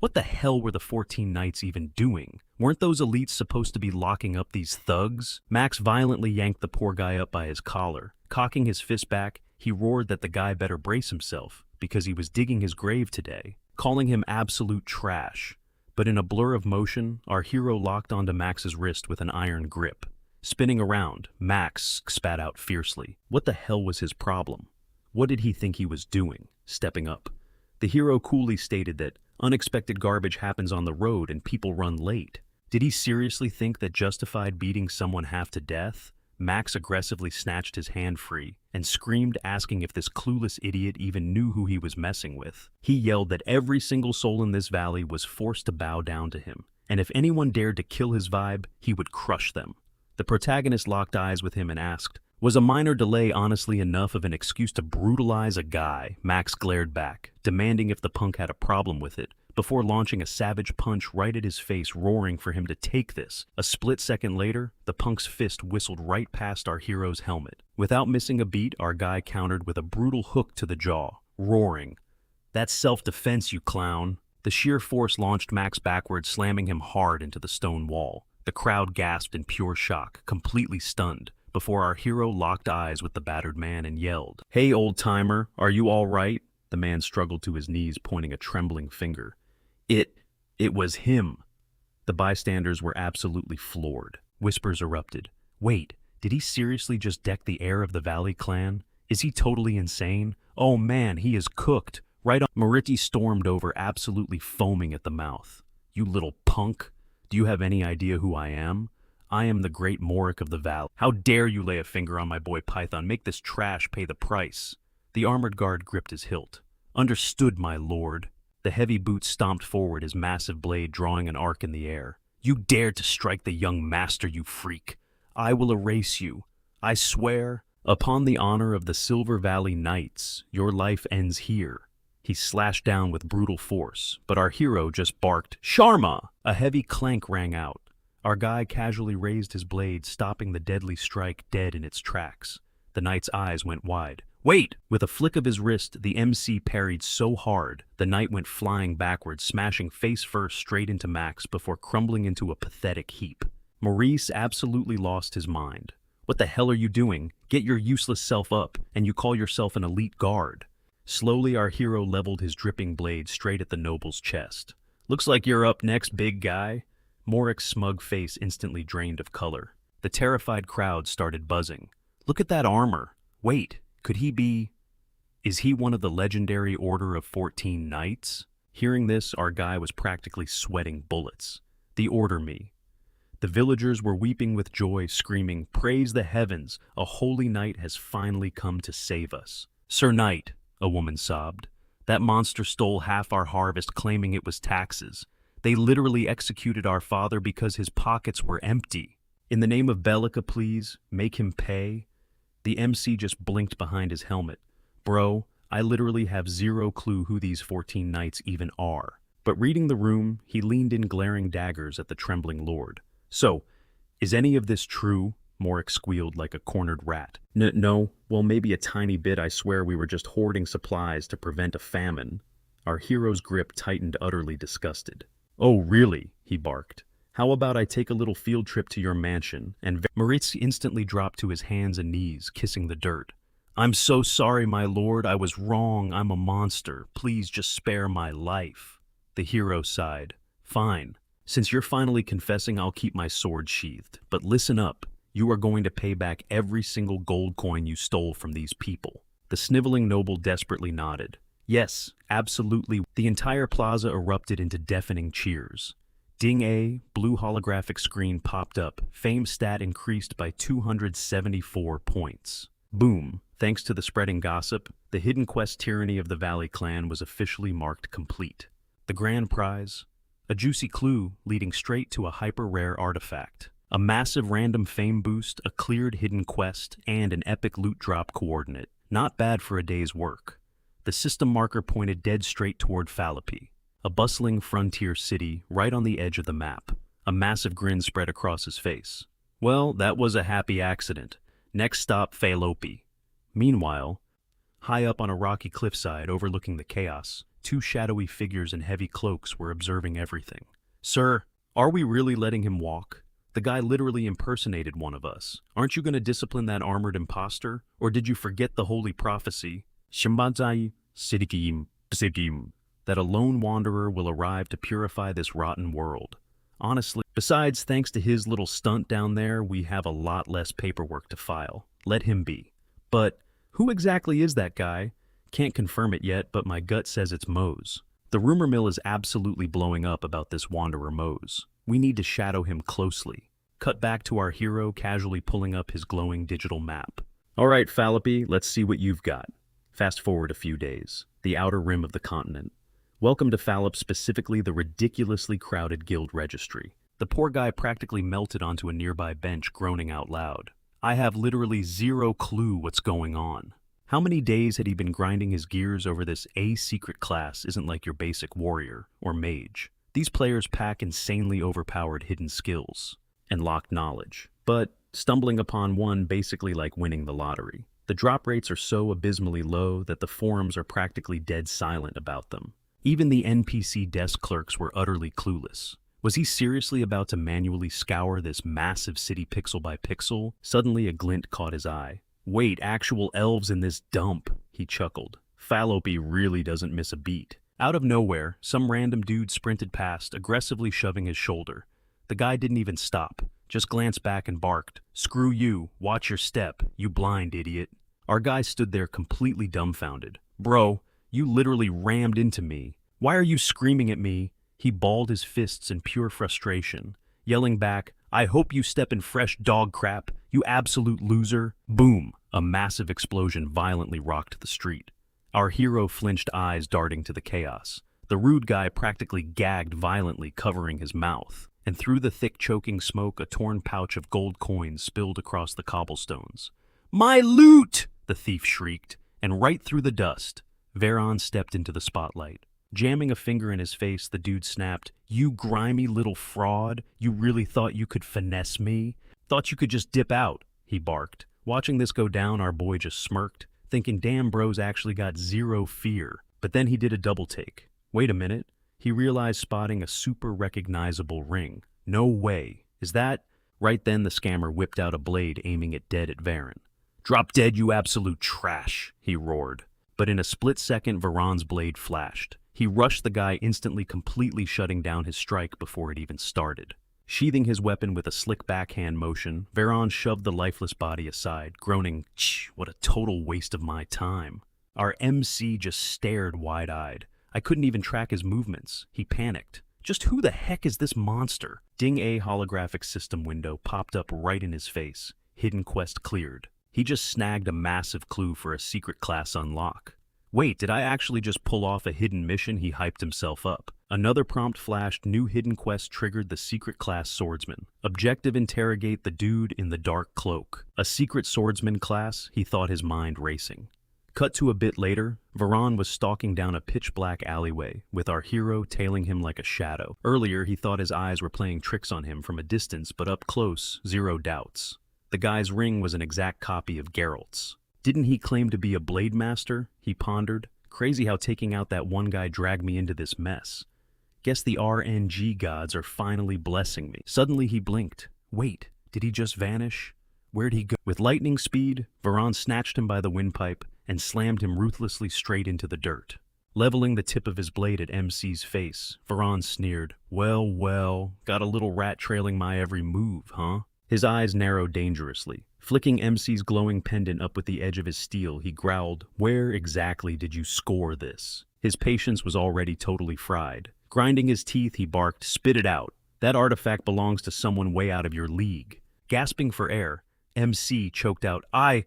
Speaker 1: What the hell were the 14 Knights even doing? Weren't those elites supposed to be locking up these thugs? Max violently yanked the poor guy up by his collar. Cocking his fist back, he roared that the guy better brace himself, because he was digging his grave today, calling him absolute trash. But in a blur of motion, our hero locked onto Max's wrist with an iron grip. Spinning around, Max spat out fiercely. What the hell was his problem? What did he think he was doing? Stepping up. The hero coolly stated that unexpected garbage happens on the road and people run late. Did he seriously think that justified beating someone half to death? Max aggressively snatched his hand free and screamed, asking if this clueless idiot even knew who he was messing with. He yelled that every single soul in this valley was forced to bow down to him, and if anyone dared to kill his vibe, he would crush them. The protagonist locked eyes with him and asked, "Was a minor delay honestly enough of an excuse to brutalize a guy?" Max glared back, demanding if the punk had a problem with it, before launching a savage punch right at his face, roaring for him to take this. A split second later, the punk's fist whistled right past our hero's helmet. Without missing a beat, our guy countered with a brutal hook to the jaw, roaring, "That's self-defense, you clown." The sheer force launched Max backwards, slamming him hard into the stone wall. The crowd gasped in pure shock, completely stunned, before our hero locked eyes with the battered man and yelled, "Hey, old-timer, are you all right?" The man struggled to his knees, pointing a trembling finger. It was him." The bystanders were absolutely floored. Whispers erupted. "Wait, did he seriously just deck the heir of the Valley clan? Is he totally insane? Oh man, he is cooked." Right on. Mariti stormed over, absolutely foaming at the mouth. You little punk. Do you have any idea who I am? I am the great Morik of the Valley. How dare you lay a finger on my boy Python? Make this trash pay the price. The armored guard gripped his hilt. Understood, my lord. The heavy boot stomped forward, his massive blade drawing an arc in the air. You dared to strike the young master, you freak. I will erase you. I swear, upon the honor of the Silver Valley Knights, your life ends here. He slashed down with brutal force, but our hero just barked, Sharma! A heavy clank rang out. Our guy casually raised his blade, stopping the deadly strike dead in its tracks. The knight's eyes went wide. Wait! With a flick of his wrist, the MC parried so hard, the knight went flying backwards, smashing face first straight into Max before crumbling into a pathetic heap. Maurice absolutely lost his mind. What the hell are you doing? Get your useless self up, and you call yourself an elite guard. Slowly, our hero leveled his dripping blade straight at the noble's chest. Looks like you're up next, big guy. Morik's smug face instantly drained of color. The terrified crowd started buzzing. Look at that armor. Wait, could he be... Is he one of the legendary Order of 14 Knights? Hearing this, our guy was practically sweating bullets. The Order me. The villagers were weeping with joy, screaming, Praise the heavens, a holy knight has finally come to save us. Sir Knight, a woman sobbed. That monster stole half our harvest, claiming it was taxes. They literally executed our father because his pockets were empty. In the name of Bellica, please, make him pay. The MC just blinked behind his helmet. Bro, I literally have zero clue who these 14 knights even are. But reading the room, he leaned in glaring daggers at the trembling lord. So, is any of this true? Morik squealed like a cornered rat. No, well maybe a tiny bit. I swear we were just hoarding supplies to prevent a famine. Our hero's grip tightened, utterly disgusted. Oh really? He barked. How about I take a little field trip to your mansion? And Moritz instantly dropped to his hands and knees, kissing the dirt. I'm so sorry, my lord. I was wrong. I'm a monster. Please just spare my life. The hero sighed. Fine. Since you're finally confessing, I'll keep my sword sheathed. But listen up. You are going to pay back every single gold coin you stole from these people. The sniveling noble desperately nodded. Yes, absolutely. The entire plaza erupted into deafening cheers. Ding A, blue holographic screen popped up. Fame stat increased by 274 points. Boom. Thanks to the spreading gossip, the hidden quest tyranny of the Valley clan was officially marked complete. The grand prize? A juicy clue leading straight to a hyper-rare artifact. A massive random fame boost, a cleared hidden quest, and an epic loot drop coordinate. Not bad for a day's work. The system marker pointed dead straight toward Phallippi, a bustling frontier city right on the edge of the map. A massive grin spread across his face. Well, that was a happy accident. Next stop, Phallippi. Meanwhile, high up on a rocky cliffside overlooking the chaos, two shadowy figures in heavy cloaks were observing everything. Sir, are we really letting him walk? The guy literally impersonated one of us. Aren't you going to discipline that armored imposter? Or did you forget the holy prophecy? Shimbanzai Sidikim Sidikim. That a lone wanderer will arrive to purify this rotten world. Honestly, besides, thanks to his little stunt down there, we have a lot less paperwork to file. Let him be. But who exactly is that guy? Can't confirm it yet, but my gut says it's Mose. The rumor mill is absolutely blowing up about this wanderer Mose. We need to shadow him closely. Cut back to our hero casually pulling up his glowing digital map. All right, Phallippi, let's see what you've got. Fast forward a few days. The outer rim of the continent. Welcome to Phallip, specifically the ridiculously crowded guild registry. The poor guy practically melted onto a nearby bench, groaning out loud. I have literally zero clue what's going on. How many days had he been grinding his gears over this secret class isn't like your basic warrior or mage. These players pack insanely overpowered hidden skills and locked knowledge, but stumbling upon one basically like winning the lottery. The drop rates are so abysmally low that the forums are practically dead silent about them. Even the NPC desk clerks were utterly clueless. Was he seriously about to manually scour this massive city pixel by pixel? Suddenly a glint caught his eye. Wait, actual elves in this dump, he chuckled. Phallippi really doesn't miss a beat. Out of nowhere, some random dude sprinted past, aggressively shoving his shoulder. The guy didn't even stop, just glanced back and barked, "Screw you, watch your step, you blind idiot." Our guy stood there completely dumbfounded. Bro, You literally rammed into me. Why are you screaming at me? He balled his fists in pure frustration, yelling back, I hope you step in fresh dog crap, you absolute loser. Boom! A massive explosion violently rocked the street. Our hero flinched, eyes darting to the chaos. The rude guy practically gagged violently, covering his mouth. And through the thick choking smoke, a torn pouch of gold coins spilled across the cobblestones. My loot! The thief shrieked, and right through the dust, Veron stepped into the spotlight. Jamming a finger in his face, the dude snapped, You grimy little fraud, you really thought you could finesse me? Thought you could just dip out, he barked. Watching this go down, our boy just smirked, thinking damn bro's actually got zero fear. But then he did a double take. Wait a minute. He realized, spotting a super recognizable ring. No way. Is that? Right then the scammer whipped out a blade, aiming it dead at Veron. Drop dead, you absolute trash, he roared. But in a split second, Veron's blade flashed. He rushed the guy, instantly completely shutting down his strike before it even started. Sheathing his weapon with a slick backhand motion, Veron shoved the lifeless body aside, groaning, what a total waste of my time. Our MC just stared wide-eyed. I couldn't even track his movements. He panicked. Just who the heck is this monster? Ding, a holographic system window popped up right in his face. Hidden quest cleared. He just snagged a massive clue for a secret class unlock. Wait, did I actually just pull off a hidden mission? He hyped himself up. Another prompt flashed. New hidden quest triggered. The secret class swordsman. Objective: interrogate the dude in the dark cloak. A secret swordsman class? He thought, his mind racing. Cut to a bit later, Veron was stalking down a pitch-black alleyway, with our hero tailing him like a shadow. Earlier, he thought his eyes were playing tricks on him from a distance, but up close, zero doubts. The guy's ring was an exact copy of Geralt's. Didn't he claim to be a blade master? He pondered. Crazy how taking out that one guy dragged me into this mess. Guess the RNG gods are finally blessing me. Suddenly he blinked. Wait, did he just vanish? Where'd he go? With lightning speed, Veron snatched him by the windpipe and slammed him ruthlessly straight into the dirt. Leveling the tip of his blade at MC's face, Veron sneered, Well, got a little rat trailing my every move, huh? His eyes narrowed dangerously. Flicking MC's glowing pendant up with the edge of his steel, he growled, Where exactly did you score this? His patience was already totally fried. Grinding his teeth, he barked, Spit it out. That artifact belongs to someone way out of your league. Gasping for air, MC choked out, I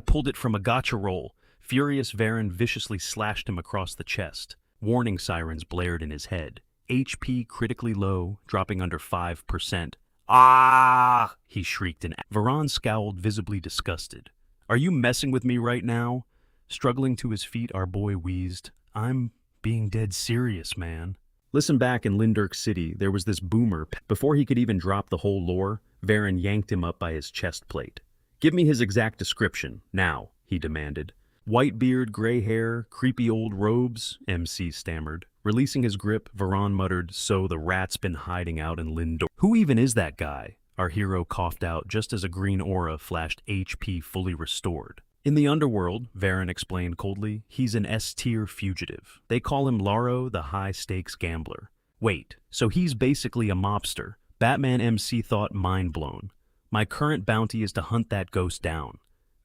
Speaker 1: pulled it from a gotcha roll. Furious, Veron viciously slashed him across the chest. Warning sirens blared in his head. HP critically low, dropping under 5%. Ah! He shrieked, and Veron scowled, visibly disgusted. Are you messing with me right now? Struggling to his feet, our boy wheezed. I'm being dead serious, man. Listen, back in Lindirk City, there was this boomer. Before he could even drop the whole lore, Veron yanked him up by his chest plate. Give me his exact description, now, he demanded. White beard, gray hair, creepy old robes, MC stammered. Releasing his grip, Veron muttered, So the rat's been hiding out in Lindor. Who even is that guy? Our hero coughed out just as a green aura flashed, HP fully restored. In the underworld, Veron explained coldly, he's an S-tier fugitive. They call him Laro, the high-stakes gambler. Wait, so he's basically a mobster. Batman MC thought, mind blown. My current bounty is to hunt that ghost down.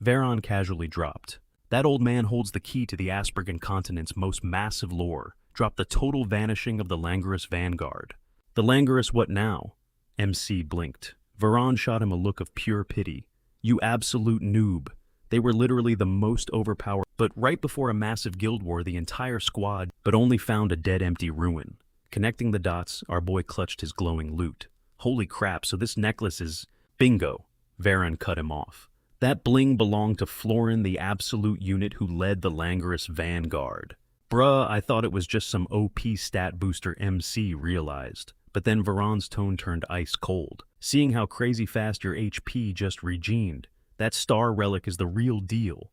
Speaker 1: Veron casually dropped. That old man holds the key to the Aspergan continent's most massive lore. Drop the total vanishing of the Languorous Vanguard. The Languorous what now? MC blinked. Veron shot him a look of pure pity. You absolute noob. They were literally the most overpowered. But right before a massive guild war, the entire squad but only found a dead empty ruin. Connecting the dots, our boy clutched his glowing loot. Holy crap, so this necklace is... Bingo. Veron cut him off. That bling belonged to Florin, the absolute unit who led the Languorous Vanguard. Bruh, I thought it was just some OP stat booster, MC realized. But then Veron's tone turned ice cold. Seeing how crazy fast your HP just regened, that star relic is the real deal.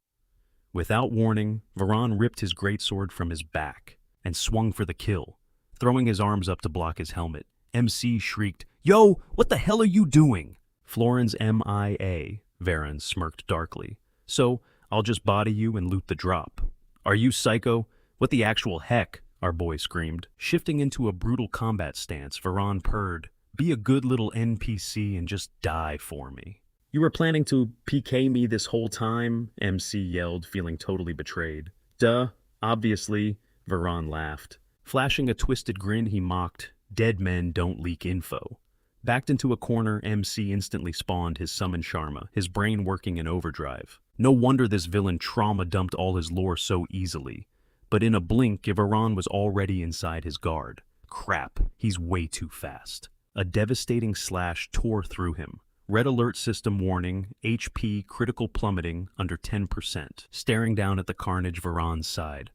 Speaker 1: Without warning, Veron ripped his greatsword from his back and swung for the kill. Throwing his arms up to block his helmet, MC shrieked, Yo, what the hell are you doing? Florin's MIA. Veron smirked darkly. So, I'll just body you and loot the drop. Are you psycho? What the actual heck? Our boy screamed. Shifting into a brutal combat stance, Veron purred. Be a good little NPC and just die for me. You were planning to PK me this whole time? MC yelled, feeling totally betrayed. Duh, Obviously, Varan laughed. Flashing a twisted grin, he mocked, "Dead men don't leak info." Backed into a corner, MC instantly spawned his summon Sharma, his brain working in overdrive. No wonder this villain trauma-dumped all his lore so easily. But in a blink, Varan was already inside his guard. Crap, he's way too fast. A devastating slash tore through him. Red alert system warning, HP critical plummeting under 10%, staring down at the carnage Varan's side.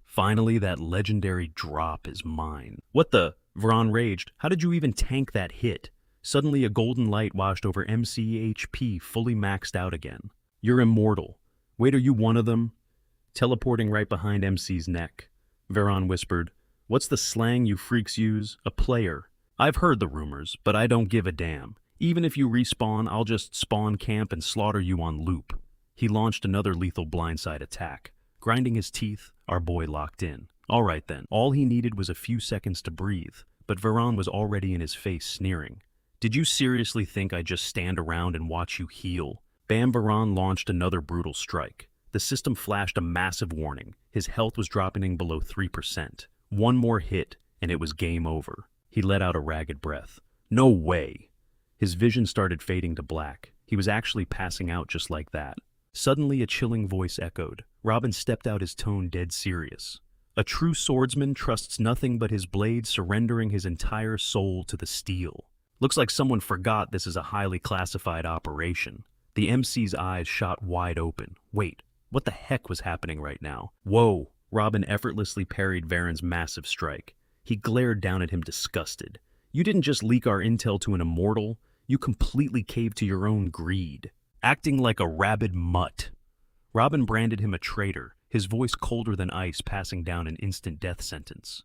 Speaker 1: Finally, that legendary drop is mine. What the? Varan raged. How did you even tank that hit? Suddenly, a golden light washed over MC HP, fully maxed out again. You're immortal. Wait, are you one of them? Teleporting right behind MC's neck. Varan whispered, "What's the slang you freaks use? A player. I've heard the rumors, but I don't give a damn. Even if you respawn, I'll just spawn camp and slaughter you on loop." He launched another lethal blindside attack. Grinding his teeth, our boy locked in. All right then. All he needed was a few seconds to breathe, but Varan was already in his face, sneering. "Did you seriously think I'd just stand around and watch you heal?" Bam! Varan launched another brutal strike. The system flashed a massive warning. His health was dropping below 3%. One more hit, and it was game over. He let out a ragged breath. No way! His vision started fading to black. He was actually passing out just like that. Suddenly, a chilling voice echoed. Robin stepped out, his tone dead serious. "A true swordsman trusts nothing but his blade, surrendering his entire soul to the steel." Looks like someone forgot this is a highly classified operation. The MC's eyes shot wide open. Wait, what the heck was happening right now? Whoa! Robin effortlessly parried Varan's massive strike. He glared down at him disgusted. "You didn't just leak our intel to an immortal, you completely caved to your own greed. Acting like a rabid mutt." Robin branded him a traitor, his voice colder than ice, passing down an instant death sentence.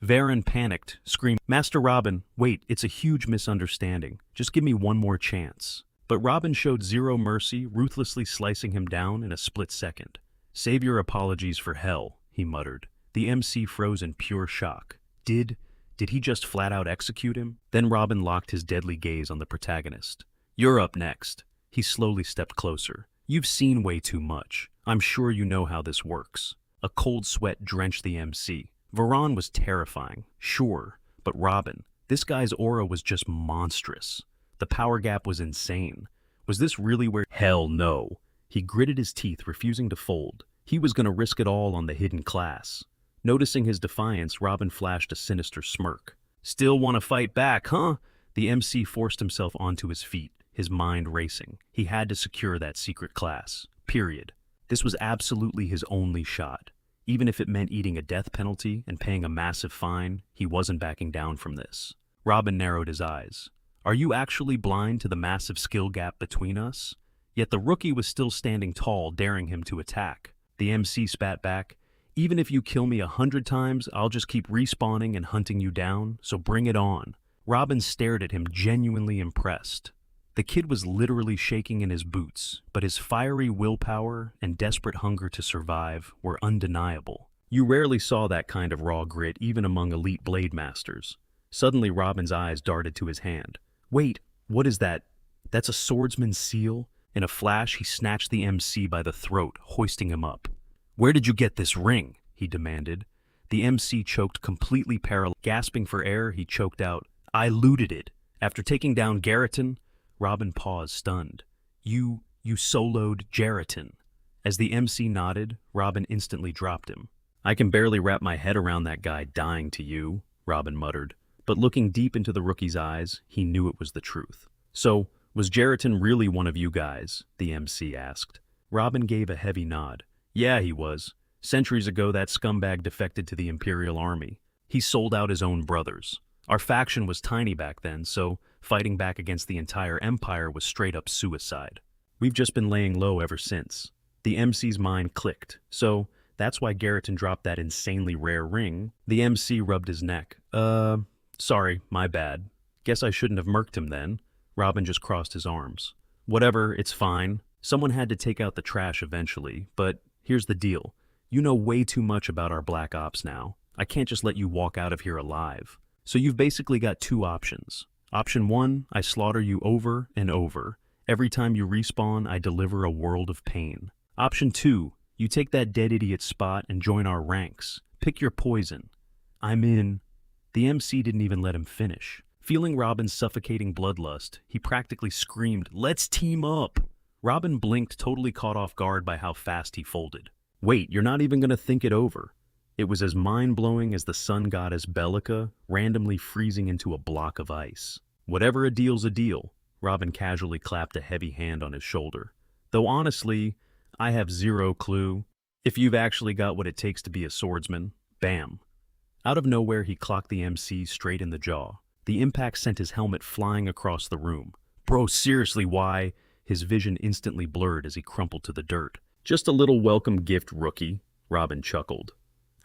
Speaker 1: Varan panicked, screamed, "Master Robin, wait, it's a huge misunderstanding. Just give me one more chance." But Robin showed zero mercy, ruthlessly slicing him down in a split second. "Save your apologies for hell," he muttered. The MC froze in pure shock. Did he just flat out execute him? Then Robin locked his deadly gaze on the protagonist. "You're up next." He slowly stepped closer. "You've seen way too much. I'm sure you know how this works." A cold sweat drenched the MC. Varan was terrifying, sure, but Robin, this guy's aura was just monstrous. The power gap was insane. Was this really where— Hell no. He gritted his teeth, refusing to fold. He was going to risk it all on the hidden class. Noticing his defiance, Robin flashed a sinister smirk. "Still want to fight back, huh?" The MC forced himself onto his feet, his mind racing. He had to secure that secret class. Period. This was absolutely his only shot. Even if it meant eating a death penalty and paying a massive fine, he wasn't backing down from this. Robin narrowed his eyes. "Are you actually blind to the massive skill gap between us?" Yet the rookie was still standing tall, daring him to attack. The MC spat back. "Even if you kill me 100 times, I'll just keep respawning and hunting you down, so bring it on." Robin stared at him, genuinely impressed. The kid was literally shaking in his boots, but his fiery willpower and desperate hunger to survive were undeniable. You rarely saw that kind of raw grit even among elite blade masters. Suddenly Robin's eyes darted to his hand. "Wait, what is that? That's a swordsman's seal?" In a flash, he snatched the MC by the throat, hoisting him up. "Where did you get this ring?" he demanded. The MC choked, completely paralyzed. Gasping for air, he choked out, "I looted it. After taking down Garriton." Robin paused, stunned. You soloed Garriton." As the MC nodded, Robin instantly dropped him. "I can barely wrap my head around that guy dying to you," Robin muttered. But looking deep into the rookie's eyes, he knew it was the truth. "So, was Garriton really one of you guys?" the MC asked. Robin gave a heavy nod. "Yeah, he was. Centuries ago, that scumbag defected to the Imperial Army. He sold out his own brothers. Our faction was tiny back then, so fighting back against the entire Empire was straight-up suicide. We've just been laying low ever since." The MC's mind clicked. "So, that's why Garriton dropped that insanely rare ring." The MC rubbed his neck. Sorry, my bad. Guess I shouldn't have murked him then." Robin just crossed his arms. "Whatever, it's fine. Someone had to take out the trash eventually, but here's the deal. You know way too much about our Black Ops now. I can't just let you walk out of here alive. So you've basically got two options. Option 1, I slaughter you over and over. Every time you respawn, I deliver a world of pain. Option 2, You take that dead idiot spot and join our ranks. Pick your poison. I'm in. The MC didn't even let him finish. Feeling Robin's suffocating bloodlust, he practically screamed, "Let's team up!" Robin blinked, totally caught off guard by how fast he folded. Wait, you're not even gonna think it over. It was as mind-blowing as the sun goddess Bellica randomly freezing into a block of ice. Whatever a deal's a deal. Robin casually clapped a heavy hand on his shoulder. Though honestly, I have zero clue if you've actually got what it takes to be a swordsman. Bam. Out of nowhere, he clocked the MC straight in the jaw. The impact sent his helmet flying across the room. Bro, seriously, why? His vision instantly blurred as he crumpled to the dirt. Just a little welcome gift, rookie, Robin chuckled.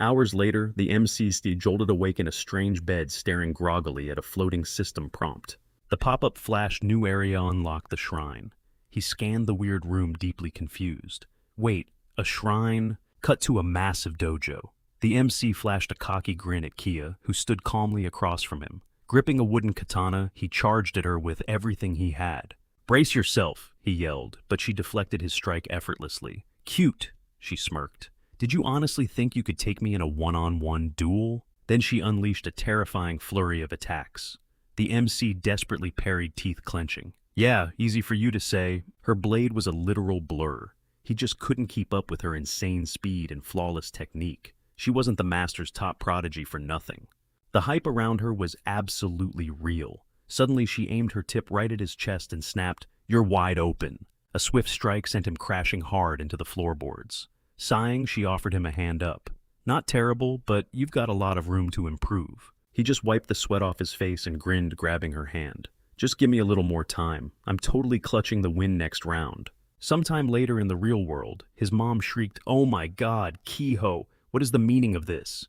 Speaker 1: Hours later, the MC jolted awake in a strange bed staring groggily at a floating system prompt. The pop-up flashed "New area unlock the shrine." He scanned the weird room, deeply confused. Wait, a shrine? Cut to a massive dojo. The MC flashed a cocky grin at Kia, who stood calmly across from him. Gripping a wooden katana, he charged at her with everything he had. "Brace yourself," he yelled, but she deflected his strike effortlessly. "Cute," she smirked. "Did you honestly think you could take me in a one-on-one duel?" Then she unleashed a terrifying flurry of attacks. The MC desperately parried, teeth clenching. Yeah, easy for you to say. Her blade was a literal blur. He just couldn't keep up with her insane speed and flawless technique. She wasn't the master's top prodigy for nothing. The hype around her was absolutely real. Suddenly she aimed her tip right at his chest and snapped, "You're wide open." A swift strike sent him crashing hard into the floorboards. Sighing, she offered him a hand up. "Not terrible, but you've got a lot of room to improve." He just wiped the sweat off his face and grinned, grabbing her hand. "Just give me a little more time. I'm totally clutching the win next round." Sometime later in the real world, his mom shrieked, "Oh my God, Kehoe, what is the meaning of this?"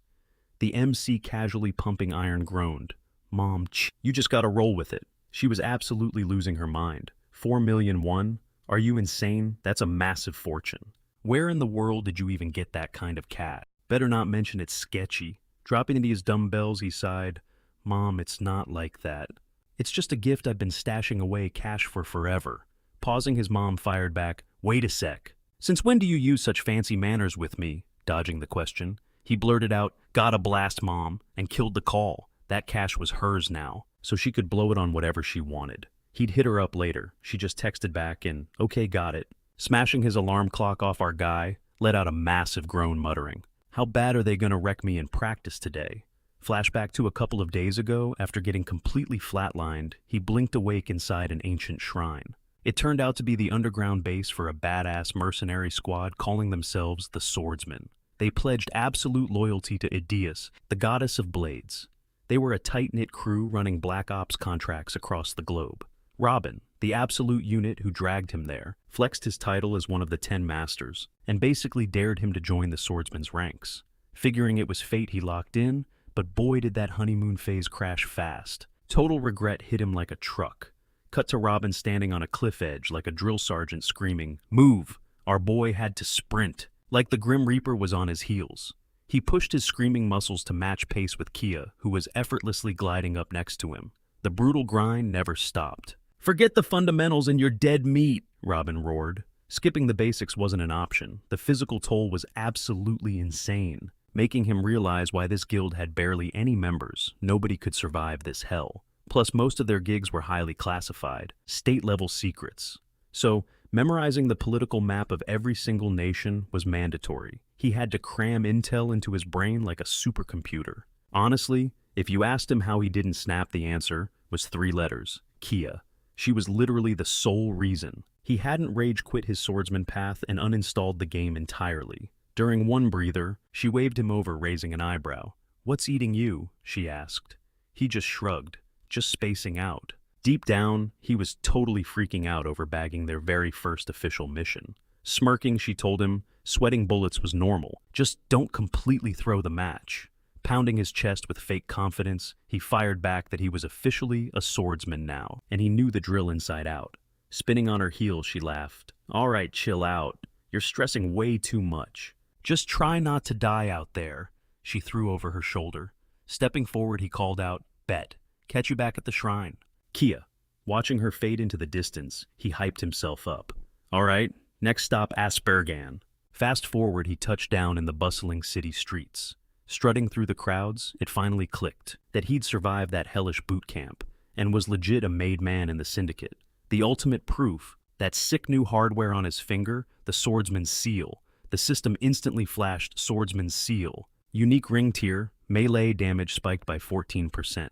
Speaker 1: The MC, casually pumping iron, groaned. "Mom, you just gotta roll with it." She was absolutely losing her mind. 4,000,001? Are you insane? That's a massive fortune. Where in the world did you even get that kind of cat? Better not mention it's sketchy. Dropping into his dumbbells, he sighed. "Mom, it's not like that. It's just a gift I've been stashing away cash for forever." Pausing, his mom fired back, "Wait a sec. Since when do you use such fancy manners with me?" Dodging the question, he blurted out, "Gotta blast, Mom," and killed the call. That cash was hers now, so she could blow it on whatever she wanted. He'd hit her up later. She just texted back and, "Okay, got it." Smashing his alarm clock off our guy, let out a massive groan, muttering, "How bad are they gonna wreck me in practice today?" Flashback to a couple of days ago, after getting completely flatlined, he blinked awake inside an ancient shrine. It turned out to be the underground base for a badass mercenary squad calling themselves the Swordsmen. They pledged absolute loyalty to Idias, the goddess of blades. They were a tight-knit crew running Black Ops contracts across the globe. Robin, the absolute unit who dragged him there, flexed his title as one of the 10 masters, and basically dared him to join the swordsman's ranks. Figuring it was fate, he locked in, but boy did that honeymoon phase crash fast. Total regret hit him like a truck. Cut to Robin standing on a cliff edge like a drill sergeant screaming, "Move!" Our boy had to sprint, like the Grim Reaper was on his heels. He pushed his screaming muscles to match pace with Kia, who was effortlessly gliding up next to him. The brutal grind never stopped. "Forget the fundamentals and you're dead meat," Robin roared. Skipping the basics wasn't an option. The physical toll was absolutely insane, making him realize why this guild had barely any members. Nobody could survive this hell. Plus, most of their gigs were highly classified, state-level secrets. So, memorizing the political map of every single nation was mandatory. He had to cram intel into his brain like a supercomputer. Honestly, if you asked him how he didn't snap, the answer was 3 letters, Kia. She was literally the sole reason. He hadn't rage quit his swordsman path and uninstalled the game entirely. During one breather, she waved him over, raising an eyebrow. "What's eating you?" she asked. He just shrugged, just spacing out. Deep down, he was totally freaking out over bagging their very first official mission. Smirking, she told him, sweating bullets was normal. Just don't completely throw the match. Pounding his chest with fake confidence, he fired back that he was officially a swordsman now, and he knew the drill inside out. Spinning on her heels, she laughed. "All right, chill out. You're stressing way too much. Just try not to die out there," she threw over her shoulder. Stepping forward, he called out, "Bet. Catch you back at the shrine." Kia. Watching her fade into the distance, he hyped himself up. "All right, next stop Aspergan." Fast forward, he touched down in the bustling city streets. Strutting through the crowds, it finally clicked that he'd survived that hellish boot camp and was legit a made man in the syndicate. The ultimate proof, that sick new hardware on his finger, the swordsman's seal. The system instantly flashed swordsman's seal. Unique ring tier, melee damage spiked by 14%.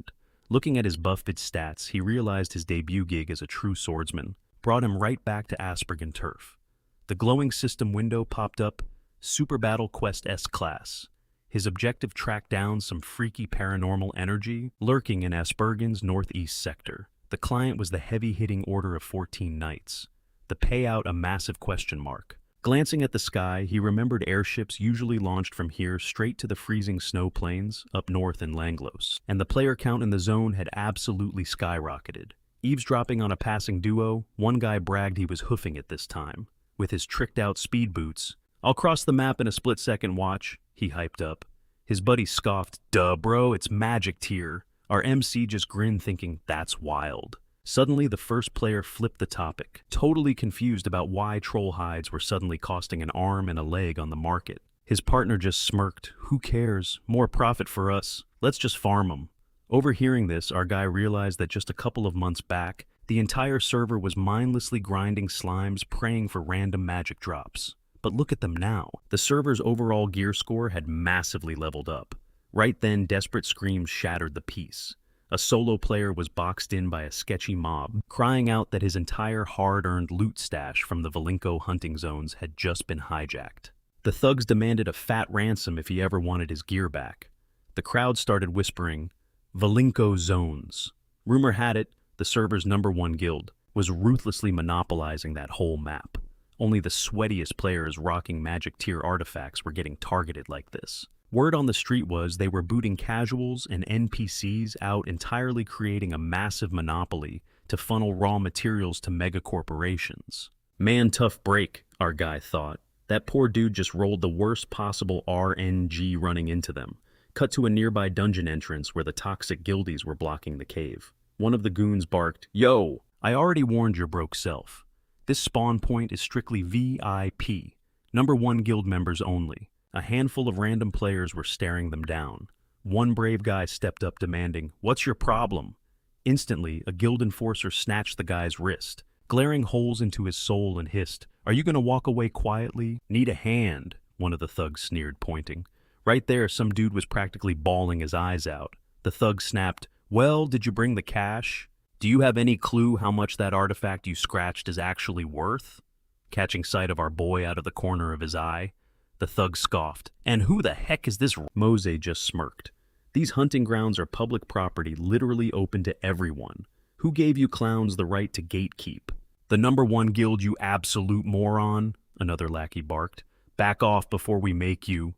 Speaker 1: Looking at his buffed stats, he realized his debut gig as a true swordsman brought him right back to Aspergen turf. The glowing system window popped up, Super Battle Quest S-Class. His objective tracked down some freaky paranormal energy lurking in Aspergen's northeast sector. The client was the heavy-hitting Order of 14 Knights. The payout a massive question mark. Glancing at the sky, he remembered airships usually launched from here straight to the freezing snow plains up north in Langlos, and the player count in the zone had absolutely skyrocketed. Eavesdropping on a passing duo, one guy bragged he was hoofing it this time. With his tricked-out speed boots, "I'll cross the map in a split-second watch," he hyped up. His buddy scoffed, "Duh, bro, it's magic tier." Our MC just grinned thinking, "That's wild." Suddenly, the first player flipped the topic, totally confused about why troll hides were suddenly costing an arm and a leg on the market. His partner just smirked, "Who cares? More profit for us. Let's just farm them." Overhearing this, our guy realized that just a couple of months back, the entire server was mindlessly grinding slimes praying for random magic drops. But look at them now. The server's overall gear score had massively leveled up. Right then, desperate screams shattered the peace. A solo player was boxed in by a sketchy mob, crying out that his entire hard-earned loot stash from the Valinko hunting zones had just been hijacked. The thugs demanded a fat ransom if he ever wanted his gear back. The crowd started whispering, "Valinko zones." Rumor had it, the server's #1 guild was ruthlessly monopolizing that whole map. Only the sweatiest players rocking magic tier artifacts were getting targeted like this. Word on the street was they were booting casuals and NPCs out, entirely creating a massive monopoly to funnel raw materials to mega corporations. Man, tough break, our guy thought. That poor dude just rolled the worst possible RNG running into them. Cut to a nearby dungeon entrance where the toxic guildies were blocking the cave. One of the goons barked, "Yo, I already warned your broke self. This spawn point is strictly VIP, #1 guild members only." A handful of random players were staring them down. One brave guy stepped up demanding, "What's your problem?" Instantly, a guild enforcer snatched the guy's wrist, glaring holes into his soul and hissed, "Are you gonna walk away quietly? Need a hand," one of the thugs sneered, pointing. Right there, some dude was practically bawling his eyes out. The thug snapped, "Well, did you bring the cash? Do you have any clue how much that artifact you scratched is actually worth?" Catching sight of our boy out of the corner of his eye, the thug scoffed, "And who the heck is this?" Mose just smirked. "These hunting grounds are public property, literally open to everyone. Who gave you clowns the right to gatekeep?" "The #1 guild, you absolute moron," another lackey barked. "Back off before we make you."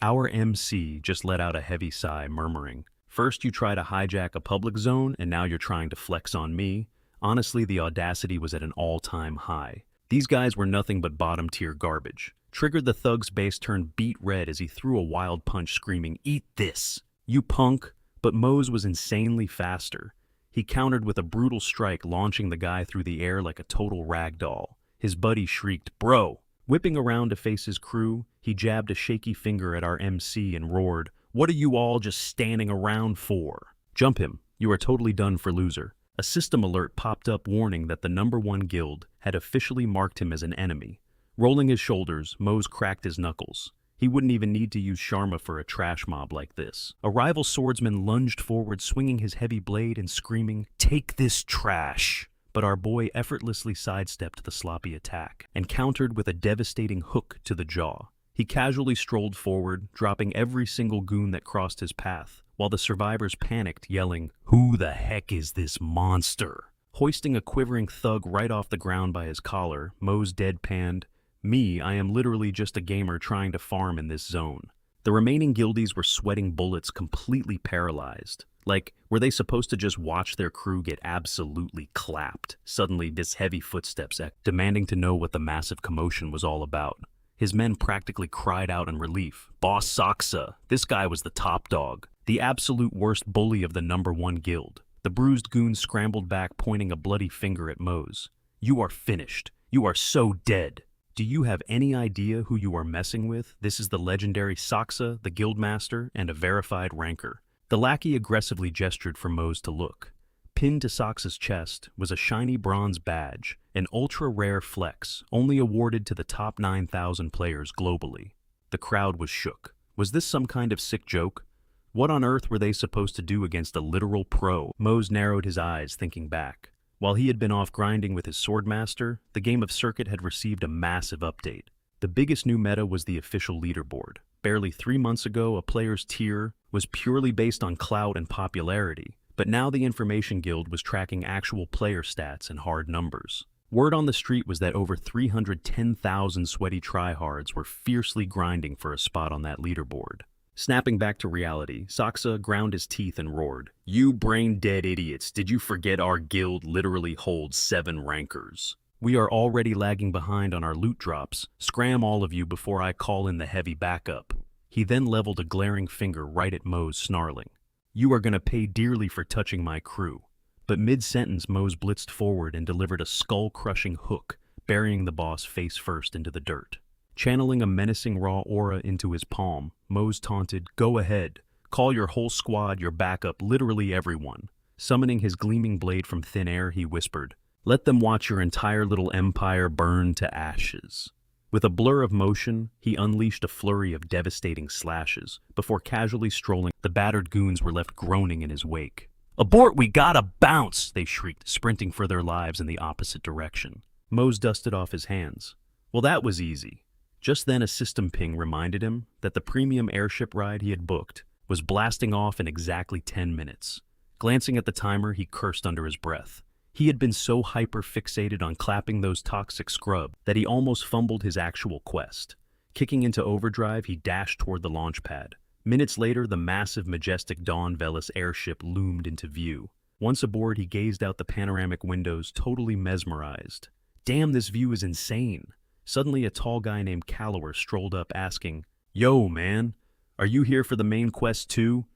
Speaker 1: Our MC just let out a heavy sigh, murmuring, "First you try to hijack a public zone, and now you're trying to flex on me." Honestly, the audacity was at an all-time high. These guys were nothing but bottom-tier garbage. Triggered the thug's base turned beet red as he threw a wild punch, screaming, "Eat this, you punk!" But Mose was insanely faster. He countered with a brutal strike, launching the guy through the air like a total ragdoll. His buddy shrieked, "Bro!" Whipping around to face his crew, he jabbed a shaky finger at our MC and roared, "What are you all just standing around for? Jump him, you are totally done for, loser." A system alert popped up warning that the #1 guild had officially marked him as an enemy. Rolling his shoulders, Mose cracked his knuckles. He wouldn't even need to use Sharma for a trash mob like this. A rival swordsman lunged forward, swinging his heavy blade and screaming, "Take this trash!" But our boy effortlessly sidestepped the sloppy attack and countered with a devastating hook to the jaw. He casually strolled forward, dropping every single goon that crossed his path, while the survivors panicked, yelling, "Who the heck is this monster?" Hoisting a quivering thug right off the ground by his collar, Mose deadpanned, "Me, I am literally just a gamer trying to farm in this zone." The remaining guildies were sweating bullets, completely paralyzed. Like, were they supposed to just watch their crew get absolutely clapped? Suddenly, this heavy footsteps, demanding to know what the massive commotion was all about. His men practically cried out in relief. Boss Saksa, this guy was the top dog, the absolute worst bully of the #1 guild. The bruised goon scrambled back, pointing a bloody finger at Mose. "You are finished. You are so dead." Do you have any idea who you are messing with? This is the legendary Saksa, the guildmaster, and a verified ranker. The lackey aggressively gestured for Mose to look. Pinned to Saksa's chest was a shiny bronze badge, an ultra-rare flex, only awarded to the top 9,000 players globally. The crowd was shook. Was this some kind of sick joke? What on earth were they supposed to do against a literal pro? Mose narrowed his eyes, thinking back. While he had been off grinding with his swordmaster, the game of Circuit had received a massive update. The biggest new meta was the official leaderboard. Barely 3 months ago, a player's tier was purely based on clout and popularity, but now the Information Guild was tracking actual player stats and hard numbers. Word on the street was that over 310,000 sweaty tryhards were fiercely grinding for a spot on that leaderboard. Snapping back to reality, Saksa ground his teeth and roared, "You brain-dead idiots, did you forget our guild literally holds 7 rankers? We are already lagging behind on our loot drops. Scram all of you before I call in the heavy backup." He then leveled a glaring finger right at Mose, snarling, "You are gonna pay dearly for touching my crew." But mid-sentence, Mose blitzed forward and delivered a skull-crushing hook, burying the boss face first into the dirt. Channeling a menacing raw aura into his palm, Mose taunted, "Go ahead. Call your whole squad, your backup, literally everyone." Summoning his gleaming blade from thin air, he whispered, "Let them watch your entire little empire burn to ashes." With a blur of motion, he unleashed a flurry of devastating slashes, before casually strolling. The battered goons were left groaning in his wake. "Abort, we gotta bounce!" they shrieked, sprinting for their lives in the opposite direction. Mose dusted off his hands. Well, that was easy. Just then a system ping reminded him that the premium airship ride he had booked was blasting off in exactly 10 minutes. Glancing at the timer, he cursed under his breath. He had been so hyper-fixated on clapping those toxic scrub that he almost fumbled his actual quest. Kicking into overdrive, he dashed toward the launch pad. Minutes later, the massive, majestic Dawn Velis airship loomed into view. Once aboard, he gazed out the panoramic windows, totally mesmerized. Damn, this view is insane. Suddenly, a tall guy named Kalauer strolled up, asking, "Yo, man, are you here for the main quest too?"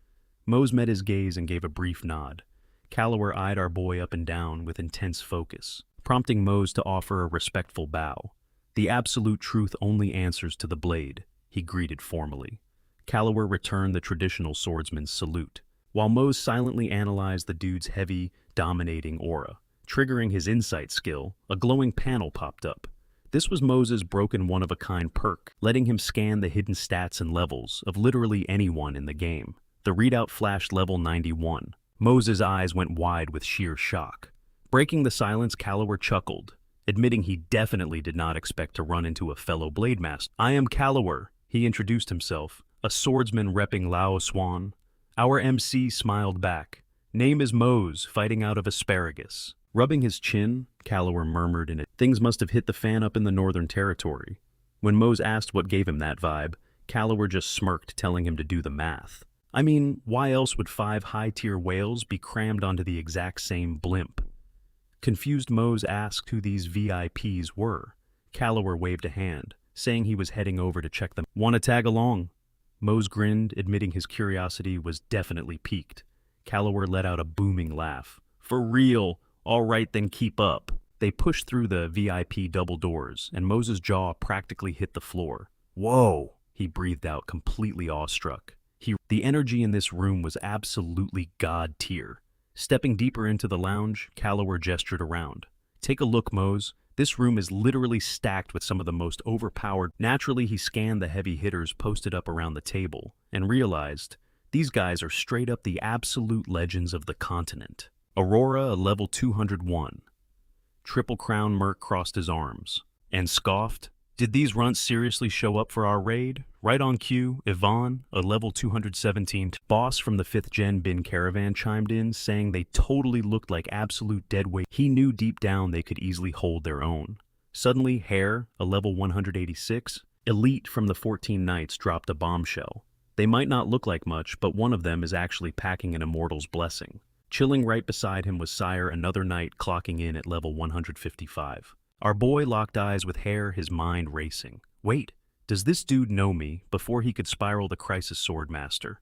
Speaker 1: Mose met his gaze and gave a brief nod. Kalauer eyed our boy up and down with intense focus, prompting Mose to offer a respectful bow. "The absolute truth only answers to the blade," he greeted formally. Kalauer returned the traditional swordsman's salute, while Mose silently analyzed the dude's heavy, dominating aura. Triggering his insight skill, a glowing panel popped up. This was Mose's broken one-of-a-kind perk, letting him scan the hidden stats and levels of literally anyone in the game. The readout flashed level 91. Mose's eyes went wide with sheer shock. Breaking the silence, Kalauer chuckled, admitting he definitely did not expect to run into a fellow blade master. "I am Kalauer," he introduced himself, a swordsman repping Lao Swan. Our MC smiled back. "Name is Mose, fighting out of asparagus." Rubbing his chin, Kalauer murmured in it, "Things must have hit the fan up in the Northern Territory." When Mose asked what gave him that vibe, Kalauer just smirked, telling him to do the math. I mean, why else would 5 high-tier whales be crammed onto the exact same blimp? Confused, Mose asked who these VIPs were. Kalauer waved a hand, saying he was heading over to check them. "Want to tag along?" Mose grinned, admitting his curiosity was definitely piqued. Kalauer let out a booming laugh. "For real? All right, then keep up." They pushed through the VIP double doors, and Mose's jaw practically hit the floor. "Whoa," he breathed out, completely awestruck. The energy in this room was absolutely god tier. Stepping deeper into the lounge, Kalauer gestured around. "Take a look, Mose. This room is literally stacked with some of the most overpowered." Naturally, he scanned the heavy hitters posted up around the table, and realized these guys are straight up the absolute legends of the continent. Aurora, a level 201. Triple Crown Merc crossed his arms and scoffed. "Did these runts seriously show up for our raid?" Right on cue, Yvonne, a level 217 boss from the 5th Gen Bin Caravan chimed in, saying they totally looked like absolute deadweight. He knew deep down they could easily hold their own. Suddenly, Hare, a level 186, elite from the 14 Knights, dropped a bombshell. They might not look like much, but one of them is actually packing an Immortal's Blessing. Chilling right beside him was Sire, another knight, clocking in at level 155. Our boy locked eyes with Hare, his mind racing. Wait, does this dude know me? Before he could spiral, the Crisis Swordmaster,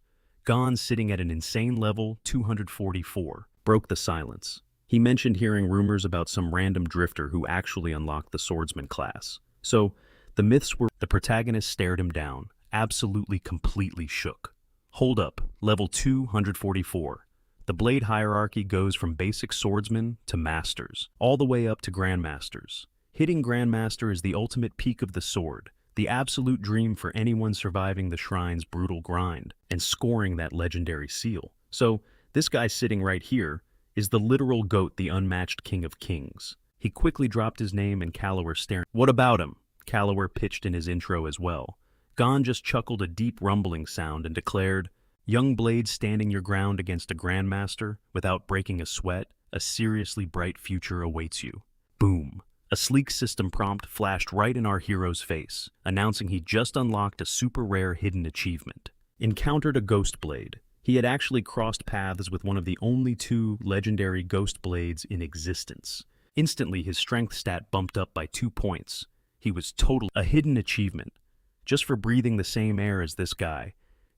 Speaker 1: Gon, sitting at an insane level 244, broke the silence. He mentioned hearing rumors about some random drifter who actually unlocked the swordsman class. So, The protagonist stared him down, absolutely completely shook. Hold up, level 244. The blade hierarchy goes from basic swordsmen to masters, all the way up to grandmasters. Hitting grandmaster is the ultimate peak of the sword, the absolute dream for anyone surviving the shrine's brutal grind and scoring that legendary seal. So, this guy sitting right here is the literal GOAT, the unmatched king of kings. He quickly dropped his name and Calloware staring. What about him? Calloware pitched in his intro as well. Gon just chuckled a deep rumbling sound and declared, "Young blade standing your ground against a grandmaster without breaking a sweat, a seriously bright future awaits you." Boom. A sleek system prompt flashed right in our hero's face, announcing he just unlocked a super rare hidden achievement. Encountered a ghost blade. He had actually crossed paths with one of the only two legendary ghost blades in existence. Instantly, his strength stat bumped up by 2 points. He was totally a hidden achievement. Just for breathing the same air as this guy.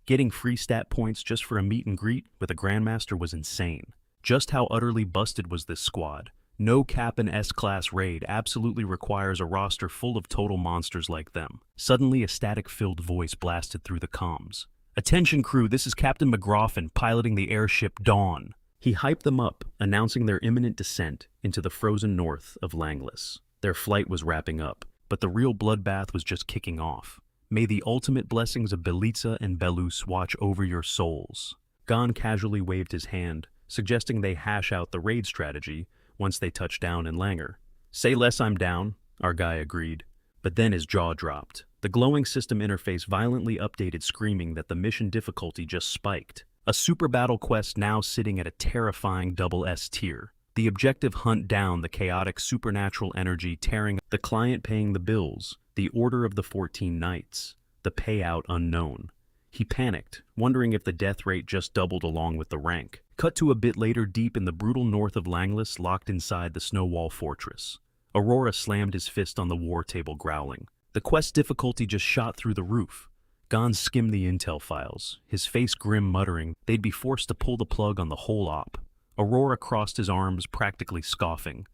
Speaker 1: Getting free stat points just for a meet and greet with a grandmaster was insane. Just how utterly busted was this squad? No cap in S-class raid absolutely requires a roster full of total monsters like them. Suddenly, a static-filled voice blasted through the comms. "Attention crew, this is Captain McGroffin piloting the airship Dawn." He hyped them up, announcing their imminent descent into the frozen north of Langless. Their flight was wrapping up, but the real bloodbath was just kicking off. "May the ultimate blessings of Belitza and Belus watch over your souls." Gon casually waved his hand, suggesting they hash out the raid strategy once they touched down in Langer. "Say less, I'm down," our guy agreed. But then his jaw dropped. The glowing system interface violently updated, screaming that the mission difficulty just spiked. A super battle quest now sitting at a terrifying double S tier. The objective: hunt down the chaotic supernatural energy tearing the client paying the bills. The Order of the 14 Knights. The payout unknown. He panicked, wondering if the death rate just doubled along with the rank. Cut to a bit later, deep in the brutal north of Langless, locked inside the Snowwall Fortress. Aurora slammed his fist on the war table, growling. The quest difficulty just shot through the roof. Gon skimmed the intel files, his face grim, muttering they'd be forced to pull the plug on the whole op. Aurora crossed his arms, practically scoffing.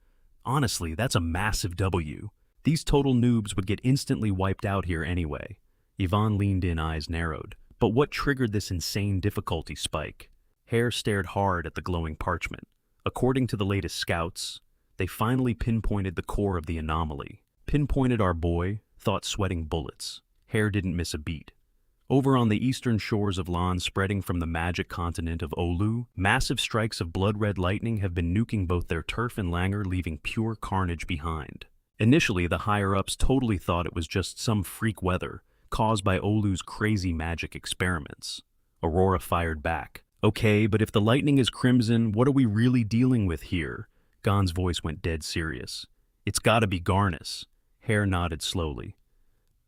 Speaker 1: Honestly, that's a massive W. These total noobs would get instantly wiped out here anyway. Yvonne leaned in, eyes narrowed. But what triggered this insane difficulty spike? Hare stared hard at the glowing parchment. According to the latest scouts, they finally pinpointed the core of the anomaly. Pinpointed our boy, thought sweating bullets. Hare didn't miss a beat. Over on the eastern shores of Lan, spreading from the magic continent of Olu, massive strikes of blood-red lightning have been nuking both their turf and Langer, leaving pure carnage behind. Initially, the higher-ups totally thought it was just some freak weather caused by Olu's crazy magic experiments. Aurora fired back. "Okay, but if the lightning is crimson, what are we really dealing with here?" Gon's voice went dead serious. "It's gotta be Garnus." Hare nodded slowly.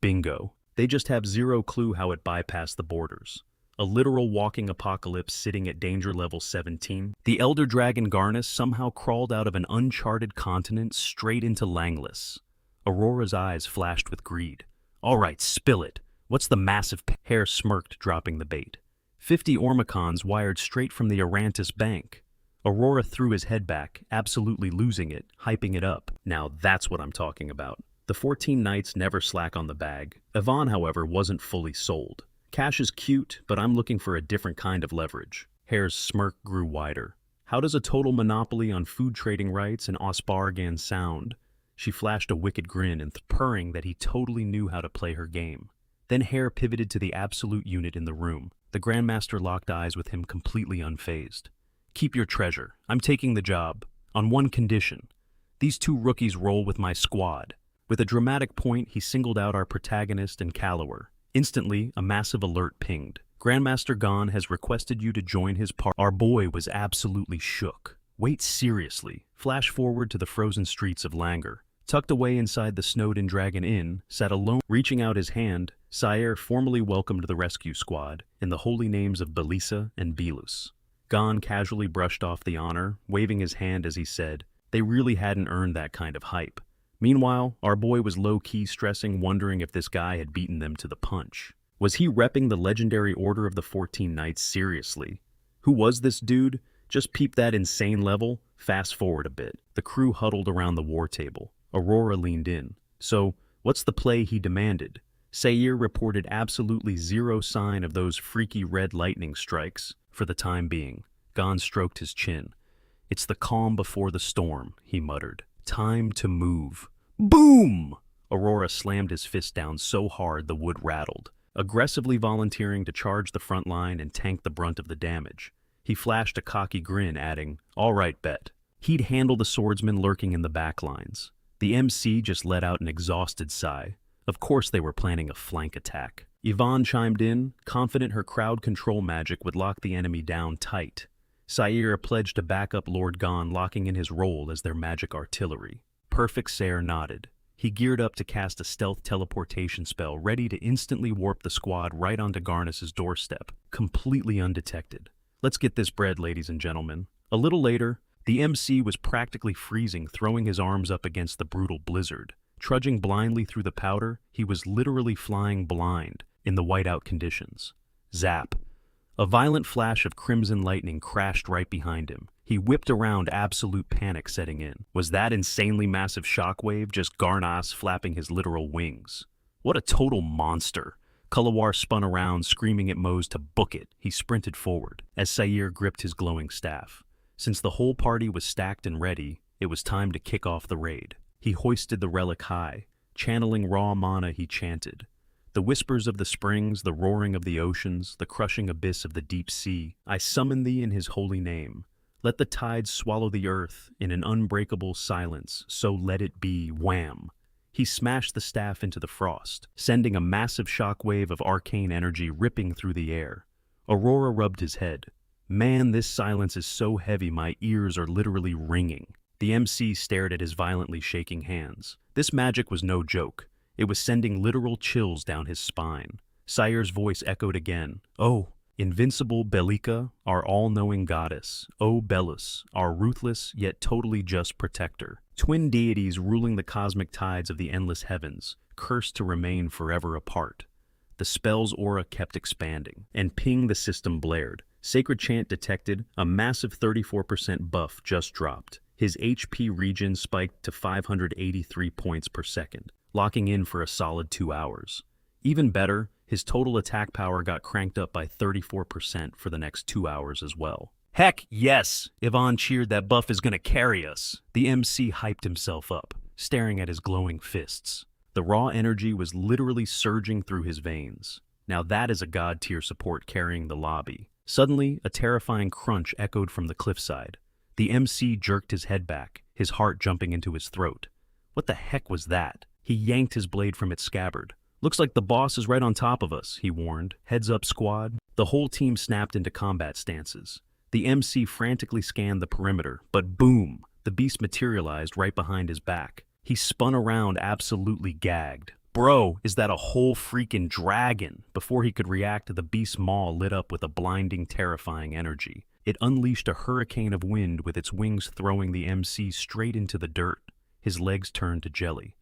Speaker 1: "Bingo. They just have zero clue how it bypassed the borders. A literal walking apocalypse sitting at danger level 17. The Elder Dragon Garnus somehow crawled out of an uncharted continent straight into Langless." Aurora's eyes flashed with greed. "All right, spill it. What's the massive Hare smirked, dropping the bait. 50 Ormicons wired straight from the Arantis Bank." Aurora threw his head back, absolutely losing it, hyping it up. "Now that's what I'm talking about." The 14 Knights never slack on the bag. Yvonne, however, wasn't fully sold. "Cash is cute, but I'm looking for a different kind of leverage." Hare's smirk grew wider. "How does a total monopoly on food trading rights and Osbargan sound?" She flashed a wicked grin and purring that he totally knew how to play her game. Then Hare pivoted to the absolute unit in the room. The Grandmaster locked eyes with him, completely unfazed. "Keep your treasure. I'm taking the job. On one condition. These two rookies roll with my squad." With a dramatic point, he singled out our protagonist and Calloware. Instantly, a massive alert pinged. "Grandmaster Gon has requested you to join his party." Our boy was absolutely shook. Wait, seriously? Flash forward to the frozen streets of Langer. Tucked away inside the Snowden Dragon Inn, sat alone. Reaching out his hand, Sire formally welcomed the rescue squad in the holy names of Belisa and Belus. Gon casually brushed off the honor, waving his hand as he said, they really hadn't earned that kind of hype. Meanwhile, our boy was low-key stressing, wondering if this guy had beaten them to the punch. Was he repping the legendary Order of the 14 Knights seriously? Who was this dude? Just peep that insane level. Fast forward a bit. The crew huddled around the war table. Aurora leaned in. "So, What's the play, he demanded. Sayer reported absolutely zero sign of those freaky red lightning strikes, for the time being. Gon stroked his chin. It's the calm before the storm, he muttered. Time to move. Boom! Aurora slammed his fist down so hard the wood rattled, aggressively volunteering to charge the front line and tank the brunt of the damage. He flashed a cocky grin, adding, "All right, bet." He'd handle the swordsmen lurking in the back lines. The MC just let out an exhausted sigh. Of course they were planning a flank attack. Yvonne chimed in, confident her crowd control magic would lock the enemy down tight. Sayer pledged to back up Lord Gon, locking in his role as their magic artillery. Perfect Sayer nodded. He geared up to cast a stealth teleportation spell, ready to instantly warp the squad right onto Garnus's doorstep, completely undetected. Let's get this bread, ladies and gentlemen. A little later, the MC was practically freezing, throwing his arms up against the brutal blizzard. Trudging blindly through the powder, he was literally flying blind in the whiteout conditions. Zap. A violent flash of crimson lightning crashed right behind him. He whipped around, absolute panic setting in. Was that insanely massive shockwave just Garnus flapping his literal wings? What a total monster! Kulawar spun around, screaming at Mose to book it. He sprinted forward, as Sayer gripped his glowing staff. Since the whole party was stacked and ready, it was time to kick off the raid. He hoisted the relic high. Channeling raw mana, he chanted. The whispers of the springs, the roaring of the oceans, the crushing abyss of the deep sea, I summon thee in his holy name. Let the tides swallow the earth in an unbreakable silence, so let it be. Wham! He smashed the staff into the frost, sending a massive shockwave of arcane energy ripping through the air. Aurora rubbed his head. Man, this silence is so heavy my ears are literally ringing. The MC stared at his violently shaking hands. This magic was no joke. It was sending literal chills down his spine. Sayer's voice echoed again. Oh, invincible Belika, our all-knowing goddess. Oh, Belus, our ruthless yet totally just protector. Twin deities ruling the cosmic tides of the endless heavens, cursed to remain forever apart. The spell's aura kept expanding, and ping the system blared. Sacred chant detected, a massive 34% buff just dropped. His HP regen spiked to 583 points per second, locking in for a solid 2 hours. Even better, his total attack power got cranked up by 34% for the next 2 hours as well. Heck yes! Yvonne cheered, that buff is gonna carry us. The MC hyped himself up, staring at his glowing fists. The raw energy was literally surging through his veins. Now that is a god-tier support carrying the lobby. Suddenly, a terrifying crunch echoed from the cliffside. The MC jerked his head back, his heart jumping into his throat. What the heck was that? He yanked his blade from its scabbard. Looks like the boss is right on top of us, he warned. Heads up, squad. The whole team snapped into combat stances. The MC frantically scanned the perimeter, but boom! The beast materialized right behind his back. He spun around, absolutely gagged. Bro, is that a whole freaking dragon? Before he could react, the beast's maw lit up with a blinding, terrifying energy. It unleashed a hurricane of wind, with its wings throwing the MC straight into the dirt. His legs turned to jelly.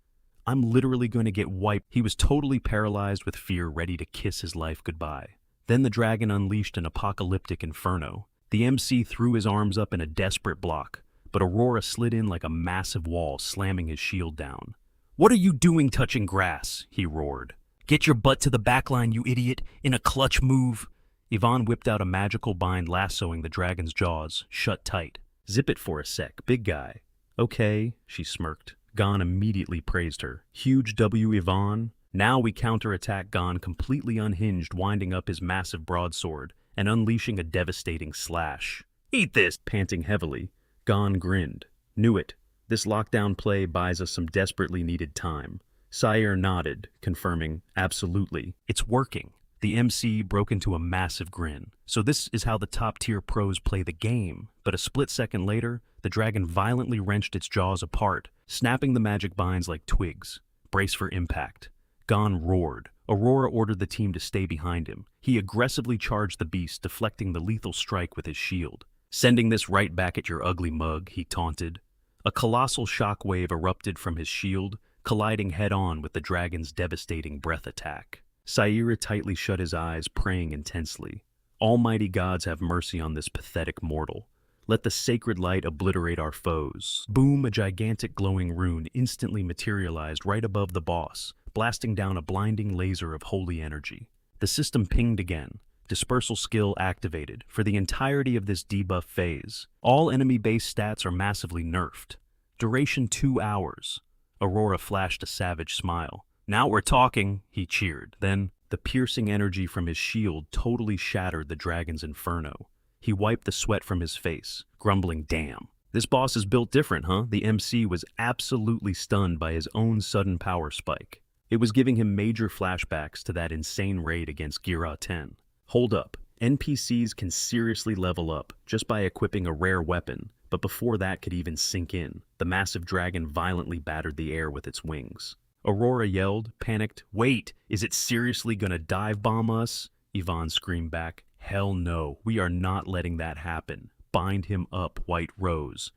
Speaker 1: I'm literally going to get wiped. He was totally paralyzed with fear, ready to kiss his life goodbye. Then the dragon unleashed an apocalyptic inferno. The MC threw his arms up in a desperate block, but Aurora slid in like a massive wall, slamming his shield down. What are you doing touching grass? He roared. Get your butt to the backline, you idiot, in a clutch move. Yvonne whipped out a magical bind, lassoing the dragon's jaws, shut tight. Zip it for a sec, big guy. Okay, she smirked. Gon immediately praised her. Huge W, Yvonne. Now we counterattack. Gon completely unhinged, winding up his massive broadsword and unleashing a devastating slash. Eat this! Panting heavily, Gon grinned. Knew it. This lockdown play buys us some desperately needed time. Sayer nodded, confirming, absolutely. It's working. The MC broke into a massive grin. So this is how the top-tier pros play the game. But a split second later, the dragon violently wrenched its jaws apart, snapping the magic binds like twigs. Brace for impact. Gon roared. Aurora ordered the team to stay behind him. He aggressively charged the beast, deflecting the lethal strike with his shield. Sending this right back at your ugly mug, he taunted. A colossal shockwave erupted from his shield, colliding head-on with the dragon's devastating breath attack. Sayer tightly shut his eyes, praying intensely. Almighty gods have mercy on this pathetic mortal. Let the sacred light obliterate our foes. Boom, a gigantic glowing rune instantly materialized right above the boss, blasting down a blinding laser of holy energy. The system pinged again. Dispersal skill activated. For the entirety of this debuff phase, all enemy-based stats are massively nerfed. Duration 2 hours. Aurora flashed a savage smile. "Now we're talking," he cheered. Then, the piercing energy from his shield totally shattered the dragon's inferno. He wiped the sweat from his face, grumbling, "Damn. This boss is built different, huh?" The MC was absolutely stunned by his own sudden power spike. It was giving him major flashbacks to that insane raid against Gira 10. Hold up. NPCs can seriously level up just by equipping a rare weapon, but before that could even sink in, the massive dragon violently battered the air with its wings. Aurora yelled, panicked, "Wait, is it seriously gonna dive bomb us?" Yvonne screamed back, "Hell no, we are not letting that happen. Bind him up, White Rose."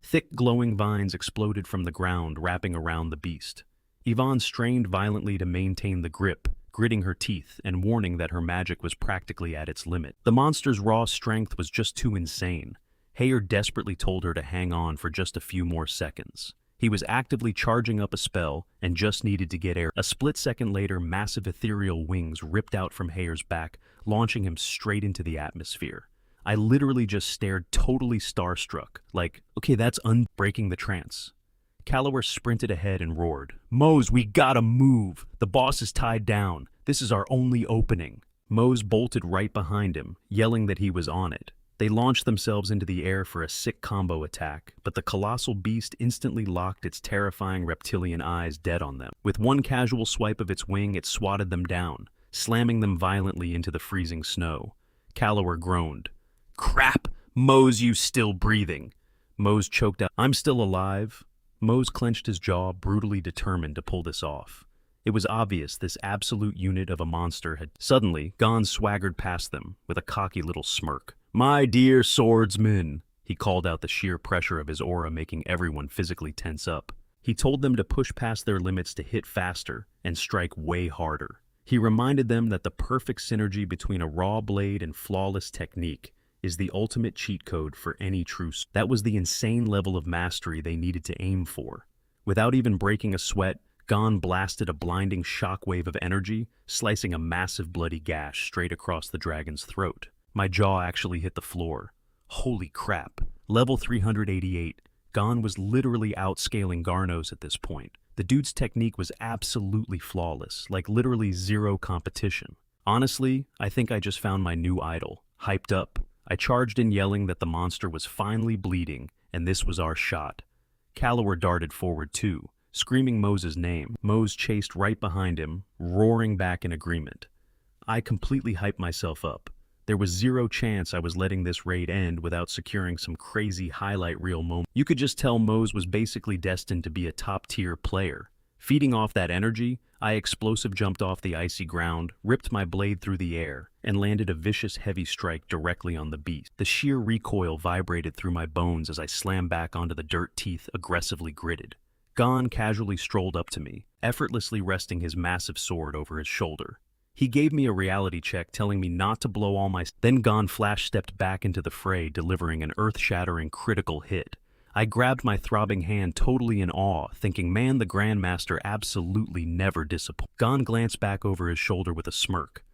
Speaker 1: Thick glowing vines exploded from the ground, wrapping around the beast. Yvonne strained violently to maintain the grip, gritting her teeth and warning that her magic was practically at its limit. The monster's raw strength was just too insane. Heyer desperately told her to hang on for just a few more seconds. He was actively charging up a spell and just needed to get air. A split second later, massive ethereal wings ripped out from Heyer's back, launching him straight into the atmosphere. I literally just stared, totally starstruck, like, okay, that's breaking the trance. Calloware sprinted ahead and roared, "Mose, we gotta move! The boss is tied down. This is our only opening." Mose bolted right behind him, yelling that he was on it. They launched themselves into the air for a sick combo attack, but the colossal beast instantly locked its terrifying reptilian eyes dead on them. With one casual swipe of its wing, it swatted them down, slamming them violently into the freezing snow. Calloware groaned. "Crap! Mose, you still breathing?" Mose choked out, "I'm still alive." Mose clenched his jaw, brutally determined to pull this off. It was obvious this absolute unit of a monster had... Suddenly, Gon swaggered past them with a cocky little smirk. "My dear swordsmen," he called out, the sheer pressure of his aura making everyone physically tense up. He told them to push past their limits to hit faster and strike way harder. He reminded them that the perfect synergy between a raw blade and flawless technique is the ultimate cheat code for any true... That was the insane level of mastery they needed to aim for. Without even breaking a sweat, Gon blasted a blinding shockwave of energy, slicing a massive bloody gash straight across the dragon's throat. My jaw actually hit the floor. Holy crap. Level 388. Gon was literally outscaling Garnos at this point. The dude's technique was absolutely flawless, like literally zero competition. Honestly, I think I just found my new idol. Hyped up, I charged in yelling that the monster was finally bleeding, and this was our shot. Calloware darted forward too, screaming Mose's name. Mose chased right behind him, roaring back in agreement. I completely hyped myself up. There was zero chance I was letting this raid end without securing some crazy highlight reel moment. You could just tell Mose was basically destined to be a top-tier player. Feeding off that energy, I explosive jumped off the icy ground, ripped my blade through the air, and landed a vicious heavy strike directly on the beast. The sheer recoil vibrated through my bones as I slammed back onto the dirt, teeth aggressively gritted. Gon casually strolled up to me, effortlessly resting his massive sword over his shoulder. He gave me a reality check telling me not to blow all my... Then Gon flash stepped back into the fray, delivering an earth-shattering critical hit. I grabbed my throbbing hand totally in awe, thinking, man, the Grandmaster absolutely never disappoints. Gon glanced back over his shoulder with a smirk.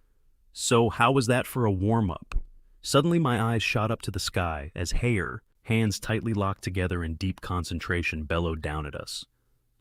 Speaker 1: So how was that for a warm-up? Suddenly my eyes shot up to the sky as Heyer, hands tightly locked together in deep concentration, bellowed down at us.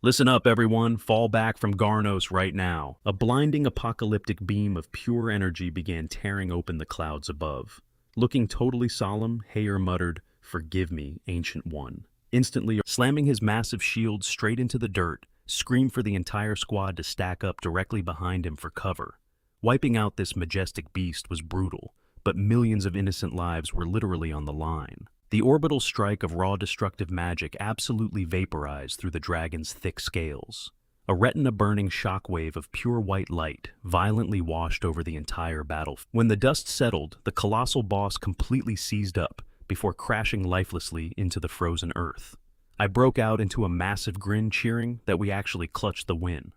Speaker 1: "Listen up, everyone. Fall back from Garnos right now." A blinding apocalyptic beam of pure energy began tearing open the clouds above. Looking totally solemn, Heyer muttered, "Forgive me, Ancient One." Instantly, slamming his massive shield straight into the dirt, screamed for the entire squad to stack up directly behind him for cover. Wiping out this majestic beast was brutal, but millions of innocent lives were literally on the line. The orbital strike of raw destructive magic absolutely vaporized through the dragon's thick scales. A retina-burning shockwave of pure white light violently washed over the entire battlefield. When the dust settled, the colossal boss completely seized up, before crashing lifelessly into the frozen earth. I broke out into a massive grin, cheering that we actually clutched the win.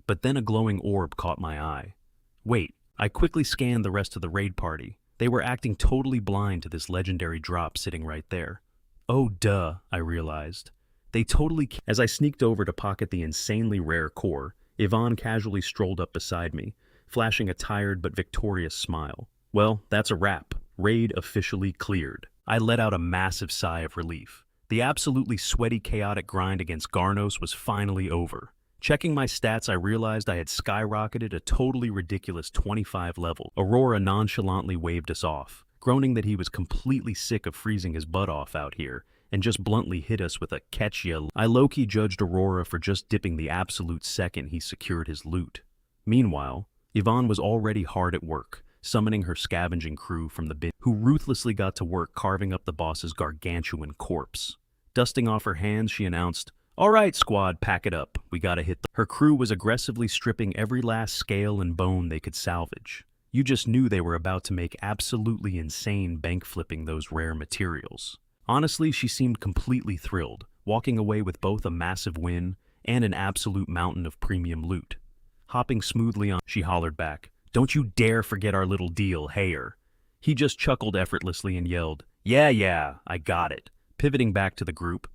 Speaker 1: But then a glowing orb caught my eye. Wait, I quickly scanned the rest of the raid party. They were acting totally blind to this legendary drop sitting right there. Oh duh, I realized. They totally As I sneaked over to pocket the insanely rare core, Yvonne casually strolled up beside me, flashing a tired but victorious smile. Well, that's a wrap. Raid officially cleared. I let out a massive sigh of relief. The absolutely sweaty, chaotic grind against Garnos was finally over. Checking my stats, I realized I had skyrocketed a totally ridiculous 25 level. Aurora nonchalantly waved us off, groaning that he was completely sick of freezing his butt off out here, and just bluntly hit us with a catch ya. I low-key judged Aurora for just dipping the absolute second he secured his loot. Meanwhile, Yvonne was already hard at work, summoning her scavenging crew from the bin, who ruthlessly got to work carving up the boss's gargantuan corpse. Dusting off her hands, she announced, "All right, squad, pack it up. We gotta hit the..." Her crew was aggressively stripping every last scale and bone they could salvage. You just knew they were about to make absolutely insane bank flipping those rare materials. Honestly, she seemed completely thrilled, walking away with both a massive win and an absolute mountain of premium loot. Hopping smoothly on, she hollered back, "Don't you dare forget our little deal, Hayer." He just chuckled effortlessly and yelled, Yeah, I got it." Pivoting back to the group,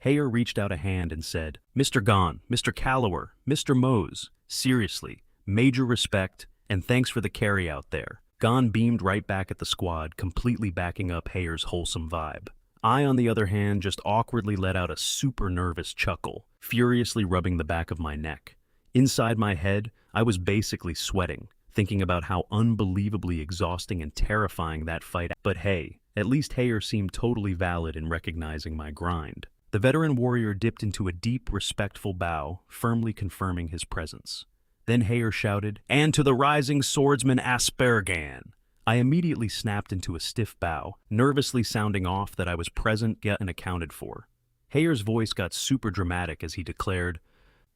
Speaker 1: Hayer reached out a hand and said, "Mr. Gon, Mr. Callower, Mr. Mose, seriously, major respect, and thanks for the carry out there." Gon beamed right back at the squad, completely backing up Hayer's wholesome vibe. I, on the other hand, just awkwardly let out a super nervous chuckle, furiously rubbing the back of my neck. Inside my head, I was basically sweating, thinking about how unbelievably exhausting and terrifying that fight. But hey, at least Hayer seemed totally valid in recognizing my grind. The veteran warrior dipped into a deep, respectful bow, firmly confirming his presence. Then Hayer shouted, "And to the rising swordsman Aspergan." I immediately snapped into a stiff bow, nervously sounding off that I was present yet and accounted for. Hayer's voice got super dramatic as he declared,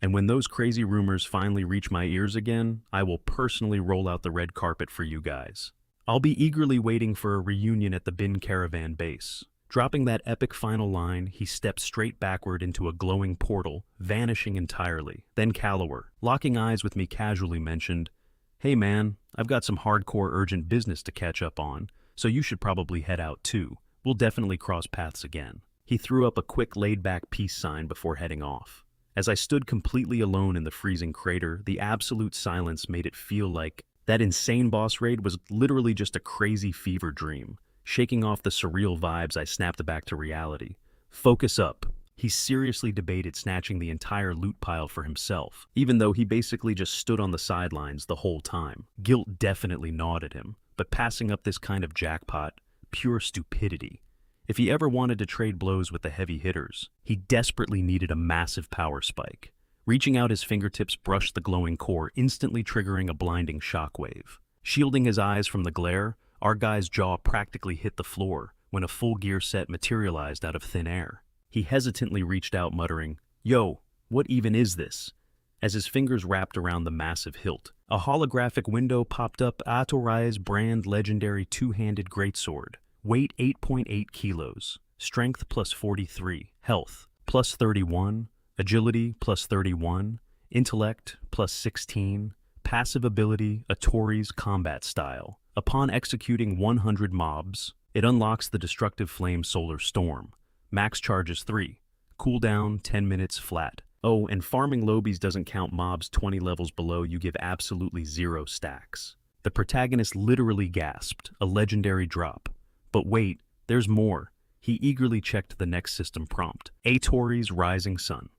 Speaker 1: "And when those crazy rumors finally reach my ears again, I will personally roll out the red carpet for you guys. I'll be eagerly waiting for a reunion at the Bin Caravan base." Dropping that epic final line, he stepped straight backward into a glowing portal, vanishing entirely. Then Callower, locking eyes with me, casually mentioned, "Hey man, I've got some hardcore urgent business to catch up on, so you should probably head out too. We'll definitely cross paths again." He threw up a quick laid-back peace sign before heading off. As I stood completely alone in the freezing crater, the absolute silence made it feel like that insane boss raid was literally just a crazy fever dream. Shaking off the surreal vibes, I snapped back to reality. Focus up. He seriously debated snatching the entire loot pile for himself, even though he basically just stood on the sidelines the whole time. Guilt definitely gnawed at him, but passing up this kind of jackpot, pure stupidity. If he ever wanted to trade blows with the heavy hitters, he desperately needed a massive power spike. Reaching out, his fingertips brushed the glowing core, instantly triggering a blinding shockwave. Shielding his eyes from the glare, our guy's jaw practically hit the floor when a full gear set materialized out of thin air. He hesitantly reached out, muttering, "Yo, what even is this?" As his fingers wrapped around the massive hilt, a holographic window popped up. Atorai's brand legendary two-handed greatsword. Weight 8.8 kilos. Strength plus 43. Health plus 31. Agility plus 31. Intellect plus 16. Passive ability, Atori's combat style. Upon executing 100 mobs, it unlocks the destructive flame solar storm. Max charges 3. Cooldown 10 minutes flat. Oh, and farming lobies doesn't count mobs 20 levels below. You give absolutely 0 stacks. The protagonist literally gasped, a legendary drop. But wait, there's more. He eagerly checked the next system prompt. Atori's Rising Sun.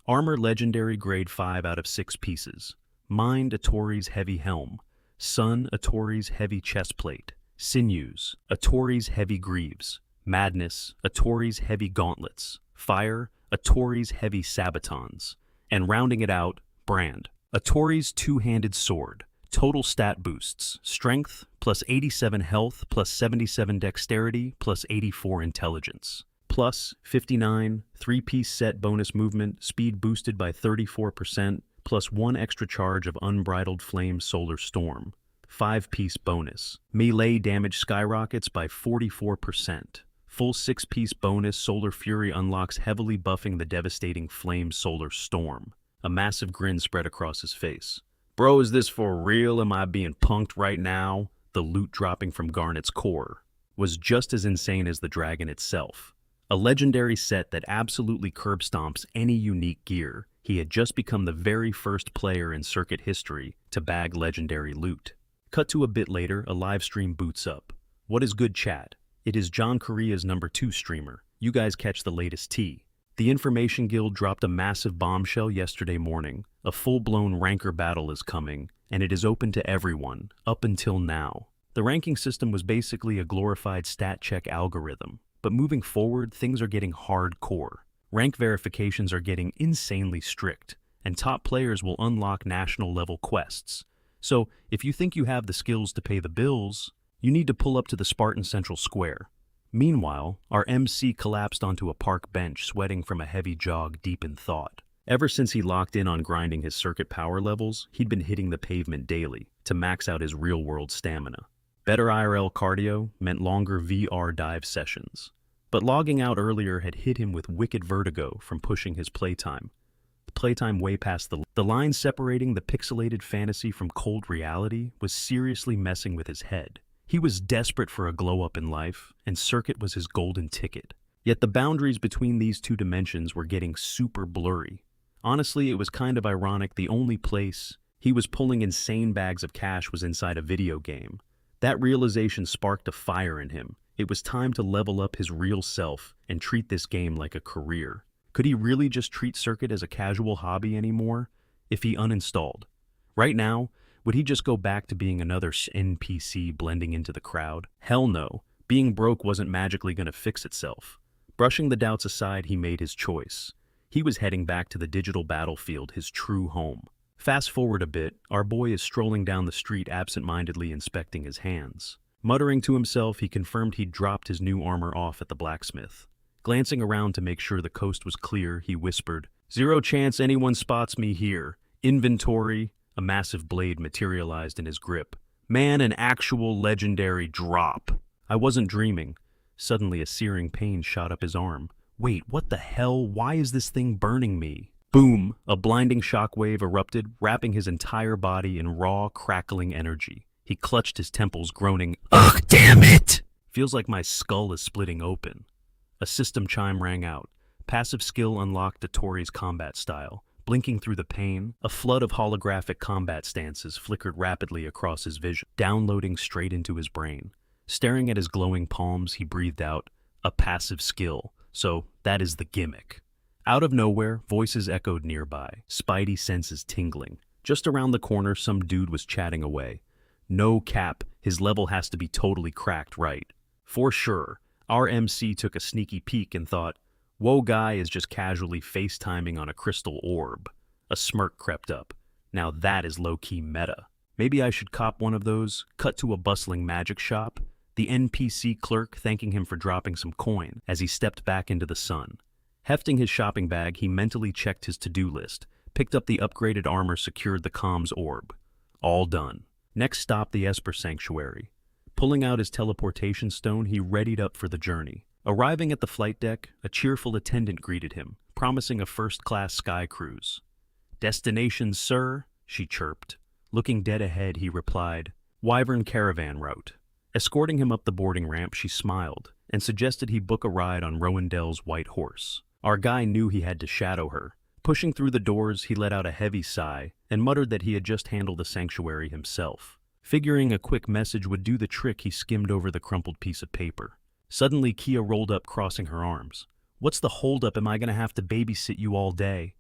Speaker 1: Armor legendary grade 5 out of 6 pieces. Mind Atori's heavy helm. Sun Atori's heavy chestplate. Sinews Atori's heavy greaves. Madness Atori's heavy gauntlets. Fire Atori's heavy sabatons. And rounding it out, Brand Atori's two-handed sword. Total stat boosts: strength plus 87 health plus 77 dexterity plus 84 intelligence. Plus 59 3-piece set bonus movement, speed boosted by 34%, plus 1 extra charge of unbridled flame solar storm. 5-piece bonus. Melee damage skyrockets by 44%. Full 6-piece bonus solar fury unlocks, heavily buffing the devastating flame solar storm. A massive grin spread across his face. "Bro, is this for real? Am I being punked right now?" the loot dropping from Garnet's core, was just as insane as the dragon itself. A legendary set that absolutely curb stomps any unique gear. He had just become the very first player in circuit history to bag legendary loot. Cut to a bit later, a live stream boots up. What is good, chat? It is John Korea's #2 streamer. You guys catch the latest tea. The Information Guild dropped a massive bombshell yesterday morning. A full-blown ranker battle is coming, and it is open to everyone, up until now. The ranking system was basically a glorified stat check algorithm, but moving forward, things are getting hardcore. Rank verifications are getting insanely strict, and top players will unlock national-level quests. So, if you think you have the skills to pay the bills, you need to pull up to the Spartan Central Square. Meanwhile, our MC collapsed onto a park bench, sweating from a heavy jog deep in thought. Ever since he locked in on grinding his circuit power levels, he'd been hitting the pavement daily to max out his real-world stamina. Better IRL cardio meant longer VR dive sessions. But logging out earlier had hit him with wicked vertigo from pushing his playtime. Playtime way past the line separating the pixelated fantasy from cold reality was seriously messing with his head. He was desperate for a glow-up in life, and circuit was his golden ticket. Yet the boundaries between these two dimensions were getting super blurry. Honestly, it was kind of ironic the only place he was pulling insane bags of cash was inside a video game. That realization sparked a fire in him. It was time to level up his real self and treat this game like a career. Could he really just treat circuit as a casual hobby anymore if he uninstalled? Right now, would he just go back to being another NPC blending into the crowd? Hell no. Being broke wasn't magically going to fix itself. Brushing the doubts aside, he made his choice. He was heading back to the digital battlefield, his true home. Fast forward a bit, our boy is strolling down the street absent-mindedly inspecting his hands. Muttering to himself, he confirmed he'd dropped his new armor off at the blacksmith. Glancing around to make sure the coast was clear, he whispered, "Zero chance anyone spots me here. Inventory." A massive blade materialized in his grip. Man, an actual legendary drop. I wasn't dreaming. Suddenly a searing pain shot up his arm. Wait, what the hell? Why is this thing burning me? Boom! A blinding shockwave erupted, wrapping his entire body in raw, crackling energy. He clutched his temples, groaning, "Ugh, damn it!" Feels like my skull is splitting open. A system chime rang out. Passive skill unlocked to Tori's combat style. Blinking through the pain, a flood of holographic combat stances flickered rapidly across his vision, downloading straight into his brain. Staring at his glowing palms, he breathed out, "A passive skill. So that is the gimmick." Out of nowhere, voices echoed nearby, spidey senses tingling. Just around the corner, some dude was chatting away. No cap, his level has to be totally cracked, right? For sure. Our MC took a sneaky peek and thought, "Whoa, guy is just casually FaceTiming on a crystal orb." A smirk crept up. Now that is low-key meta. Maybe I should cop one of those. Cut to a bustling magic shop. The NPC clerk thanking him for dropping some coin as he stepped back into the sun. Hefting his shopping bag, he mentally checked his to-do list, picked up the upgraded armor, secured the comms orb. All done. Next stop, the Esper Sanctuary. Pulling out his teleportation stone, he readied up for the journey. Arriving at the flight deck, a cheerful attendant greeted him, promising a first-class sky cruise. "Destination, sir?" she chirped. Looking dead ahead, he replied, "Wyvern Caravan Route." Escorting him up the boarding ramp, she smiled and suggested he book a ride on Rowandel's white horse. Our guy knew he had to shadow her. Pushing through the doors, he let out a heavy sigh and muttered that he had just handled the sanctuary himself. Figuring a quick message would do the trick, he skimmed over the crumpled piece of paper. Suddenly, Kia rolled up, crossing her arms. "What's the holdup? Am I going to have to babysit you all day?"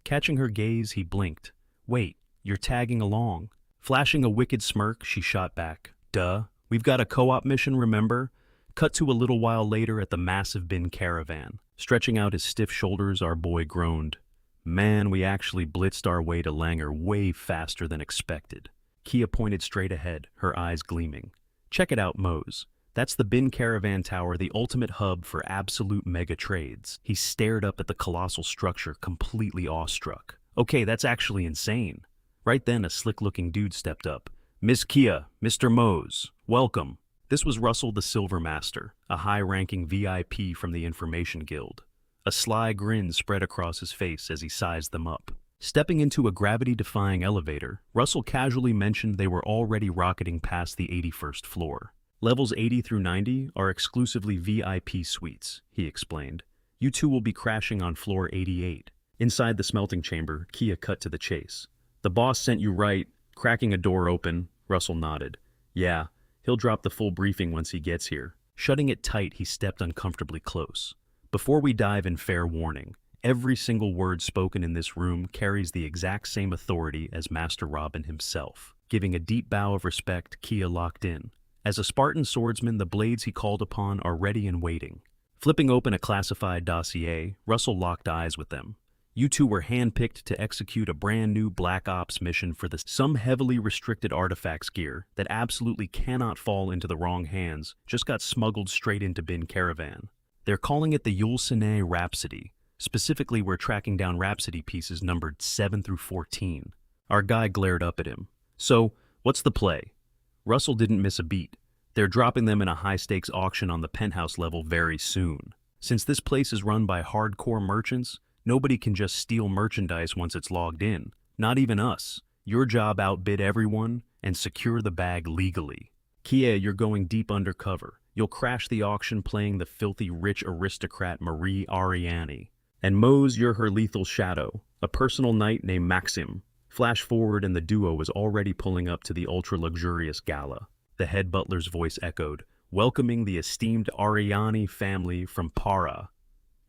Speaker 1: Catching her gaze, he blinked. "Wait, you're tagging along." Flashing a wicked smirk, she shot back, "Duh. We've got a co-op mission, remember?" Cut to a little while later at the massive bin caravan. Stretching out his stiff shoulders, our boy groaned. "Man, we actually blitzed our way to Langer way faster than expected." Kia pointed straight ahead, her eyes gleaming. "Check it out, Mose. That's the bin caravan tower, the ultimate hub for absolute mega trades." He stared up at the colossal structure, completely awestruck. "Okay, that's actually insane." Right then, a slick-looking dude stepped up. "Miss Kia, Mr. Mose, welcome." This was Russell the Silver Master, a high-ranking VIP from the Information Guild. A sly grin spread across his face as he sized them up. Stepping into a gravity-defying elevator, Russell casually mentioned they were already rocketing past the 81st floor. Levels 80 through 90 are exclusively VIP suites, he explained. You two will be crashing on floor 88. Inside the smelting chamber, Kia cut to the chase. The boss sent you right, cracking a door open. Russell nodded. Yeah, he'll drop the full briefing once he gets here. Shutting it tight, he stepped uncomfortably close. Before we dive in, fair warning. Every single word spoken in this room carries the exact same authority as Master Robin himself. Giving a deep bow of respect, Kia locked in. As a Spartan swordsman, the blades he called upon are ready and waiting. Flipping open a classified dossier, Russell locked eyes with them. You two were handpicked to execute a brand new Black Ops mission for some heavily restricted artifacts gear that absolutely cannot fall into the wrong hands, just got smuggled straight into Bin Caravan. They're calling it the Yulsine Rhapsody. Specifically, we're tracking down Rhapsody pieces numbered 7 through 14. Our guy glared up at him. So, what's the play? Russell didn't miss a beat. They're dropping them in a high-stakes auction on the penthouse level very soon. Since this place is run by hardcore merchants, nobody can just steal merchandise once it's logged in. Not even us. Your job outbid everyone and secure the bag legally. Kia, you're going deep undercover. You'll crash the auction playing the filthy rich aristocrat Marie Ariani. And Mose, you're her lethal shadow, a personal knight named Maxim. Flash forward and the duo is already pulling up to the ultra-luxurious gala. The head butler's voice echoed, welcoming the esteemed Ariani family from Para.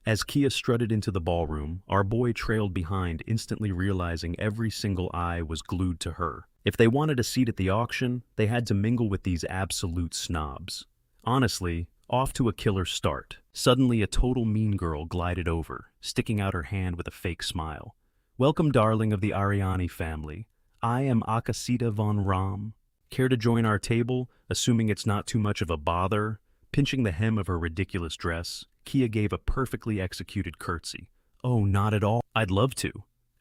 Speaker 1: As Kia strutted into the ballroom, our boy trailed behind, instantly realizing every single eye was glued to her. If they wanted a seat at the auction, they had to mingle with these absolute snobs. Honestly, off to a killer start. Suddenly, a total mean girl glided over, sticking out her hand with a fake smile. Welcome, darling of the Ariani family. I am Akasita von Ram. Care to join our table, assuming it's not too much of a bother? Pinching the hem of her ridiculous dress, Kia gave a perfectly executed curtsy. Oh, not at all. I'd love to.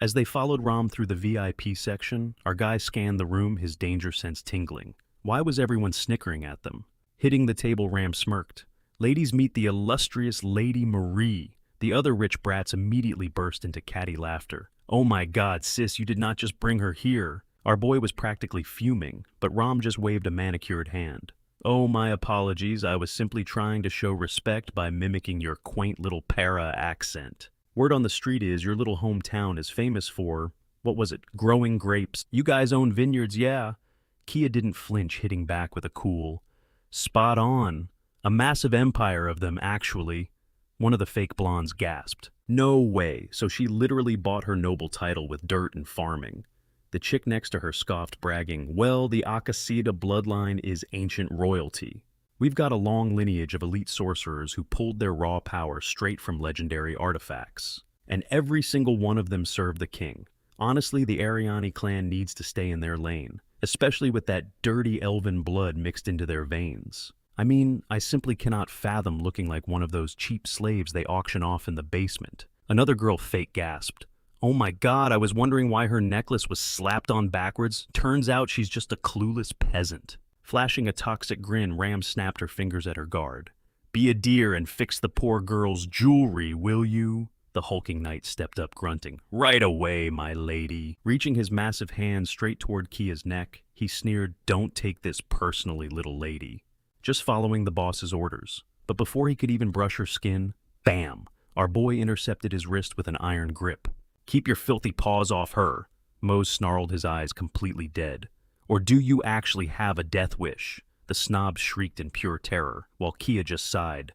Speaker 1: As they followed Ram through the VIP section, our guy scanned the room, his danger sense tingling. Why was everyone snickering at them? Hitting the table, Ram smirked. Ladies, meet the illustrious Lady Marie. The other rich brats immediately burst into catty laughter. Oh my God, sis, you did not just bring her here. Our boy was practically fuming, but Ram just waved a manicured hand. Oh, my apologies, I was simply trying to show respect by mimicking your quaint little para accent. Word on the street is your little hometown is famous for, what was it, growing grapes. You guys own vineyards, yeah. Kia didn't flinch, hitting back with a cool, spot on. A massive empire of them, actually. One of the fake blondes gasped. No way, so she literally bought her noble title with dirt and farming. The chick next to her scoffed, bragging, well, the Akasita bloodline is ancient royalty. We've got a long lineage of elite sorcerers who pulled their raw power straight from legendary artifacts. And every single one of them served the king. Honestly, the Ariani clan needs to stay in their lane, especially with that dirty elven blood mixed into their veins. I mean, I simply cannot fathom looking like one of those cheap slaves they auction off in the basement. Another girl fake gasped. Oh my God, I was wondering why her necklace was slapped on backwards. Turns out she's just a clueless peasant. Flashing a toxic grin, Ram snapped her fingers at her guard. Be a dear and fix the poor girl's jewelry, will you? The hulking knight stepped up, grunting. Right away, my lady. Reaching his massive hand straight toward Kia's neck, he sneered, don't take this personally, little lady. Just following the boss's orders. But before he could even brush her skin, bam! Our boy intercepted his wrist with an iron grip. Keep your filthy paws off her. Mose snarled, his eyes completely dead. Or do you actually have a death wish? The snob shrieked in pure terror, while Kia just sighed.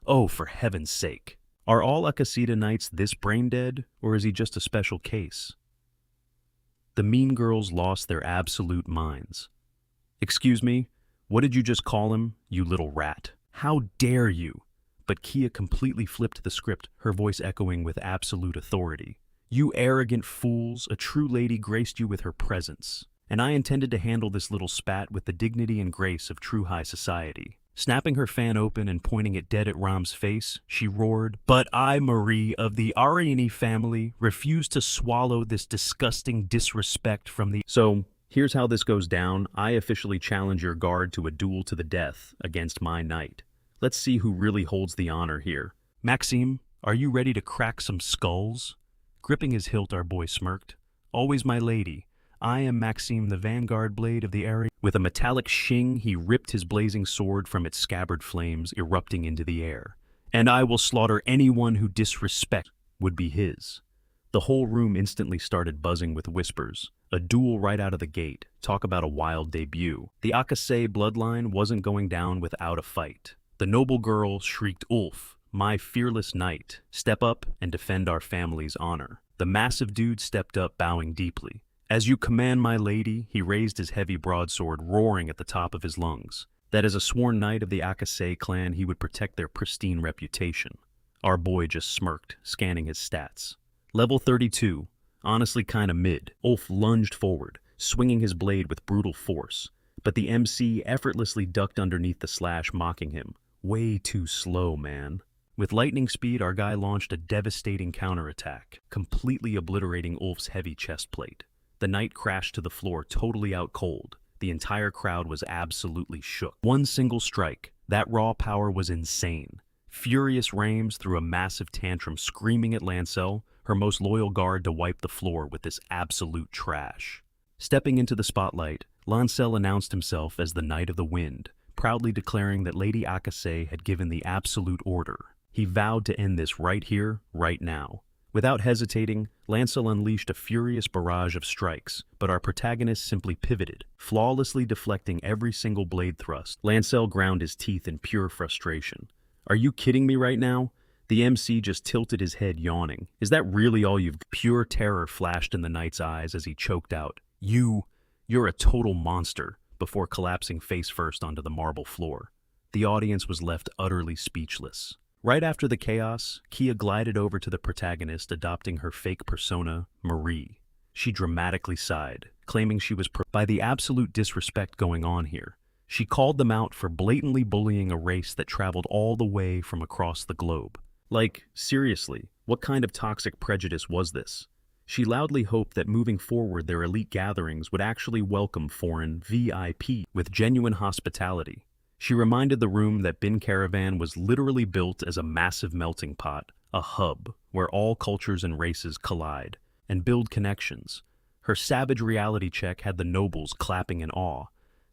Speaker 1: Oh, for heaven's sake. Are all Akasita knights this brain dead, or is he just a special case? The mean girls lost their absolute minds. Excuse me, what did you just call him, you little rat? How dare you? But Kia completely flipped the script, her voice echoing with absolute authority. You arrogant fools, a true lady graced you with her presence, and I intended to handle this little spat with the dignity and grace of true high society. Snapping her fan open and pointing it dead at Ram's face, she roared, But I, Marie, of the Ariani family, refuse to swallow this disgusting disrespect from the— So, here's how this goes down. I officially challenge your guard to a duel to the death against my knight. Let's see who really holds the honor here. Maxime, are you ready to crack some skulls? Gripping his hilt, our boy smirked. Always my lady. I am Maxime, the vanguard blade of the area. With a metallic shing, he ripped his blazing sword from its scabbard flames erupting into the air. And I will slaughter anyone who disrespect would be his. The whole room instantly started buzzing with whispers. A duel right out of the gate. Talk about a wild debut. The Akase bloodline wasn't going down without a fight. The noble girl shrieked, "Ulf, my fearless knight, step up and defend our family's honor." The massive dude stepped up, bowing deeply. "As you command, my lady," he raised his heavy broadsword, roaring at the top of his lungs. That as a sworn knight of the Akase clan, he would protect their pristine reputation. Our boy just smirked, scanning his stats. Level 32. Honestly kinda mid. Ulf lunged forward, swinging his blade with brutal force. But the MC effortlessly ducked underneath the slash, mocking him. Way too slow, man. With lightning speed, our guy launched a devastating counterattack, completely obliterating Ulf's heavy chest plate. The knight crashed to the floor, totally out cold. The entire crowd was absolutely shook. One single strike. That raw power was insane. Furious Rames threw a massive tantrum, screaming at Lancel, her most loyal guard, to wipe the floor with this absolute trash. Stepping into the spotlight, Lancel announced himself as the Knight of the Wind, proudly declaring that Lady Akase had given the absolute order. He vowed to end this right here, right now. Without hesitating, Lancel unleashed a furious barrage of strikes, but our protagonist simply pivoted, flawlessly deflecting every single blade thrust. Lancel ground his teeth in pure frustration. "Are you kidding me right now?" The MC just tilted his head, yawning. "Is that really all you've got?" Pure terror flashed in the knight's eyes as he choked out, You're a total monster," before collapsing face first onto the marble floor. The audience was left utterly speechless. Right after the chaos, Kia glided over to the protagonist, adopting her fake persona, Marie. She dramatically sighed, claiming she was by the absolute disrespect going on here. She called them out for blatantly bullying a race that traveled all the way from across the globe. Like, seriously, what kind of toxic prejudice was this? She loudly hoped that moving forward their elite gatherings would actually welcome foreign VIP with genuine hospitality. She reminded the room that Bin Caravan was literally built as a massive melting pot, a hub where all cultures and races collide and build connections. Her savage reality check had the nobles clapping in awe.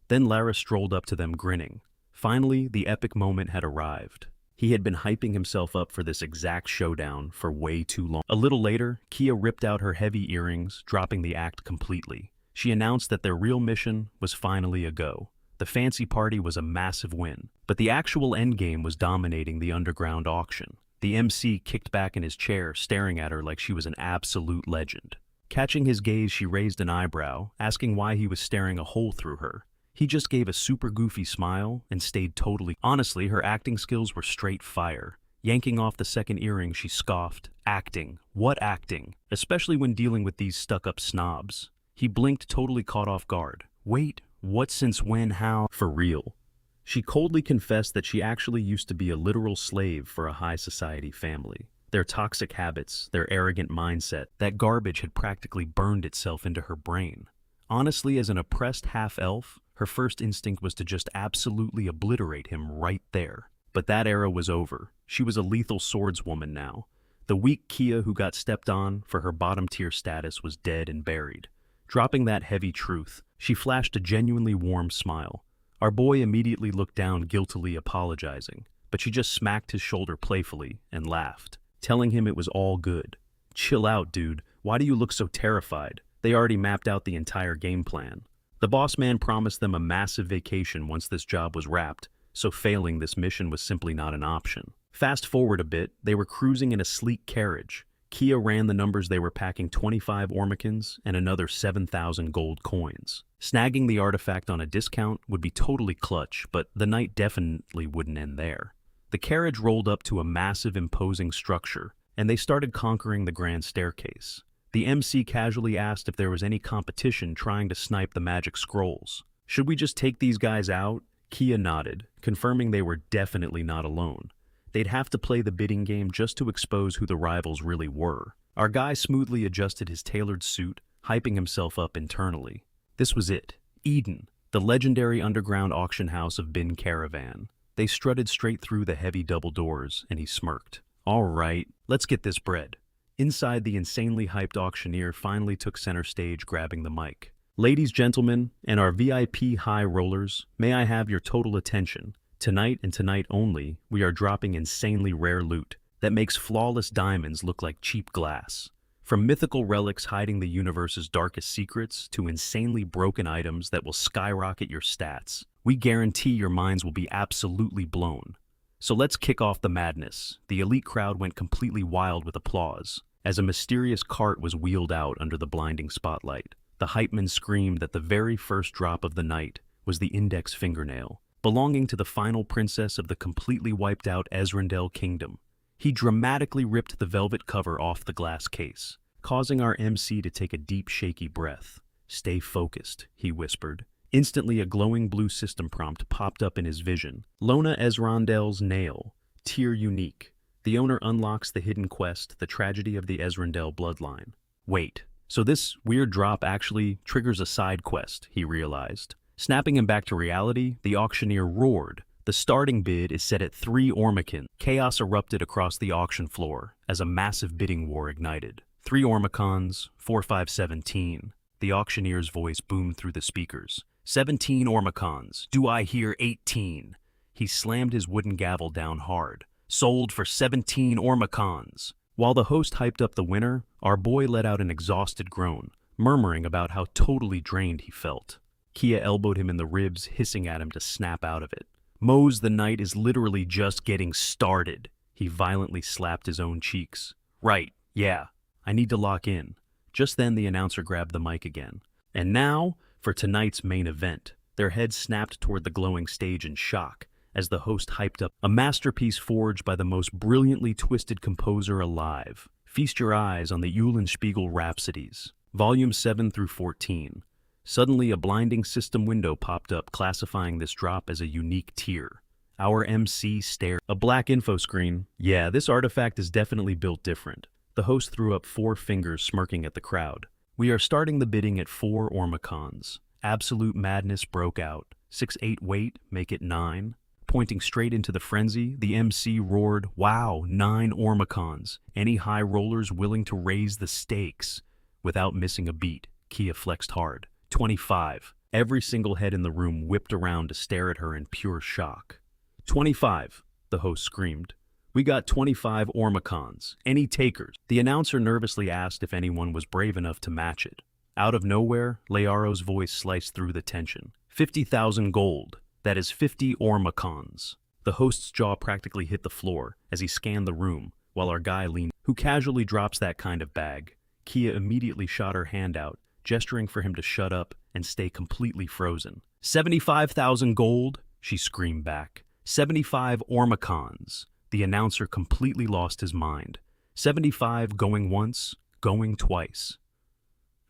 Speaker 1: Then Lara strolled up to them, grinning. Finally, the epic moment had arrived. He had been hyping himself up for this exact showdown for way too long. A little later, Kia ripped out her heavy earrings, dropping the act completely. She announced that their real mission was finally a go. The fancy party was a massive win, but the actual endgame was dominating the underground auction. The MC kicked back in his chair, staring at her like she was an absolute legend. Catching his gaze, she raised an eyebrow, asking why he was staring a hole through her. He just gave a super goofy smile and stayed totally. Honestly, her acting skills were straight fire. Yanking off the second earring, she scoffed. Acting? What acting? Especially when dealing with these stuck-up snobs. He blinked, totally caught off guard. Wait, what, since when, how? For real. She coldly confessed that she actually used to be a literal slave for a high society family. Their toxic habits, their arrogant mindset, that garbage had practically burned itself into her brain. Honestly, as an oppressed half-elf, her first instinct was to just absolutely obliterate him right there. But that era was over. She was a lethal swordswoman now. The weak Kia who got stepped on for her bottom-tier status was dead and buried. Dropping that heavy truth, she flashed a genuinely warm smile. Our boy immediately looked down, guiltily apologizing, but she just smacked his shoulder playfully and laughed, telling him it was all good. "Chill out, dude. Why do you look so terrified? They already mapped out the entire game plan." The boss man promised them a massive vacation once this job was wrapped, so failing this mission was simply not an option. Fast forward a bit, they were cruising in a sleek carriage. Kia ran the numbers they were packing 25 Ormikins and another 7,000 gold coins. Snagging the artifact on a discount would be totally clutch, but the night definitely wouldn't end there. The carriage rolled up to a massive, imposing structure, and they started conquering the grand staircase. The MC casually asked if there was any competition trying to snipe the magic scrolls. "Should we just take these guys out?" Kia nodded, confirming they were definitely not alone. They'd have to play the bidding game just to expose who the rivals really were. Our guy smoothly adjusted his tailored suit, hyping himself up internally. This was it. Eden, the legendary underground auction house of Bin Caravan. They strutted straight through the heavy double doors, and he smirked. "All right, let's get this bread." Inside, the insanely hyped auctioneer finally took center stage, grabbing the mic. Ladies, gentlemen, and our VIP high rollers, may I have your total attention? Tonight and tonight only, we are dropping insanely rare loot that makes flawless diamonds look like cheap glass. From mythical relics hiding the universe's darkest secrets to insanely broken items that will skyrocket your stats, we guarantee your minds will be absolutely blown. So let's kick off the madness. The elite crowd went completely wild with applause as a mysterious cart was wheeled out under the blinding spotlight. The hype man screamed that the very first drop of the night was the index fingernail, belonging to the final princess of the completely wiped out Ezrindel kingdom. He dramatically ripped the velvet cover off the glass case, causing our MC to take a deep, shaky breath. "Stay focused," he whispered. Instantly, a glowing blue system prompt popped up in his vision. Lona Ezrindel's nail. Tier unique. The owner unlocks the hidden quest, the tragedy of the Ezrindel bloodline. Wait, so this weird drop actually triggers a side quest, he realized. Snapping him back to reality, the auctioneer roared. The starting bid is set at 3 Ormacans. Chaos erupted across the auction floor as a massive bidding war ignited. 3 Ormacans, 4517. The auctioneer's voice boomed through the speakers. 17 Ormacans. Do I hear 18? He slammed his wooden gavel down hard. Sold for 17 Ormacans. While the host hyped up the winner, our boy let out an exhausted groan, murmuring about how totally drained he felt. Kia elbowed him in the ribs, hissing at him to snap out of it. "Mose, the night is literally just getting started." He violently slapped his own cheeks. "Right, yeah, I need to lock in." Just then the announcer grabbed the mic again. "And now, for tonight's main event." Their heads snapped toward the glowing stage in shock as the host hyped up a masterpiece forged by the most brilliantly twisted composer alive. Feast your eyes on the Eulenspiegel Rhapsodies, Volume 7 through 14. Suddenly, a blinding system window popped up, classifying this drop as a unique tier. Our MC stared. A black info screen. "Yeah, this artifact is definitely built different." The host threw up 4 fingers, smirking at the crowd. "We are starting the bidding at 4 Ormacans." Absolute madness broke out. 6-8 wait, make it 9. Pointing straight into the frenzy, the MC roared, "Wow, 9 Ormacans. Any high rollers willing to raise the stakes?" Without missing a beat, Kia flexed hard. 25. Every single head in the room whipped around to stare at her in pure shock. 25, the host screamed. "We got 25 Ormacans. Any takers?" The announcer nervously asked if anyone was brave enough to match it. Out of nowhere, Learo's voice sliced through the tension. 50,000 gold. That is 50 Ormacans. The host's jaw practically hit the floor as he scanned the room, while our guy leaned. "Who casually drops that kind of bag?" Kia immediately shot her hand out, gesturing for him to shut up and stay completely frozen. 75,000 gold, she screamed back. 75 Ormacans. The announcer completely lost his mind. 75 going once, going twice.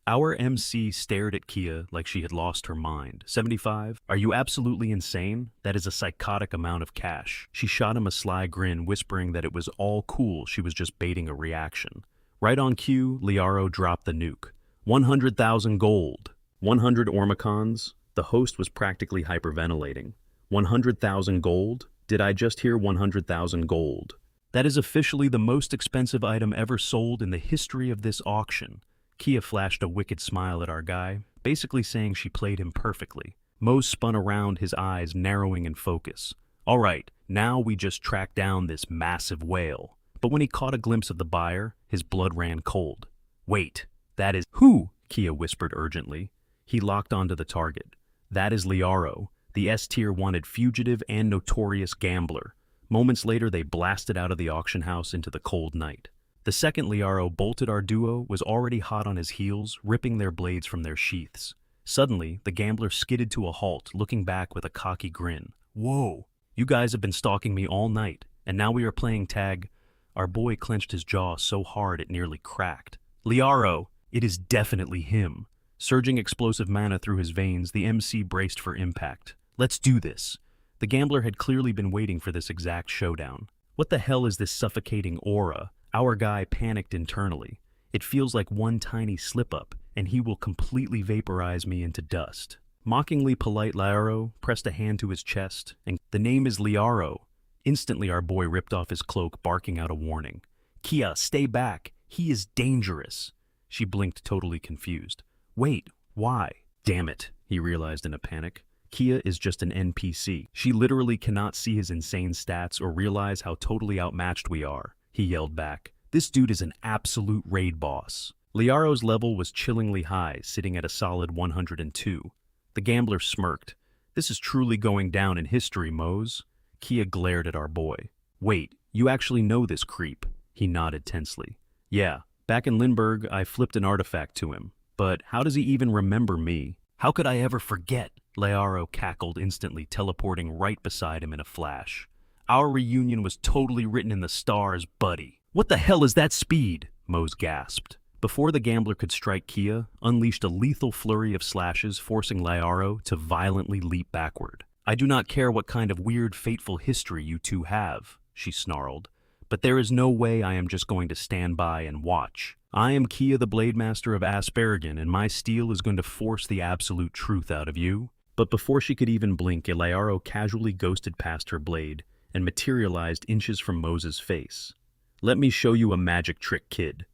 Speaker 1: Our MC stared at Kia like she had lost her mind. 75? Are you absolutely insane? That is a psychotic amount of cash. She shot him a sly grin, whispering that it was all cool, she was just baiting a reaction. Right on cue, Liaro dropped the nuke. 100,000 gold. 100 Ormacans? The host was practically hyperventilating. 100,000 gold? Did I just hear 100,000 gold? That is officially the most expensive item ever sold in the history of this auction. Kia flashed a wicked smile at our guy, basically saying she played him perfectly. Mose spun around, his eyes narrowing in focus. All right, now we just track down this massive whale. But when he caught a glimpse of the buyer, his blood ran cold. Wait, that is... Who? Kia whispered urgently. He locked onto the target. That is Liaro, the S-tier wanted fugitive and notorious gambler. Moments later, they blasted out of the auction house into the cold night. The second Liaro bolted our duo was already hot on his heels, ripping their blades from their sheaths. Suddenly, the gambler skidded to a halt, looking back with a cocky grin. Whoa, you guys have been stalking me all night, and now we are playing tag. Our boy clenched his jaw so hard it nearly cracked. Liaro, it is definitely him. Surging explosive mana through his veins, the MC braced for impact. Let's do this. The gambler had clearly been waiting for this exact showdown. What the hell is this suffocating aura? Our guy panicked internally. It feels like one tiny slip-up, and he will completely vaporize me into dust. Mockingly polite Liaro pressed a hand to his chest, and the name is Liaro. Instantly our boy ripped off his cloak, barking out a warning. Kia, stay back. He is dangerous. She blinked, totally confused. Wait, why? Damn it, he realized in a panic. Kia is just an NPC. She literally cannot see his insane stats or realize how totally outmatched we are. He yelled back. This dude is an absolute raid boss. Liaro's level was chillingly high, sitting at a solid 102. The gambler smirked. This is truly going down in history, Mose. Kia glared at our boy. Wait, you actually know this creep? He nodded tensely. Yeah, back in Lindbergh, I flipped an artifact to him. But how does he even remember me? How could I ever forget? Liaro cackled instantly, teleporting right beside him in a flash. Our reunion was totally written in the stars, buddy. What the hell is that speed? Mose gasped. Before the gambler could strike, Kia unleashed a lethal flurry of slashes, forcing Liaro to violently leap backward. I do not care what kind of weird, fateful history you two have, she snarled, but there is no way I am just going to stand by and watch. I am Kia the Blademaster of Asparagon, and my steel is going to force the absolute truth out of you. But before she could even blink, Liaro casually ghosted past her blade and materialized inches from Mose's face. Let me show you a magic trick, kid.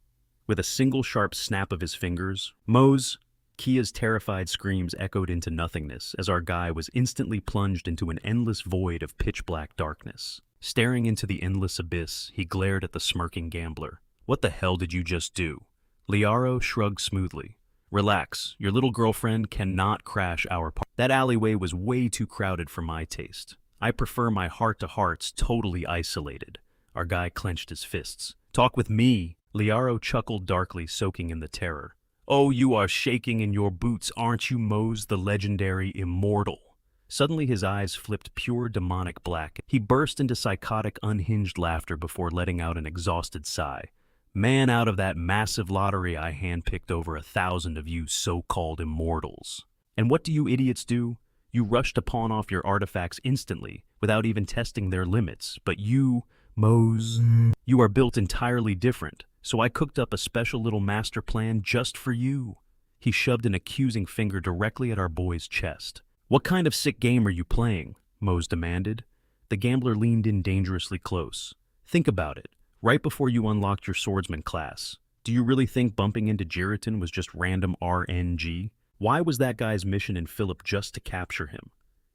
Speaker 1: With a single sharp snap of his fingers, Mose, Kia's terrified screams echoed into nothingness as our guy was instantly plunged into an endless void of pitch-black darkness. Staring into the endless abyss, he glared at the smirking gambler. What the hell did you just do? Liaro shrugged smoothly. Relax, your little girlfriend cannot crash our party. That alleyway was way too crowded for my taste. I prefer my heart-to-hearts totally isolated. Our guy clenched his fists. Talk with me. Liaro chuckled darkly, soaking in the terror. Oh, you are shaking in your boots, aren't you, Mose, the legendary immortal? Suddenly his eyes flipped pure demonic black. He burst into psychotic, unhinged laughter before letting out an exhausted sigh. Man, out of that massive lottery I handpicked over 1,000 of you so-called immortals. And what do you idiots do? You rush to pawn off your artifacts instantly, without even testing their limits. But you, Mose, you are built entirely different. So I cooked up a special little master plan just for you. He shoved an accusing finger directly at our boy's chest. What kind of sick game are you playing? Mose demanded. The gambler leaned in dangerously close. Think about it. Right before you unlocked your swordsman class, do you really think bumping into Jiritan was just random RNG? Why was that guy's mission in Philip just to capture him?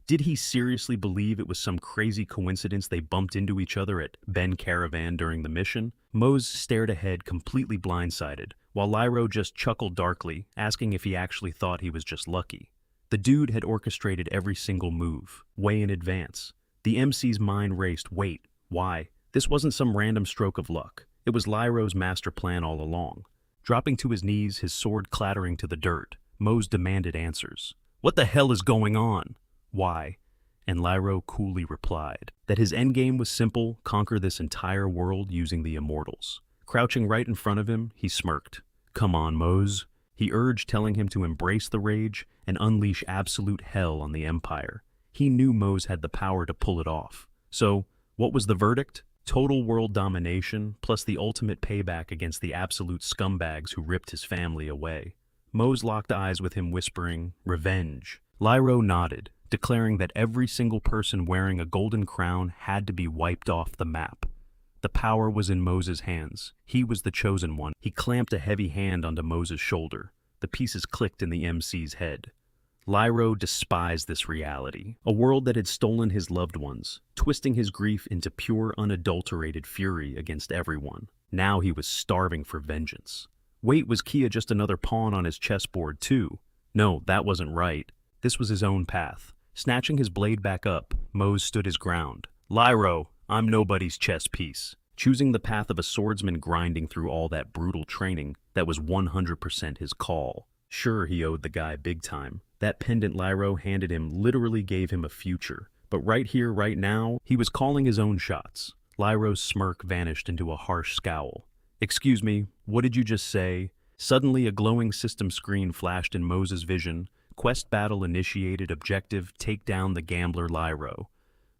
Speaker 1: Did he seriously believe it was some crazy coincidence they bumped into each other at Ben Caravan during the mission? Mose stared ahead, completely blindsided, while Lyro just chuckled darkly, asking if he actually thought he was just lucky. The dude had orchestrated every single move, way in advance. The MC's mind raced. Wait, why? This wasn't some random stroke of luck. It was Lyro's master plan all along. Dropping to his knees, his sword clattering to the dirt, Mose demanded answers. What the hell is going on? Why? And Lyro coolly replied that his endgame was simple: conquer this entire world using the immortals. Crouching right in front of him, he smirked. Come on, Mose, he urged, telling him to embrace the rage and unleash absolute hell on the Empire. He knew Mose had the power to pull it off. So, what was the verdict? Total world domination, plus the ultimate payback against the absolute scumbags who ripped his family away. Mose locked eyes with him, whispering, "Revenge." Lyro nodded, declaring that every single person wearing a golden crown had to be wiped off the map. The power was in Mose's hands. He was the chosen one. He clamped a heavy hand onto Mose's shoulder. The pieces clicked in the MC's head. Lyro despised this reality, a world that had stolen his loved ones, twisting his grief into pure, unadulterated fury against everyone. Now he was starving for vengeance. Wait, was Kia just another pawn on his chessboard too? No, that wasn't right. This was his own path. Snatching his blade back up, Mose stood his ground. Lyro, I'm nobody's chess piece. Choosing the path of a swordsman, grinding through all that brutal training, that was 100% his call. Sure, he owed the guy big time. That pendant Lyro handed him literally gave him a future. But right here, right now, he was calling his own shots. Lyro's smirk vanished into a harsh scowl. Excuse me, what did you just say? Suddenly, a glowing system screen flashed in Mose's vision. Quest battle initiated. Objective: take down the gambler Lyro.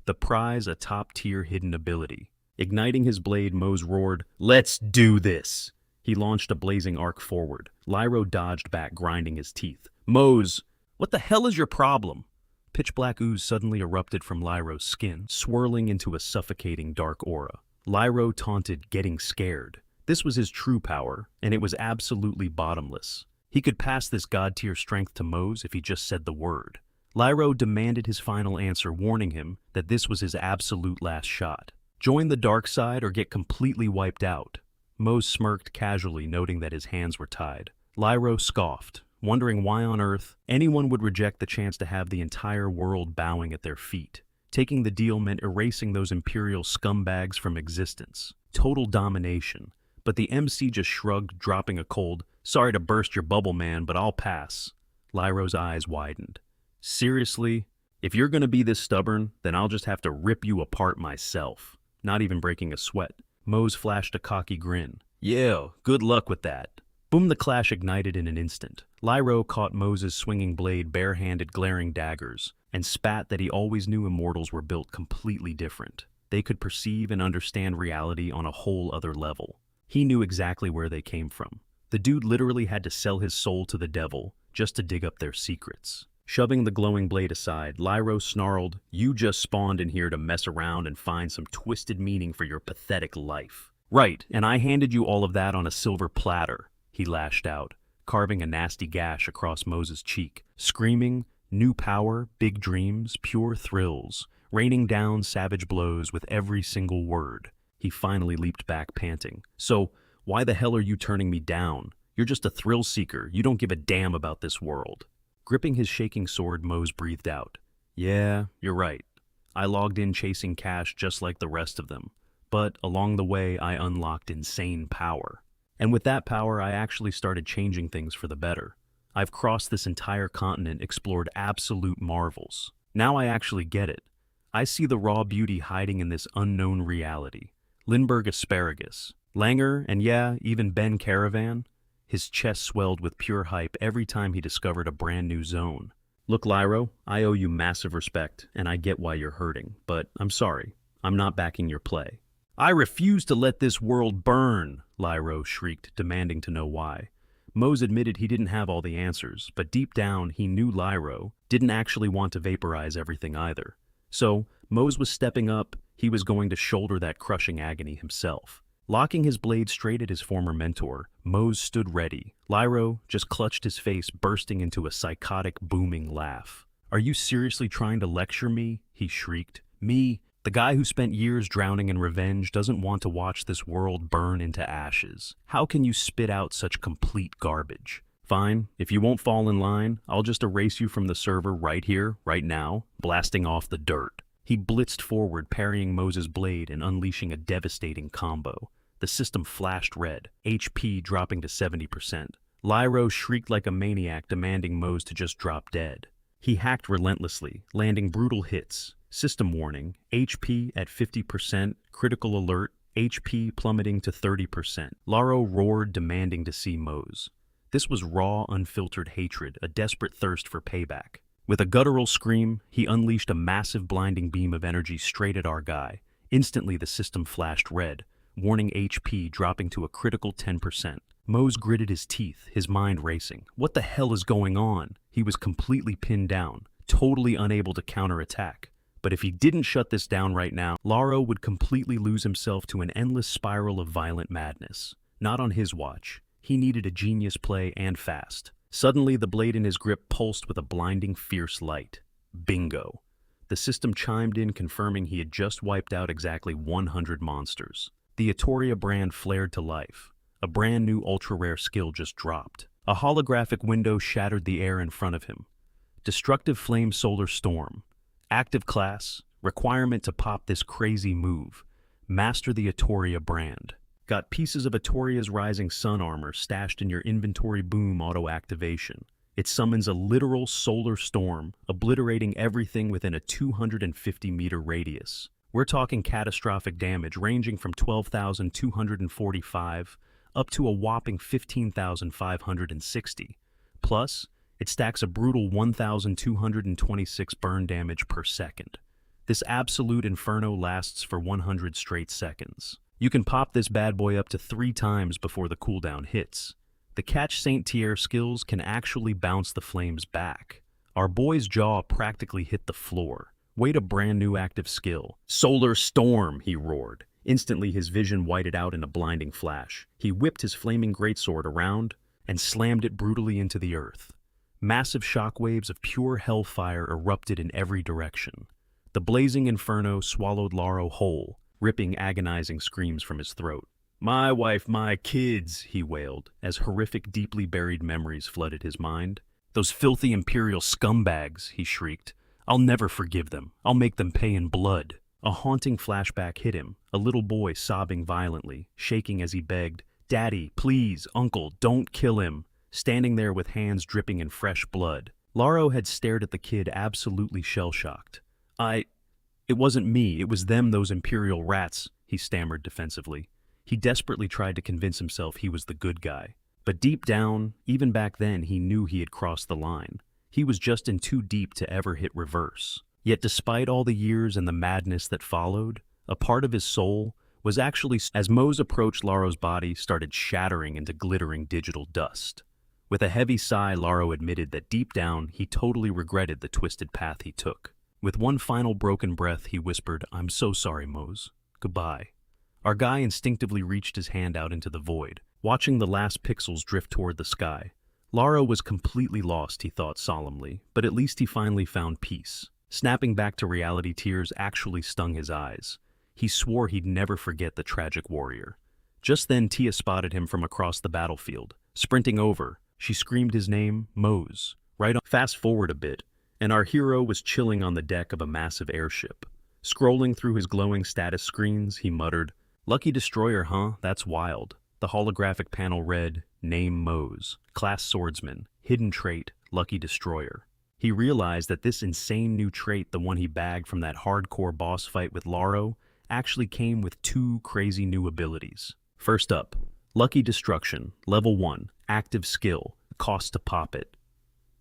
Speaker 1: The prize, a top-tier hidden ability. Igniting his blade, Mose roared, "Let's do this!" He launched a blazing arc forward. Lyro dodged back, grinding his teeth. Mose, what the hell is your problem? Pitch-black ooze suddenly erupted from Lyro's skin, swirling into a suffocating dark aura. Lyro taunted, getting scared. This was his true power, and it was absolutely bottomless. He could pass this god-tier strength to Mose if he just said the word. Lyro demanded his final answer, warning him that this was his absolute last shot. Join the dark side or get completely wiped out. Mose smirked casually, noting that his hands were tied. Lyro scoffed, wondering why on earth anyone would reject the chance to have the entire world bowing at their feet. Taking the deal meant erasing those imperial scumbags from existence. Total domination. But the MC just shrugged, dropping a cold, "Sorry to burst your bubble, man, but I'll pass." Lyro's eyes widened. "Seriously? If you're gonna be this stubborn, then I'll just have to rip you apart myself." Not even breaking a sweat, Mose flashed a cocky grin. "Yeah, good luck with that." Boom, the clash ignited in an instant. Lyro caught Mose's swinging blade, bare-handed, glaring daggers, and spat that he always knew immortals were built completely different. They could perceive and understand reality on a whole other level. He knew exactly where they came from. The dude literally had to sell his soul to the devil just to dig up their secrets. Shoving the glowing blade aside, Lyro snarled, "You just spawned in here to mess around and find some twisted meaning for your pathetic life." "Right, and I handed you all of that on a silver platter," he lashed out, carving a nasty gash across Mose's cheek, screaming, "New power, big dreams, pure thrills," raining down savage blows with every single word. He finally leaped back, panting. "So, why the hell are you turning me down? You're just a thrill seeker. You don't give a damn about this world." Gripping his shaking sword, Mose breathed out. "Yeah, you're right. I logged in chasing cash just like the rest of them. But along the way, I unlocked insane power. And with that power, I actually started changing things for the better. I've crossed this entire continent, explored absolute marvels. Now I actually get it. I see the raw beauty hiding in this unknown reality. Lindbergh asparagus. Langer, and yeah, even Ben Caravan." His chest swelled with pure hype every time he discovered a brand new zone. "Look, Lyro, I owe you massive respect, and I get why you're hurting, but I'm sorry. I'm not backing your play." "I refuse to let this world burn," Lyro shrieked, demanding to know why. Mose admitted he didn't have all the answers, but deep down he knew Lyro didn't actually want to vaporize everything either. So, Mose was stepping up. He was going to shoulder that crushing agony himself. Locking his blade straight at his former mentor, Mose stood ready. Lyro just clutched his face, bursting into a psychotic, booming laugh. "Are you seriously trying to lecture me?" he shrieked. "Me, the guy who spent years drowning in revenge, doesn't want to watch this world burn into ashes. How can you spit out such complete garbage? Fine, if you won't fall in line, I'll just erase you from the server right here, right now," blasting off the dirt. He blitzed forward, parrying Mose's blade and unleashing a devastating combo. The system flashed red, HP dropping to 70%. Lyro shrieked like a maniac, demanding Mose to just drop dead. He hacked relentlessly, landing brutal hits. System warning, HP at 50%, critical alert, HP plummeting to 30%. Lyro roared, demanding to see Mose. This was raw, unfiltered hatred, a desperate thirst for payback. With a guttural scream, he unleashed a massive blinding beam of energy straight at our guy. Instantly, the system flashed red, warning HP dropping to a critical 10%. Mose gritted his teeth, his mind racing. What the hell is going on? He was completely pinned down, totally unable to counterattack. But if he didn't shut this down right now, Lyro would completely lose himself to an endless spiral of violent madness. Not on his watch. He needed a genius play, and fast. Suddenly, the blade in his grip pulsed with a blinding, fierce light. Bingo. The system chimed in, confirming he had just wiped out exactly 100 monsters. The Atoria brand flared to life. A brand new ultra-rare skill just dropped. A holographic window shattered the air in front of him. Destructive Flame Solar Storm. Active class. Requirement to pop this crazy move. Master the Atoria brand. Got pieces of Atoria's Rising Sun armor stashed in your inventory. Boom auto activation. It summons a literal solar storm, obliterating everything within a 250-meter radius. We're talking catastrophic damage ranging from 12,245 up to a whopping 15,560. Plus, it stacks a brutal 1,226 burn damage per second. This absolute inferno lasts for 100 straight seconds. You can pop this bad boy up to 3 times before the cooldown hits. The Catch Saint Tier skills can actually bounce the flames back. Our boy's jaw practically hit the floor. Wait, a brand new active skill. Solar Storm, he roared. Instantly, his vision whited out in a blinding flash. He whipped his flaming greatsword around and slammed it brutally into the earth. Massive shockwaves of pure hellfire erupted in every direction. The blazing inferno swallowed Laro whole, ripping agonizing screams from his throat. "My wife, my kids," he wailed, as horrific, deeply buried memories flooded his mind. "Those filthy imperial scumbags," he shrieked. "I'll never forgive them. I'll make them pay in blood." A haunting flashback hit him, a little boy sobbing violently, shaking as he begged, "Daddy, please, Uncle, don't kill him," standing there with hands dripping in fresh blood. Laro had stared at the kid absolutely shell-shocked. It wasn't me, it was them, those imperial rats," he stammered defensively. He desperately tried to convince himself he was the good guy. But deep down, even back then, he knew he had crossed the line. He was just in too deep to ever hit reverse. Yet despite all the years and the madness that followed, a part of his soul was actually, as Mose approached, Laro's body started shattering into glittering digital dust. With a heavy sigh, Laro admitted that deep down, he totally regretted the twisted path he took. With one final broken breath, he whispered, "I'm so sorry, Mose. Goodbye." Our guy instinctively reached his hand out into the void, watching the last pixels drift toward the sky. Laro was completely lost, he thought solemnly, but at least he finally found peace. Snapping back to reality, tears actually stung his eyes. He swore he'd never forget the tragic warrior. Just then, Tia spotted him from across the battlefield. Sprinting over, she screamed his name, Mose. Right on. Fast forward a bit, and our hero was chilling on the deck of a massive airship. Scrolling through his glowing status screens, he muttered, "Lucky destroyer, huh? That's wild." The holographic panel read, "Name Mose, class swordsman, hidden trait, lucky destroyer." He realized that this insane new trait, the one he bagged from that hardcore boss fight with Laro, actually came with two crazy new abilities. First up, Lucky Destruction, level 1, active skill, cost to pop it.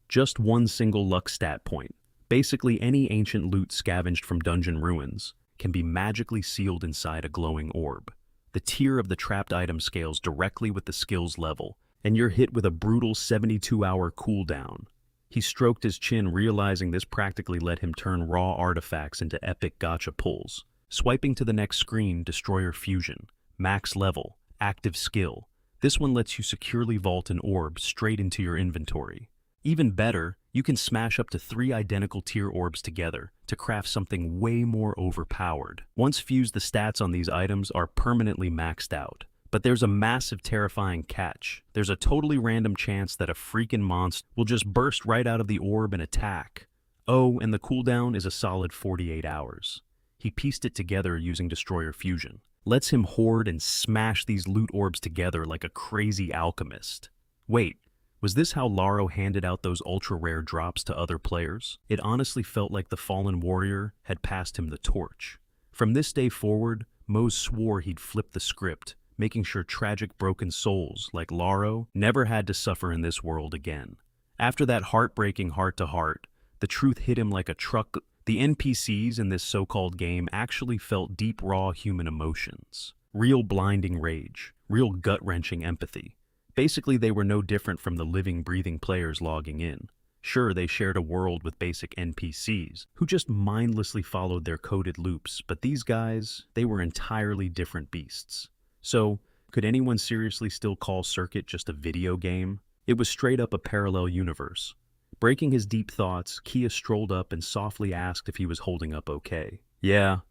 Speaker 1: Just one single luck stat point. Basically any ancient loot scavenged from dungeon ruins can be magically sealed inside a glowing orb. The tier of the trapped item scales directly with the skill's level, and you're hit with a brutal 72-hour cooldown. He stroked his chin, realizing this practically let him turn raw artifacts into epic gacha pulls. Swiping to the next screen, Destroyer Fusion, max level, active skill. This one lets you securely vault an orb straight into your inventory. Even better, you can smash up to 3 identical tier orbs together to craft something way more overpowered. Once fused, the stats on these items are permanently maxed out. But there's a massive, terrifying catch. There's a totally random chance that a freaking monster will just burst right out of the orb and attack. Oh, and the cooldown is a solid 48 hours. He pieced it together using Destroyer Fusion. Lets him hoard and smash these loot orbs together like a crazy alchemist. Wait, was this how Laro handed out those ultra-rare drops to other players? It honestly felt like the fallen warrior had passed him the torch. From this day forward, Mose swore he'd flip the script, making sure tragic broken souls like Laro never had to suffer in this world again. After that heartbreaking heart-to-heart, the truth hit him like a truck. The NPCs in this so-called game actually felt deep, raw human emotions. Real blinding rage, real gut-wrenching empathy. Basically, they were no different from the living, breathing players logging in. Sure, they shared a world with basic NPCs, who just mindlessly followed their coded loops, but these guys, they were entirely different beasts. So, could anyone seriously still call Circuit just a video game? It was straight up a parallel universe. Breaking his deep thoughts, Kia strolled up and softly asked if he was holding up okay. "Yeah,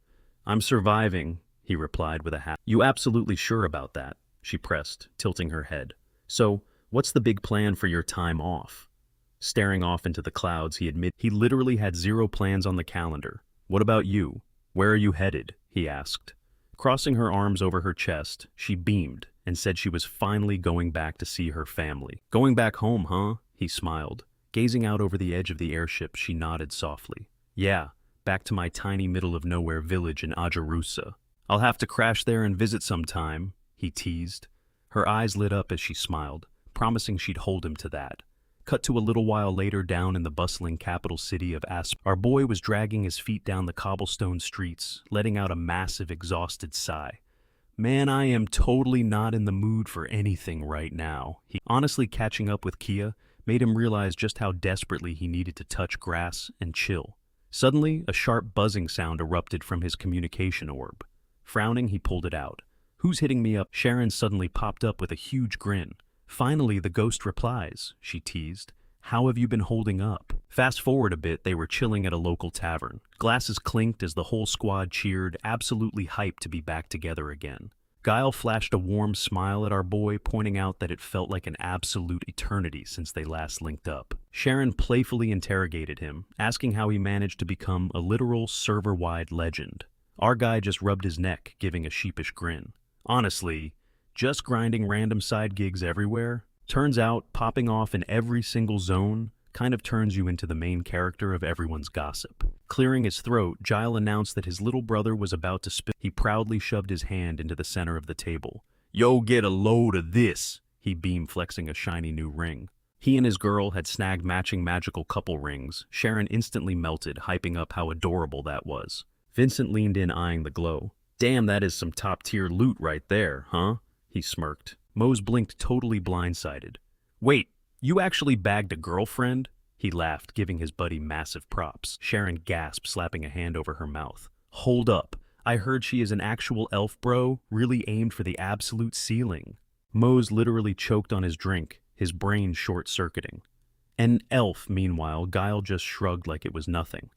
Speaker 1: I'm surviving," he replied with a half. "You absolutely sure about that?" she pressed, tilting her head. "So, what's the big plan for your time off?" Staring off into the clouds, he admitted he literally had 0 plans on the calendar. "What about you? Where are you headed?" he asked. Crossing her arms over her chest, she beamed and said she was finally going back to see her family. "Going back home, huh?" he smiled. Gazing out over the edge of the airship, she nodded softly. "Yeah, back to my tiny middle-of-nowhere village in Ajarusa. I'll have to crash there and visit sometime," he teased. Her eyes lit up as she smiled, promising she'd hold him to that. Cut to a little while later down in the bustling capital city of Asp. Our boy was dragging his feet down the cobblestone streets, letting out a massive, exhausted sigh. "Man, I am totally not in the mood for anything right now." Honestly, catching up with Kia made him realize just how desperately he needed to touch grass and chill. Suddenly, a sharp buzzing sound erupted from his communication orb. Frowning, he pulled it out. "Who's hitting me up?" Sharon suddenly popped up with a huge grin. "Finally, the ghost replies," she teased. "How have you been holding up?" Fast forward a bit, they were chilling at a local tavern. Glasses clinked as the whole squad cheered, absolutely hyped to be back together again. Guile flashed a warm smile at our boy, pointing out that it felt like an absolute eternity since they last linked up. Sharon playfully interrogated him, asking how he managed to become a literal server-wide legend. Our guy just rubbed his neck, giving a sheepish grin. "Honestly, just grinding random side gigs everywhere. Turns out, popping off in every single zone kind of turns you into the main character of everyone's gossip." Clearing his throat, Gile announced that his little brother was about to spill. He proudly shoved his hand into the center of the table. "Yo, get a load of this," he beamed, flexing a shiny new ring. He and his girl had snagged matching magical couple rings. Sharon instantly melted, hyping up how adorable that was. Vincent leaned in, eyeing the glow. "Damn, that is some top-tier loot right there, huh?" He smirked. Mose blinked, totally blindsided. "Wait, you actually bagged a girlfriend?" He laughed, giving his buddy massive props. Sharon gasped, slapping a hand over her mouth. "Hold up. I heard she is an actual elf, bro, really aimed for the absolute ceiling." Mose literally choked on his drink, his brain short-circuiting. "An elf," meanwhile, Guile just shrugged like it was nothing.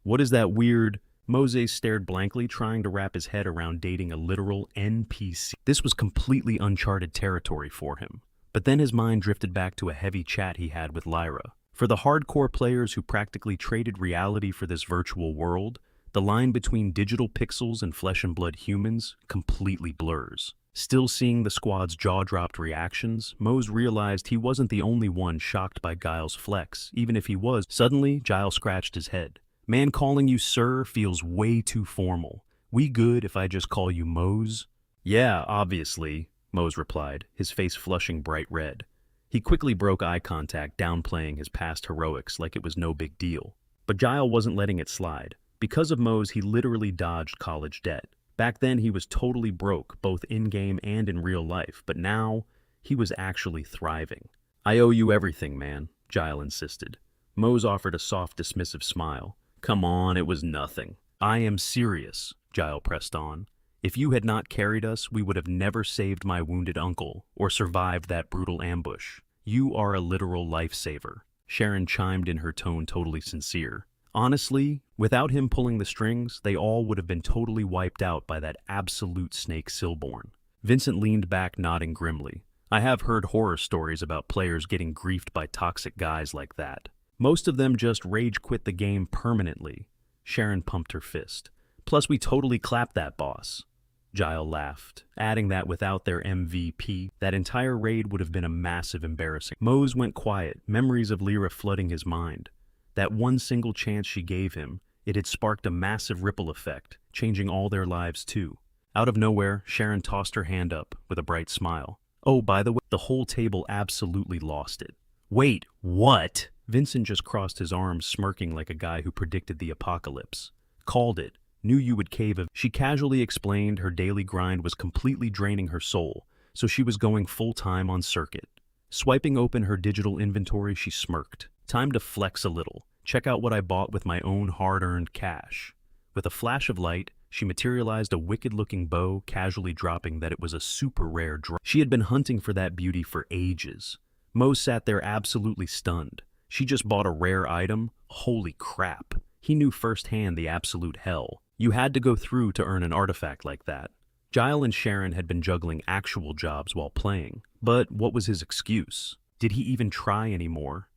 Speaker 1: "What is that weird—" Mose stared blankly, trying to wrap his head around dating a literal NPC. This was completely uncharted territory for him. But then his mind drifted back to a heavy chat he had with Lyra. For the hardcore players who practically traded reality for this virtual world, the line between digital pixels and flesh and blood humans completely blurs. Still seeing the squad's jaw-dropped reactions, Mose realized he wasn't the only one shocked by Gile's flex, even if he was. Suddenly, Gile scratched his head. "Man, calling you sir feels way too formal. We good if I just call you Mose?" "Yeah, obviously," Mose replied, his face flushing bright red. He quickly broke eye contact, downplaying his past heroics like it was no big deal. But Gile wasn't letting it slide. Because of Mose, he literally dodged college debt. Back then, he was totally broke, both in-game and in real life, but now, he was actually thriving. "I owe you everything, man," Gile insisted. Mose offered a soft, dismissive smile. "Come on, it was nothing." "I am serious," Gile pressed on. "If you had not carried us, we would have never saved my wounded uncle, or survived that brutal ambush. You are a literal lifesaver." Sharon chimed in, her tone totally sincere. "Honestly, without him pulling the strings, they all would have been totally wiped out by that absolute snake Silborn." Vincent leaned back, nodding grimly. "I have heard horror stories about players getting griefed by toxic guys like that. Most of them just rage quit the game permanently." Sharon pumped her fist. "Plus, we totally clapped that boss." Gile laughed, adding that without their MVP, that entire raid would have been a massive embarrassing. Mose went quiet, memories of Lyra flooding his mind. That one single chance she gave him, it had sparked a massive ripple effect, changing all their lives too. Out of nowhere, Sharon tossed her hand up with a bright smile. "Oh, by the way," the whole table absolutely lost it. "Wait, what?" Vincent just crossed his arms, smirking like a guy who predicted the apocalypse. "Called it. Knew you would cave." She casually explained her daily grind was completely draining her soul, so she was going full-time on circuit. Swiping open her digital inventory, she smirked. "Time to flex a little. Check out what I bought with my own hard-earned cash." With a flash of light, she materialized a wicked-looking bow, casually dropping that it was a super rare drop. She had been hunting for that beauty for ages. Mose sat there absolutely stunned. She just bought a rare item? Holy crap. He knew firsthand the absolute hell you had to go through to earn an artifact like that. Gile and Sharon had been juggling actual jobs while playing, but what was his excuse? Did he even try anymore?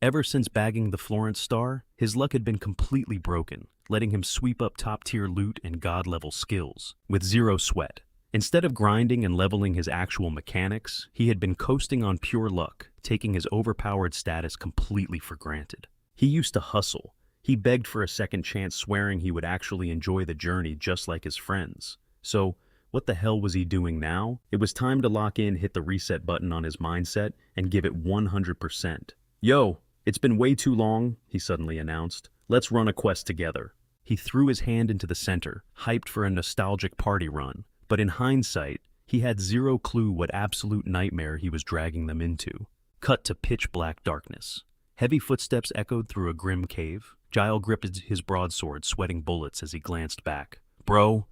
Speaker 1: Ever since bagging the Florence star, his luck had been completely broken, letting him sweep up top-tier loot and god-level skills, with zero sweat. Instead of grinding and leveling his actual mechanics, he had been coasting on pure luck, taking his overpowered status completely for granted. He used to hustle. He begged for a second chance, swearing he would actually enjoy the journey just like his friends. So, what the hell was he doing now? It was time to lock in, hit the reset button on his mindset, and give it 100%. "Yo, it's been way too long," he suddenly announced. "Let's run a quest together." He threw his hand into the center, hyped for a nostalgic party run. But in hindsight, he had zero clue what absolute nightmare he was dragging them into. Cut to pitch-black darkness. Heavy footsteps echoed through a grim cave. Gile gripped his broadsword, sweating bullets as he glanced back. "Bro,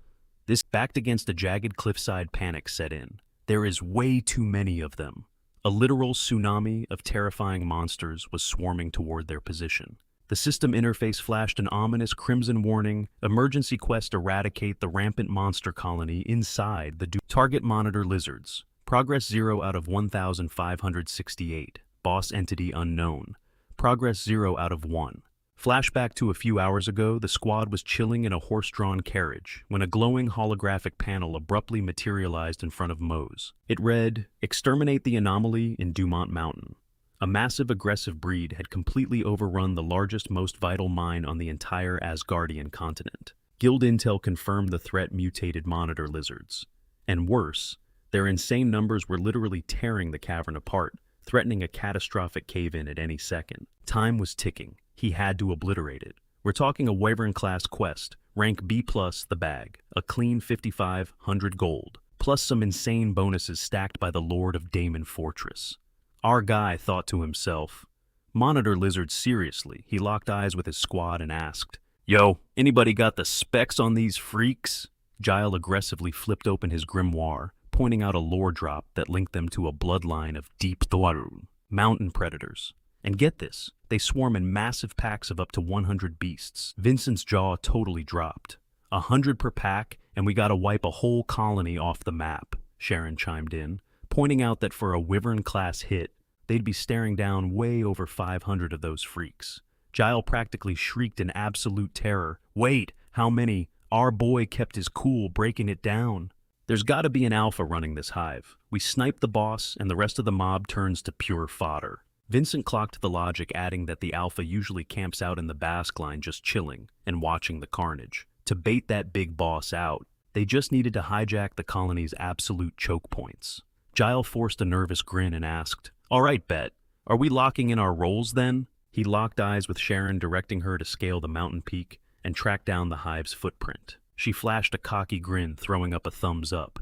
Speaker 1: This backed against a jagged cliffside, panic set in. There is way too many of them. A literal tsunami of terrifying monsters was swarming toward their position. The system interface flashed an ominous crimson warning: emergency quest, eradicate the rampant monster colony inside the target monitor lizards. Progress 0 out of 1,568. Boss entity unknown. Progress 0 out of 1. Flashback to a few hours ago, the squad was chilling in a horse-drawn carriage when a glowing holographic panel abruptly materialized in front of Mose. It read, "Exterminate the anomaly in Dumont Mountain." A massive aggressive breed had completely overrun the largest, most vital mine on the entire Asgardian continent. Guild intel confirmed the threat: mutated monitor lizards. And worse, their insane numbers were literally tearing the cavern apart, threatening a catastrophic cave-in at any second. Time was ticking. He had to obliterate it. We're talking a Wyvern-class quest, rank B+, the bag, a clean 5,500 gold, plus some insane bonuses stacked by the Lord of Damon Fortress. Our guy thought to himself, "Monitor lizards, seriously?" He locked eyes with his squad and asked, "Yo, anybody got the specs on these freaks?" Giles aggressively flipped open his grimoire, pointing out a lore drop that linked them to a bloodline of deep Dwarun mountain predators. And get this, they swarm in massive packs of up to 100 beasts. Vincent's jaw totally dropped. 100 per pack, and we gotta wipe a whole colony off the map, Sharon chimed in, pointing out that for a Wyvern-class hit, they'd be staring down way over 500 of those freaks. Giles practically shrieked in absolute terror. "Wait, how many?" Our boy kept his cool, breaking it down. "There's gotta be an alpha running this hive. We snipe the boss, and the rest of the mob turns to pure fodder." Vincent clocked the logic, adding that the alpha usually camps out in the Basque line just chilling and watching the carnage. To bait that big boss out, they just needed to hijack the colony's absolute choke points. Giles forced a nervous grin and asked, "All right, Bet, are we locking in our roles then?" He locked eyes with Sharon, directing her to scale the mountain peak and track down the hive's footprint. She flashed a cocky grin, throwing up a thumbs up.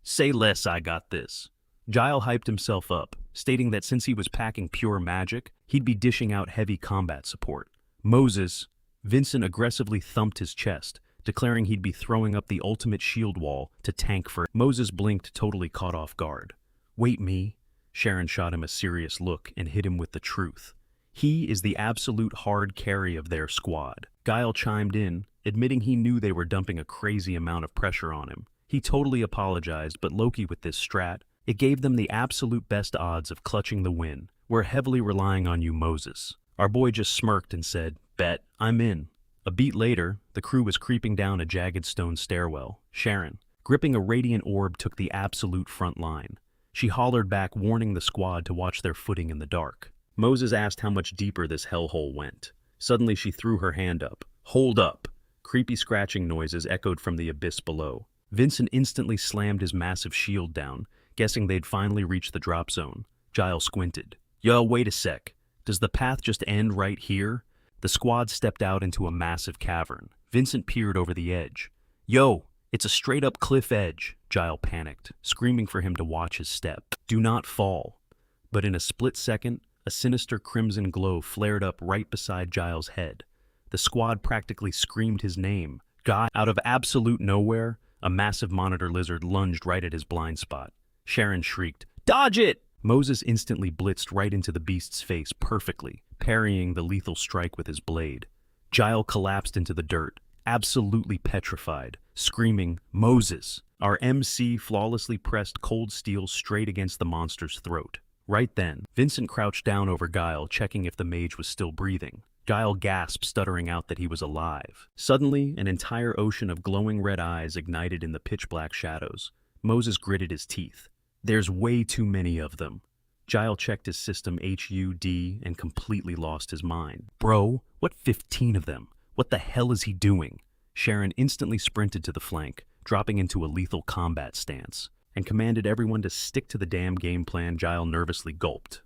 Speaker 1: "Say less, I got this." Giles hyped himself up, stating that since he was packing pure magic, he'd be dishing out heavy combat support. Moses, Vincent aggressively thumped his chest, declaring he'd be throwing up the ultimate shield wall to tank for. Moses blinked, totally caught off guard. "Wait, me?" Sharon shot him a serious look and hit him with the truth. "He is the absolute hard carry of their squad." Giles chimed in, admitting he knew they were dumping a crazy amount of pressure on him. He totally apologized, but Loki, with this strat, it gave them the absolute best odds of clutching the win. "We're heavily relying on you, Moses." Our boy just smirked and said, "Bet, I'm in." A beat later, the crew was creeping down a jagged stone stairwell. Sharon, gripping a radiant orb, took the absolute front line. She hollered back, warning the squad to watch their footing in the dark. Moses asked how much deeper this hellhole went. Suddenly she threw her hand up. "Hold up!" Creepy scratching noises echoed from the abyss below. Vincent instantly slammed his massive shield down, guessing they'd finally reached the drop zone. Giles squinted. "Yo, wait a sec. Does the path just end right here?" The squad stepped out into a massive cavern. Vincent peered over the edge. "Yo, it's a straight-up cliff edge." Giles panicked, screaming for him to watch his step. "Do not fall." But in a split second, a sinister crimson glow flared up right beside Giles' head. The squad practically screamed his name. Out of absolute nowhere, a massive monitor lizard lunged right at his blind spot. Sharon shrieked, "Dodge it!" Moses instantly blitzed right into the beast's face perfectly, parrying the lethal strike with his blade. Giles collapsed into the dirt, absolutely petrified, screaming, "Moses!" Our MC flawlessly pressed cold steel straight against the monster's throat. Right then, Vincent crouched down over Giles, checking if the mage was still breathing. Giles gasped, stuttering out that he was alive. Suddenly, an entire ocean of glowing red eyes ignited in the pitch-black shadows. Moses gritted his teeth. "There's way too many of them." Giles checked his system HUD and completely lost his mind. "Bro, what 15 of them? What the hell is he doing?" Sharon instantly sprinted to the flank, dropping into a lethal combat stance, and commanded everyone to stick to the damn game plan. Giles nervously gulped.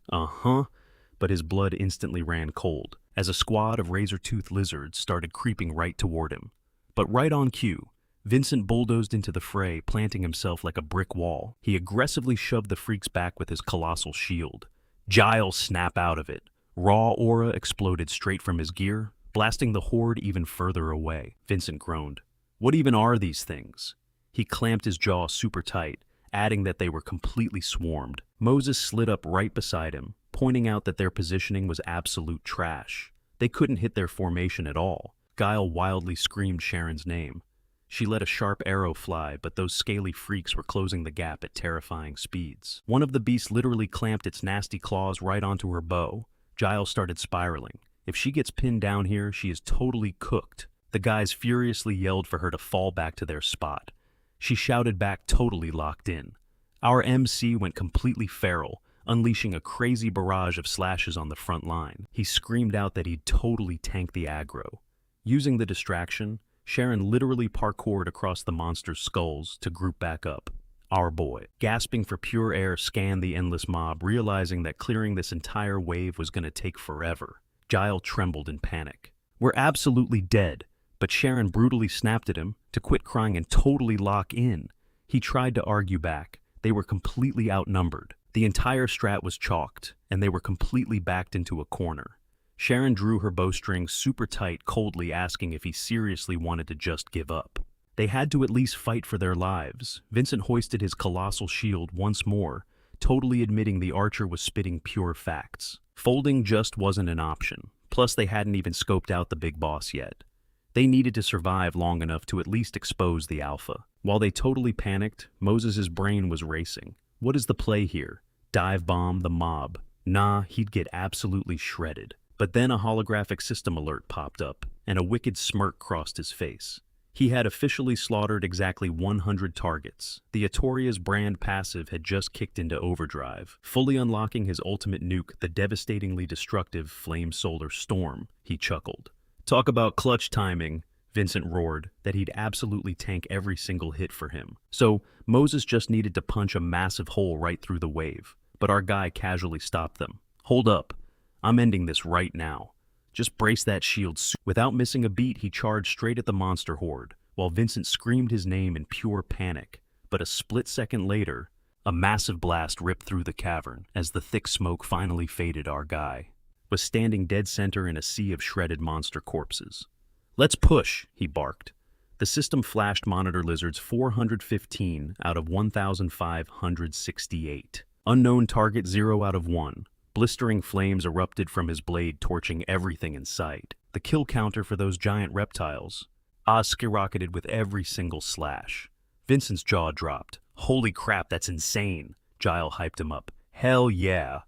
Speaker 1: But his blood instantly ran cold, as a squad of razor-toothed lizards started creeping right toward him. But right on cue, Vincent bulldozed into the fray, planting himself like a brick wall. He aggressively shoved the freaks back with his colossal shield. Giles snapped out of it. Raw aura exploded straight from his gear, blasting the horde even further away. Vincent groaned. "What even are these things?" He clamped his jaw super tight, adding that they were completely swarmed. Moses slid up right beside him, pointing out that their positioning was absolute trash. They couldn't hit their formation at all. Guile wildly screamed Sharon's name. She let a sharp arrow fly, but those scaly freaks were closing the gap at terrifying speeds. One of the beasts literally clamped its nasty claws right onto her bow. Giles started spiraling. If she gets pinned down here, she is totally cooked. The guys furiously yelled for her to fall back to their spot. She shouted back, totally locked in. Our MC went completely feral, unleashing a crazy barrage of slashes on the front line. He screamed out that he'd totally tank the aggro. Using the distraction, Sharon literally parkoured across the monster's skulls to group back up. Our boy, gasping for pure air, scanned the endless mob, realizing that clearing this entire wave was going to take forever. Giles trembled in panic. We're absolutely dead, but Sharon brutally snapped at him to quit crying and totally lock in. He tried to argue back. They were completely outnumbered. The entire strat was chalked, and they were completely backed into a corner. Sharon drew her bowstring super tight, coldly asking if he seriously wanted to just give up. They had to at least fight for their lives. Vincent hoisted his colossal shield once more, totally admitting the archer was spitting pure facts. Folding just wasn't an option. Plus, they hadn't even scoped out the big boss yet. They needed to survive long enough to at least expose the alpha. While they totally panicked, Moses' brain was racing. What is the play here? Dive bomb the mob? Nah, he'd get absolutely shredded. But then a holographic system alert popped up, and a wicked smirk crossed his face. He had officially slaughtered exactly 100 targets. The Atoria's brand passive had just kicked into overdrive, fully unlocking his ultimate nuke, the devastatingly destructive Flame Solar Storm. He chuckled. Talk about clutch timing, Vincent roared, that he'd absolutely tank every single hit for him. So Moses just needed to punch a massive hole right through the wave, but our guy casually stopped them. Hold up. I'm ending this right now. Just brace that shield. Without missing a beat, he charged straight at the monster horde, while Vincent screamed his name in pure panic. But a split second later, a massive blast ripped through the cavern. As the thick smoke finally faded, our guy was standing dead center in a sea of shredded monster corpses. Let's push, he barked. The system flashed monitor lizards 415 out of 1,568. Unknown target 0 out of 1. Blistering flames erupted from his blade, torching everything in sight. The kill counter for those giant reptiles skyrocketed with every single slash. Vincent's jaw dropped. Holy crap, that's insane. Giles hyped him up. Hell yeah.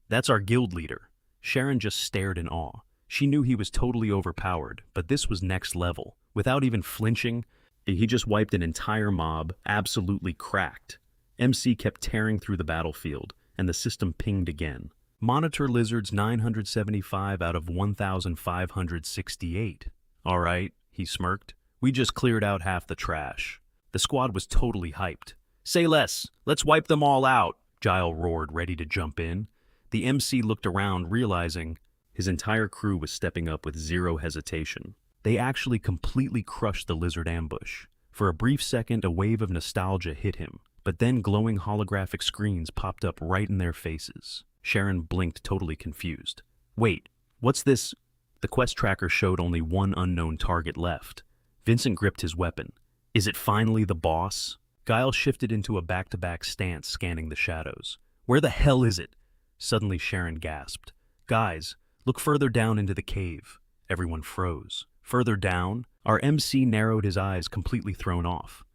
Speaker 1: That's our guild leader. Sharon just stared in awe. She knew he was totally overpowered, but this was next level. Without even flinching, he just wiped an entire mob, absolutely cracked. MC kept tearing through the battlefield, and the system pinged again. Monitor lizards 975 out of 1,568. All right, he smirked. We just cleared out half the trash. The squad was totally hyped. Say less. Let's wipe them all out, Giles roared, ready to jump in. The MC looked around, realizing his entire crew was stepping up with zero hesitation. They actually completely crushed the lizard ambush. For a brief second, a wave of nostalgia hit him, but then glowing holographic screens popped up right in their faces. Sharon blinked, totally confused. Wait, what's this? The quest tracker showed only one unknown target left. Vincent gripped his weapon. Is it finally the boss? Giles shifted into a back-to-back stance, scanning the shadows. Where the hell is it? Suddenly Sharon gasped. Guys, look further down into the cave. Everyone froze. Further down? Our MC narrowed his eyes, completely thrown off.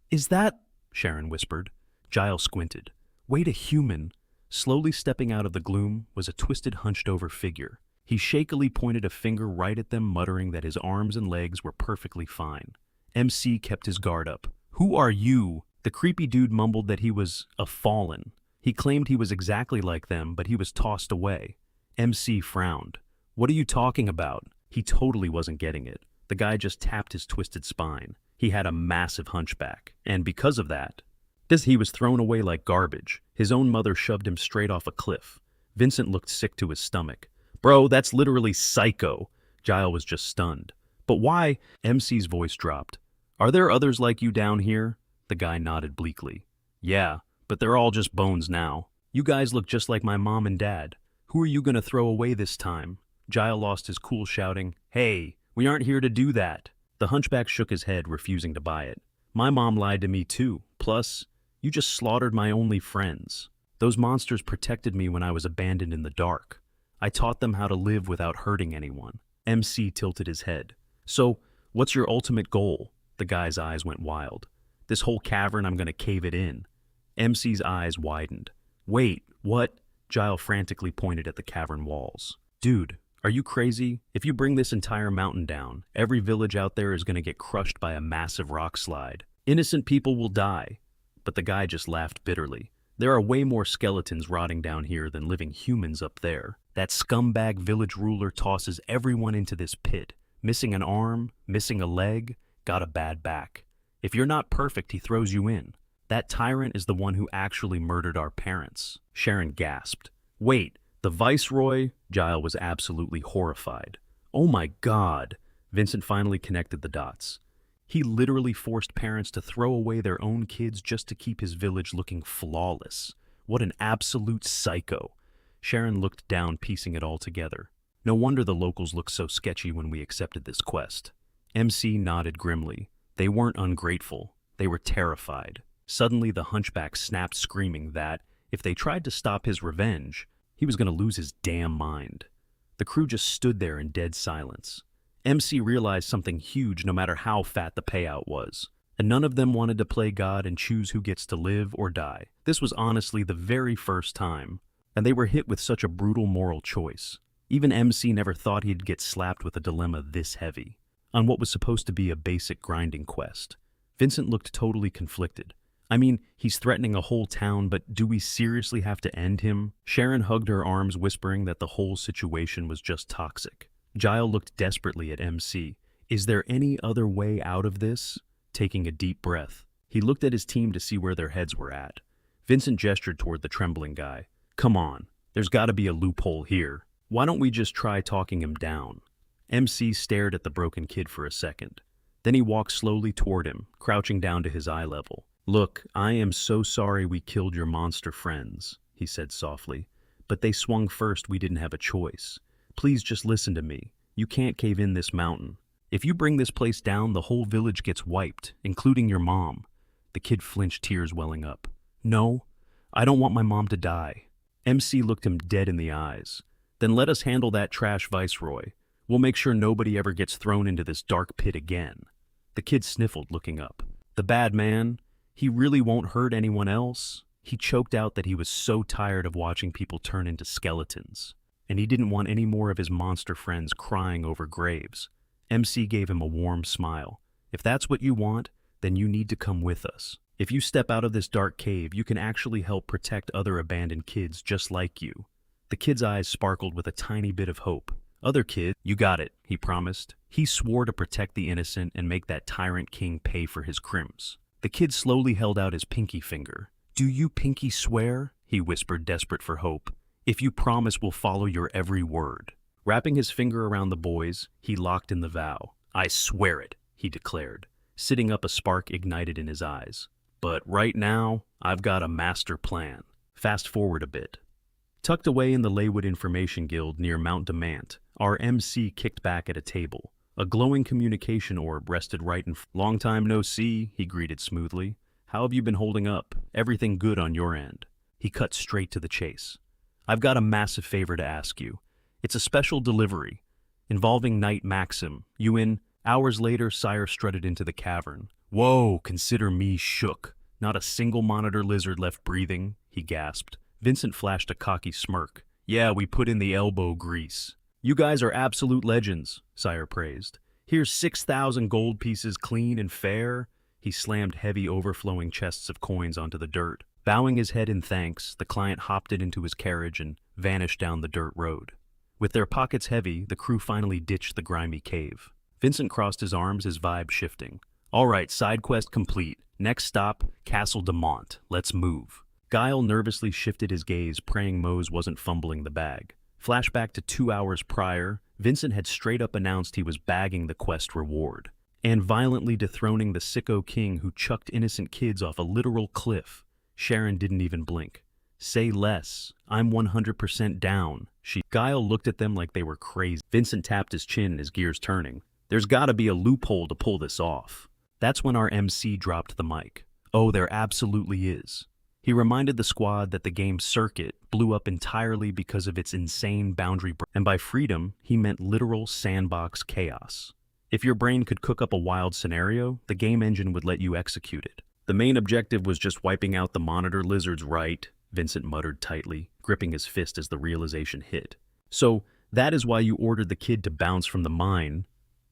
Speaker 1: Is that? Sharon whispered. Giles squinted. Wait, a human? Slowly stepping out of the gloom was a twisted, hunched-over figure. He shakily pointed a finger right at them, muttering that his arms and legs were perfectly fine. MC kept his guard up. Who are you? The creepy dude mumbled that he was a fallen. He claimed he was exactly like them, but he was tossed away. MC frowned. What are you talking about? He totally wasn't getting it. The guy just tapped his twisted spine. He had a massive hunchback, and because of that, he was thrown away like garbage. His own mother shoved him straight off a cliff. Vincent looked sick to his stomach. Bro, that's literally psycho. Giles was just stunned. But why? MC's voice dropped. Are there others like you down here? The guy nodded bleakly. Yeah, but they're all just bones now. You guys look just like my mom and dad. Who are you gonna throw away this time? Giles lost his cool, shouting, Hey, we aren't here to do that. The hunchback shook his head, refusing to buy it. My mom lied to me too. Plus, you just slaughtered my only friends. Those monsters protected me when I was abandoned in the dark. I taught them how to live without hurting anyone. MC tilted his head. So, what's your ultimate goal? The guy's eyes went wild. This whole cavern, I'm gonna cave it in. MC's eyes widened. Wait, what? Giles frantically pointed at the cavern walls. Dude, are you crazy? If you bring this entire mountain down, every village out there is gonna get crushed by a massive rock slide. Innocent people will die. But the guy just laughed bitterly. There are way more skeletons rotting down here than living humans up there. That scumbag village ruler tosses everyone into this pit. Missing an arm, missing a leg, got a bad back. If you're not perfect, he throws you in. That tyrant is the one who actually murdered our parents. Sharon gasped. Wait, the viceroy? Giles was absolutely horrified. Oh my God. Vincent finally connected the dots. He literally forced parents to throw away their own kids just to keep his village looking flawless. What an absolute psycho. Sharon looked down, piecing it all together. No wonder the locals looked so sketchy when we accepted this quest. MC nodded grimly. They weren't ungrateful. They were terrified. Suddenly, the hunchback snapped, screaming that, if they tried to stop his revenge, he was going to lose his damn mind. The crew just stood there in dead silence. MC realized something huge no matter how fat the payout was. And none of them wanted to play God and choose who gets to live or die. This was honestly the very first time. And they were hit with such a brutal moral choice. Even MC never thought he'd get slapped with a dilemma this heavy. On what was supposed to be a basic grinding quest. Vincent looked totally conflicted. I mean, he's threatening a whole town, but do we seriously have to end him? Sharon hugged her arms, whispering that the whole situation was just toxic. Giles looked desperately at MC. Is there any other way out of this? Taking a deep breath, he looked at his team to see where their heads were at. Vincent gestured toward the trembling guy. Come on, there's got to be a loophole here. Why don't we just try talking him down? MC stared at the broken kid for a second. Then he walked slowly toward him, crouching down to his eye level. Look, I am so sorry we killed your monster friends, he said softly. But they swung first, we didn't have a choice. Please just listen to me. You can't cave in this mountain. If you bring this place down, the whole village gets wiped, including your mom. The kid flinched, tears welling up. No, I don't want my mom to die. MC looked him dead in the eyes. Then let us handle that trash viceroy. We'll make sure nobody ever gets thrown into this dark pit again. The kid sniffled, looking up. The bad man, he really won't hurt anyone else. He choked out that he was so tired of watching people turn into skeletons. And he didn't want any more of his monster friends crying over graves. MC gave him a warm smile. If that's what you want, then you need to come with us. If you step out of this dark cave, you can actually help protect other abandoned kids just like you. The kid's eyes sparkled with a tiny bit of hope. Other kid, you got it, he promised. He swore to protect the innocent and make that tyrant king pay for his crimes. The kid slowly held out his pinky finger. Do you pinky swear? He whispered, desperate for hope. If you promise, we'll follow your every word. Wrapping his finger around the boys, he locked in the vow. I swear it, he declared. Sitting up, a spark ignited in his eyes. But right now, I've got a master plan. Fast forward a bit. Tucked away in the Leywood Information Guild near Mount Demant, our MC kicked back at a table. A glowing communication orb rested right in front. Long time no see, he greeted smoothly. How have you been holding up? Everything good on your end? He cut straight to the chase. I've got a massive favor to ask you. It's a special delivery, involving Knight Maxim. Hours later, Sire strutted into the cavern. Whoa, consider me shook. Not a single monitor lizard left breathing, he gasped. Vincent flashed a cocky smirk. Yeah, we put in the elbow grease. You guys are absolute legends, Sire praised. Here's 6,000 gold pieces clean and fair. He slammed heavy, overflowing chests of coins onto the dirt. Bowing his head in thanks, the client hopped it into his carriage and vanished down the dirt road. With their pockets heavy, the crew finally ditched the grimy cave. Vincent crossed his arms, his vibe shifting. All right, side quest complete. Next stop, Castle Demont. Let's move. Guile nervously shifted his gaze, praying Mose wasn't fumbling the bag. Flashback to 2 hours prior, Vincent had straight up announced he was bagging the quest reward. And violently dethroning the sicko king who chucked innocent kids off a literal cliff. Sharon didn't even blink. Say less. I'm 100% down. Guile looked at them like they were crazy. Vincent tapped his chin, his gears turning. There's gotta be a loophole to pull this off. That's when our MC dropped the mic. Oh, there absolutely is. He reminded the squad that the game's circuit blew up entirely because of its insane boundary and by freedom, he meant literal sandbox chaos. If your brain could cook up a wild scenario, the game engine would let you execute it. The main objective was just wiping out the monitor lizards, right? Vincent muttered tightly, gripping his fist as the realization hit. So, that is why you ordered the kid to bounce from the mine.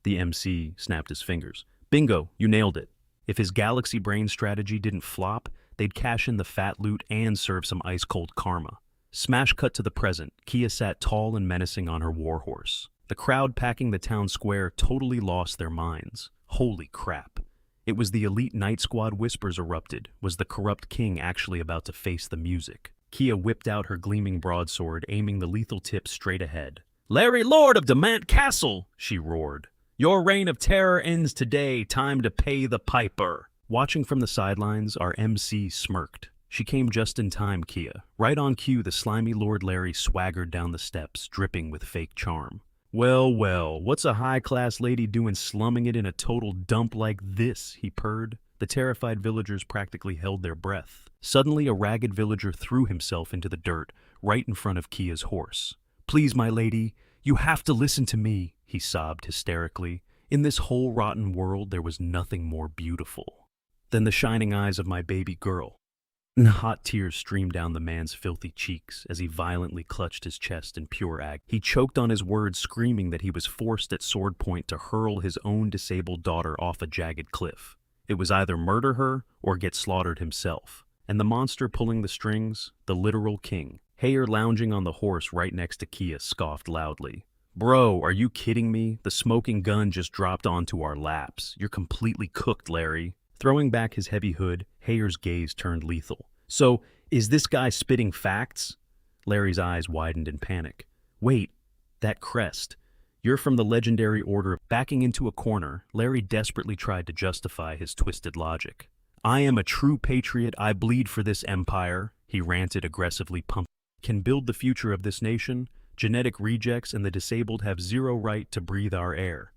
Speaker 1: The MC snapped his fingers. Bingo, you nailed it. If his galaxy brain strategy didn't flop, they'd cash in the fat loot and serve some ice-cold karma. Smash cut to the present. Kia sat tall and menacing on her warhorse. The crowd packing the town square totally lost their minds. Holy crap. It was the elite night squad. Whispers erupted. Was the corrupt king actually about to face the music? Kia whipped out her gleaming broadsword, aiming the lethal tip straight ahead. Larry, Lord of Demant Castle, she roared. Your reign of terror ends today. Time to pay the piper. Watching from the sidelines, our MC smirked. She came just in time, Kia. Right on cue, the slimy Lord Larry swaggered down the steps, dripping with fake charm. Well, well, what's a high-class lady doing slumming it in a total dump like this, he purred. The terrified villagers practically held their breath. Suddenly, a ragged villager threw himself into the dirt, right in front of Kia's horse. Please, my lady, you have to listen to me, he sobbed hysterically. In this whole rotten world, there was nothing more beautiful than the shining eyes of my baby girl. Hot tears streamed down the man's filthy cheeks as he violently clutched his chest in pure agony. He choked on his words, screaming that he was forced at sword point to hurl his own disabled daughter off a jagged cliff. It was either murder her or get slaughtered himself. And the monster pulling the strings, the literal king. Hayer, lounging on the horse right next to Kia, scoffed loudly. Bro, are you kidding me? The smoking gun just dropped onto our laps. You're completely cooked, Larry. Throwing back his heavy hood, Hayer's gaze turned lethal. So, is this guy spitting facts? Larry's eyes widened in panic. Wait, that crest. You're from the legendary order. Backing into a corner, Larry desperately tried to justify his twisted logic. I am a true patriot. I bleed for this empire, he ranted, aggressively pumping. Can build the future of this nation. Genetic rejects and the disabled have zero right to breathe our air.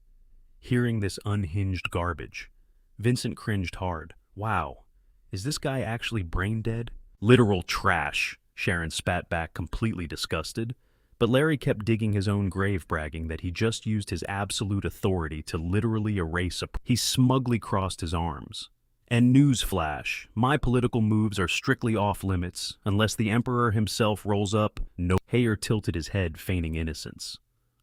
Speaker 1: Hearing this unhinged garbage, Vincent cringed hard. Wow, is this guy actually brain dead? Literal trash, Sharon spat back, completely disgusted. But Larry kept digging his own grave, bragging that he just used his absolute authority to literally erase a... He smugly crossed his arms. And newsflash, my political moves are strictly off limits, unless the Emperor himself rolls up. No. Hayer tilted his head, feigning innocence.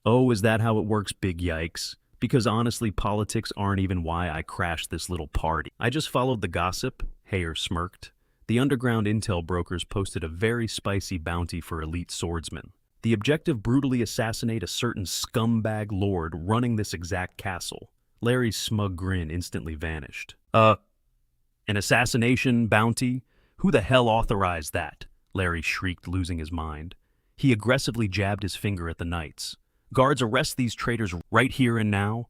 Speaker 1: Oh, is that how it works, big yikes? Because honestly, politics aren't even why I crashed this little party. I just followed the gossip, Hayer smirked. The underground intel brokers posted a very spicy bounty for elite swordsmen. The objective: brutally assassinate a certain scumbag lord running this exact castle. Larry's smug grin instantly vanished. An assassination bounty? Who the hell authorized that? Larry shrieked, losing his mind. He aggressively jabbed his finger at the knights. Guards, arrest these traitors right here and now.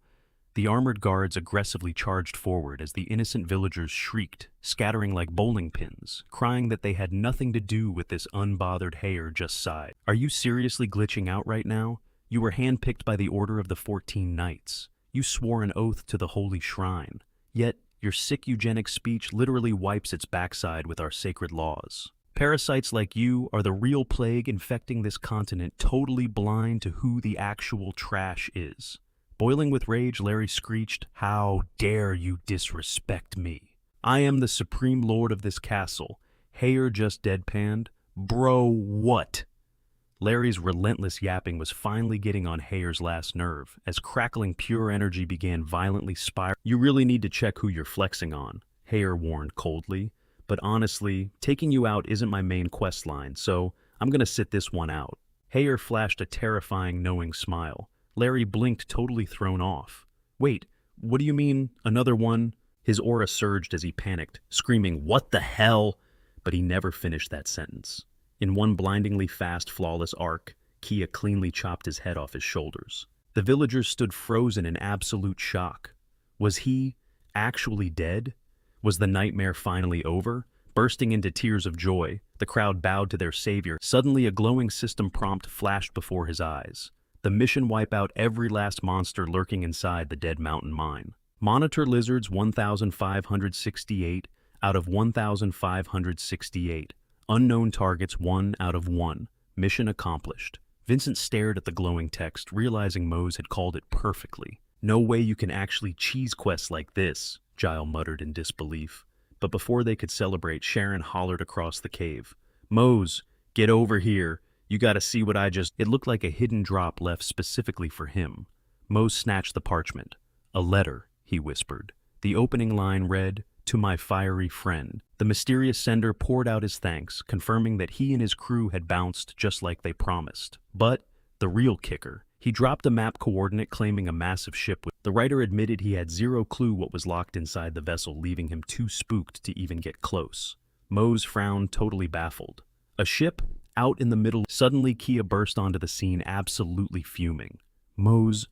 Speaker 1: The armored guards aggressively charged forward as the innocent villagers shrieked, scattering like bowling pins, crying that they had nothing to do with this. Unbothered Hayer just sighed. Are you seriously glitching out right now? You were handpicked by the Order of the 14 Knights. You swore an oath to the holy shrine. Yet, your sick eugenic speech literally wipes its backside with our sacred laws. Parasites like you are the real plague infecting this continent, totally blind to who the actual trash is. Boiling with rage, Larry screeched, How dare you disrespect me? I am the supreme lord of this castle. Hayer just deadpanned. Bro, what? Larry's relentless yapping was finally getting on Hayer's last nerve, as crackling pure energy began violently spiraling. You really need to check who you're flexing on, Hayer warned coldly. But honestly, taking you out isn't my main quest line, so I'm gonna sit this one out. Hayer flashed a terrifying, knowing smile. Larry blinked, totally thrown off. Wait, what do you mean, another one? His aura surged as he panicked, screaming, What the hell? But he never finished that sentence. In one blindingly fast, flawless arc, Kia cleanly chopped his head off his shoulders. The villagers stood frozen in absolute shock. Was he actually dead? Was the nightmare finally over? Bursting into tears of joy, the crowd bowed to their savior. Suddenly, a glowing system prompt flashed before his eyes. The mission: wipe out every last monster lurking inside the dead mountain mine. Monitor lizards 1568 out of 1568. Unknown targets 1 out of 1. Mission accomplished. Vincent stared at the glowing text, realizing Mose had called it perfectly. No way you can actually cheese quests like this, Giles muttered in disbelief. But before they could celebrate, Sharon hollered across the cave. Mose, get over here. You gotta see what I just... It looked like a hidden drop left specifically for him. Mose snatched the parchment. A letter, he whispered. The opening line read, "To my fiery friend." The mysterious sender poured out his thanks, confirming that he and his crew had bounced just like they promised. But the real kicker, he dropped a map coordinate claiming a massive ship. The writer admitted he had zero clue what was locked inside the vessel, leaving him too spooked to even get close. Mose frowned, totally baffled. A ship? Out in the middle. Suddenly, Kia burst onto the scene, absolutely fuming. Mose,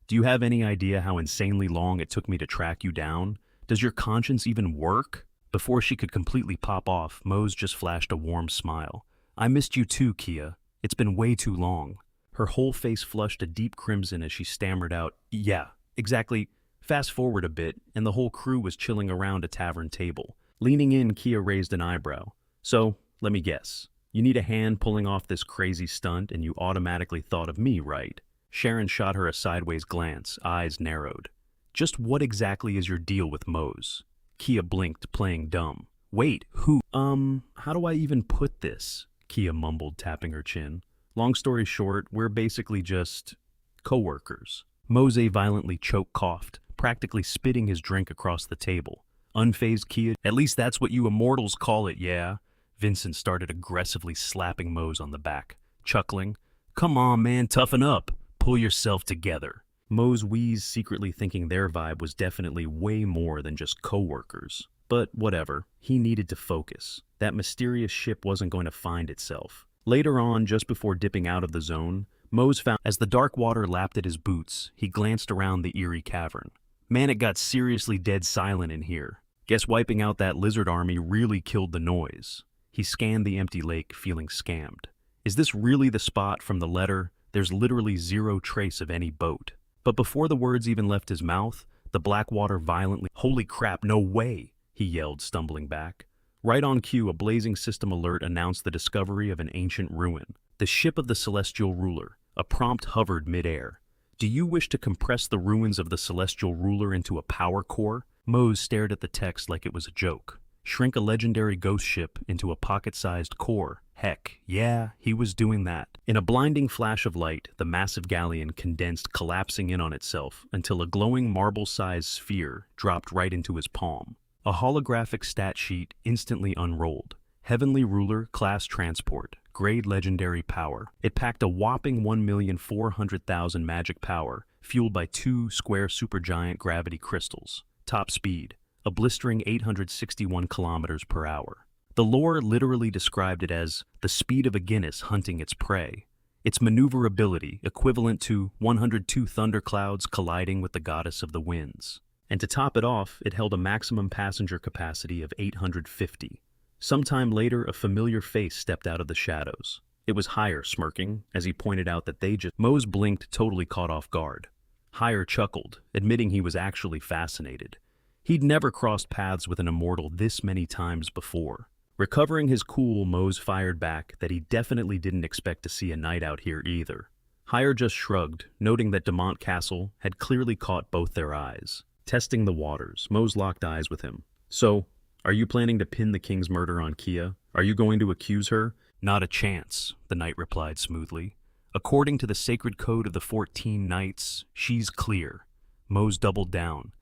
Speaker 1: do you have any idea how insanely long it took me to track you down? Does your conscience even work? Before she could completely pop off, Mose just flashed a warm smile. I missed you too, Kia. It's been way too long. Her whole face flushed a deep crimson as she stammered out, yeah, exactly. Fast forward a bit, and the whole crew was chilling around a tavern table. Leaning in, Kia raised an eyebrow. So, let me guess. You need a hand pulling off this crazy stunt, and you automatically thought of me, right? Sharon shot her a sideways glance, eyes narrowed. Just what exactly is your deal with Mose? Kia blinked, playing dumb. Wait, who? How do I even put this? Kia mumbled, tapping her chin. Long story short, we're basically just... co-workers. Mose violently choke-coughed, practically spitting his drink across the table. Unfazed Kia, at least that's what you immortals call it, yeah? Vincent started aggressively slapping Mose on the back, chuckling. Come on, man, toughen up. Pull yourself together. Mose wheezed, secretly thinking their vibe was definitely way more than just co-workers. But whatever, he needed to focus. That mysterious ship wasn't going to find itself. Later on, just before dipping out of the zone, Mose found as the dark water lapped at his boots, he glanced around the eerie cavern. Man, it got seriously dead silent in here. Guess wiping out that lizard army really killed the noise. He scanned the empty lake, feeling scammed. Is this really the spot from the letter? There's literally zero trace of any boat. But before the words even left his mouth, the black water violently... Holy crap, no way! He yelled, stumbling back. Right on cue, a blazing system alert announced the discovery of an ancient ruin. The ship of the celestial ruler. A prompt hovered mid-air. Do you wish to compress the ruins of the celestial ruler into a power core? Mose stared at the text like it was a joke. Shrink a legendary ghost ship into a pocket-sized core. Heck, yeah, he was doing that. In a blinding flash of light, the massive galleon condensed, collapsing in on itself until a glowing marble-sized sphere dropped right into his palm. A holographic stat sheet instantly unrolled. Heavenly Ruler, Class Transport, Grade Legendary Power. It packed a whopping 1,400,000 magic power, fueled by 2 square supergiant gravity crystals. Top speed, a blistering 861 kilometers per hour. The lore literally described it as the speed of a Guinness hunting its prey. Its maneuverability equivalent to 102 thunderclouds colliding with the goddess of the winds. And to top it off, it held a maximum passenger capacity of 850. Sometime later, a familiar face stepped out of the shadows. It was Hire, smirking, as he pointed out that they just... Mose blinked, totally caught off guard. Hire chuckled, admitting he was actually fascinated. He'd never crossed paths with an immortal this many times before. Recovering his cool, Mose fired back that he definitely didn't expect to see a night out here either. Hire just shrugged, noting that Demont Castle had clearly caught both their eyes. Testing the waters, Mose locked eyes with him. So, are you planning to pin the king's murder on Kia? Are you going to accuse her? Not a chance, the knight replied smoothly. According to the sacred code of the 14 knights, she's clear. Mose doubled down.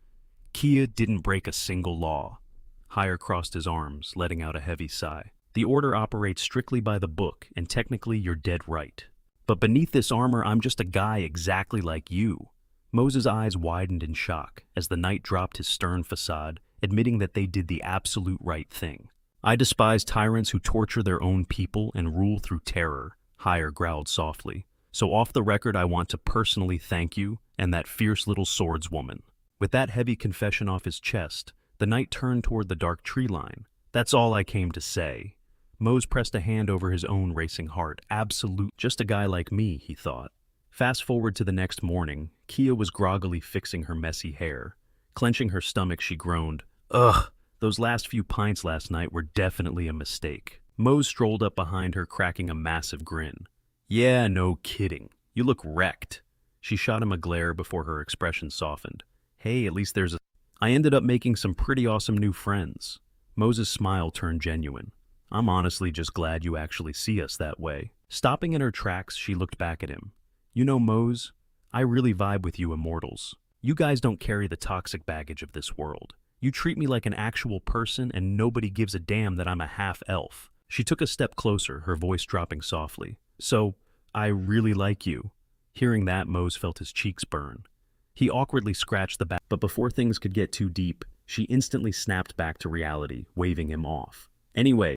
Speaker 1: Kia didn't break a single law. Hire crossed his arms, letting out a heavy sigh. The order operates strictly by the book, and technically you're dead right. But beneath this armor, I'm just a guy exactly like you. Mose's eyes widened in shock as the knight dropped his stern facade, admitting that they did the absolute right thing. I despise tyrants who torture their own people and rule through terror, Hire growled softly. So off the record, I want to personally thank you and that fierce little swordswoman. With that heavy confession off his chest, the knight turned toward the dark tree line. That's all I came to say. Mose pressed a hand over his own racing heart. Absolute, just a guy like me, he thought. Fast forward to the next morning, Kia was groggily fixing her messy hair. Clenching her stomach, she groaned, "Ugh, those last few pints last night were definitely a mistake." Mose strolled up behind her, cracking a massive grin. "Yeah, no kidding. You look wrecked." She shot him a glare before her expression softened. "Hey, at least there's a—" "I ended up making some pretty awesome new friends." Mose's smile turned genuine. "I'm honestly just glad you actually see us that way." Stopping in her tracks, she looked back at him. "You know, Mose, I really vibe with you immortals. You guys don't carry the toxic baggage of this world. You treat me like an actual person, and nobody gives a damn that I'm a half-elf." She took a step closer, her voice dropping softly. "So, I really like you." Hearing that, Mose felt his cheeks burn. He awkwardly scratched the back, but before things could get too deep, she instantly snapped back to reality, waving him off. "Anyway,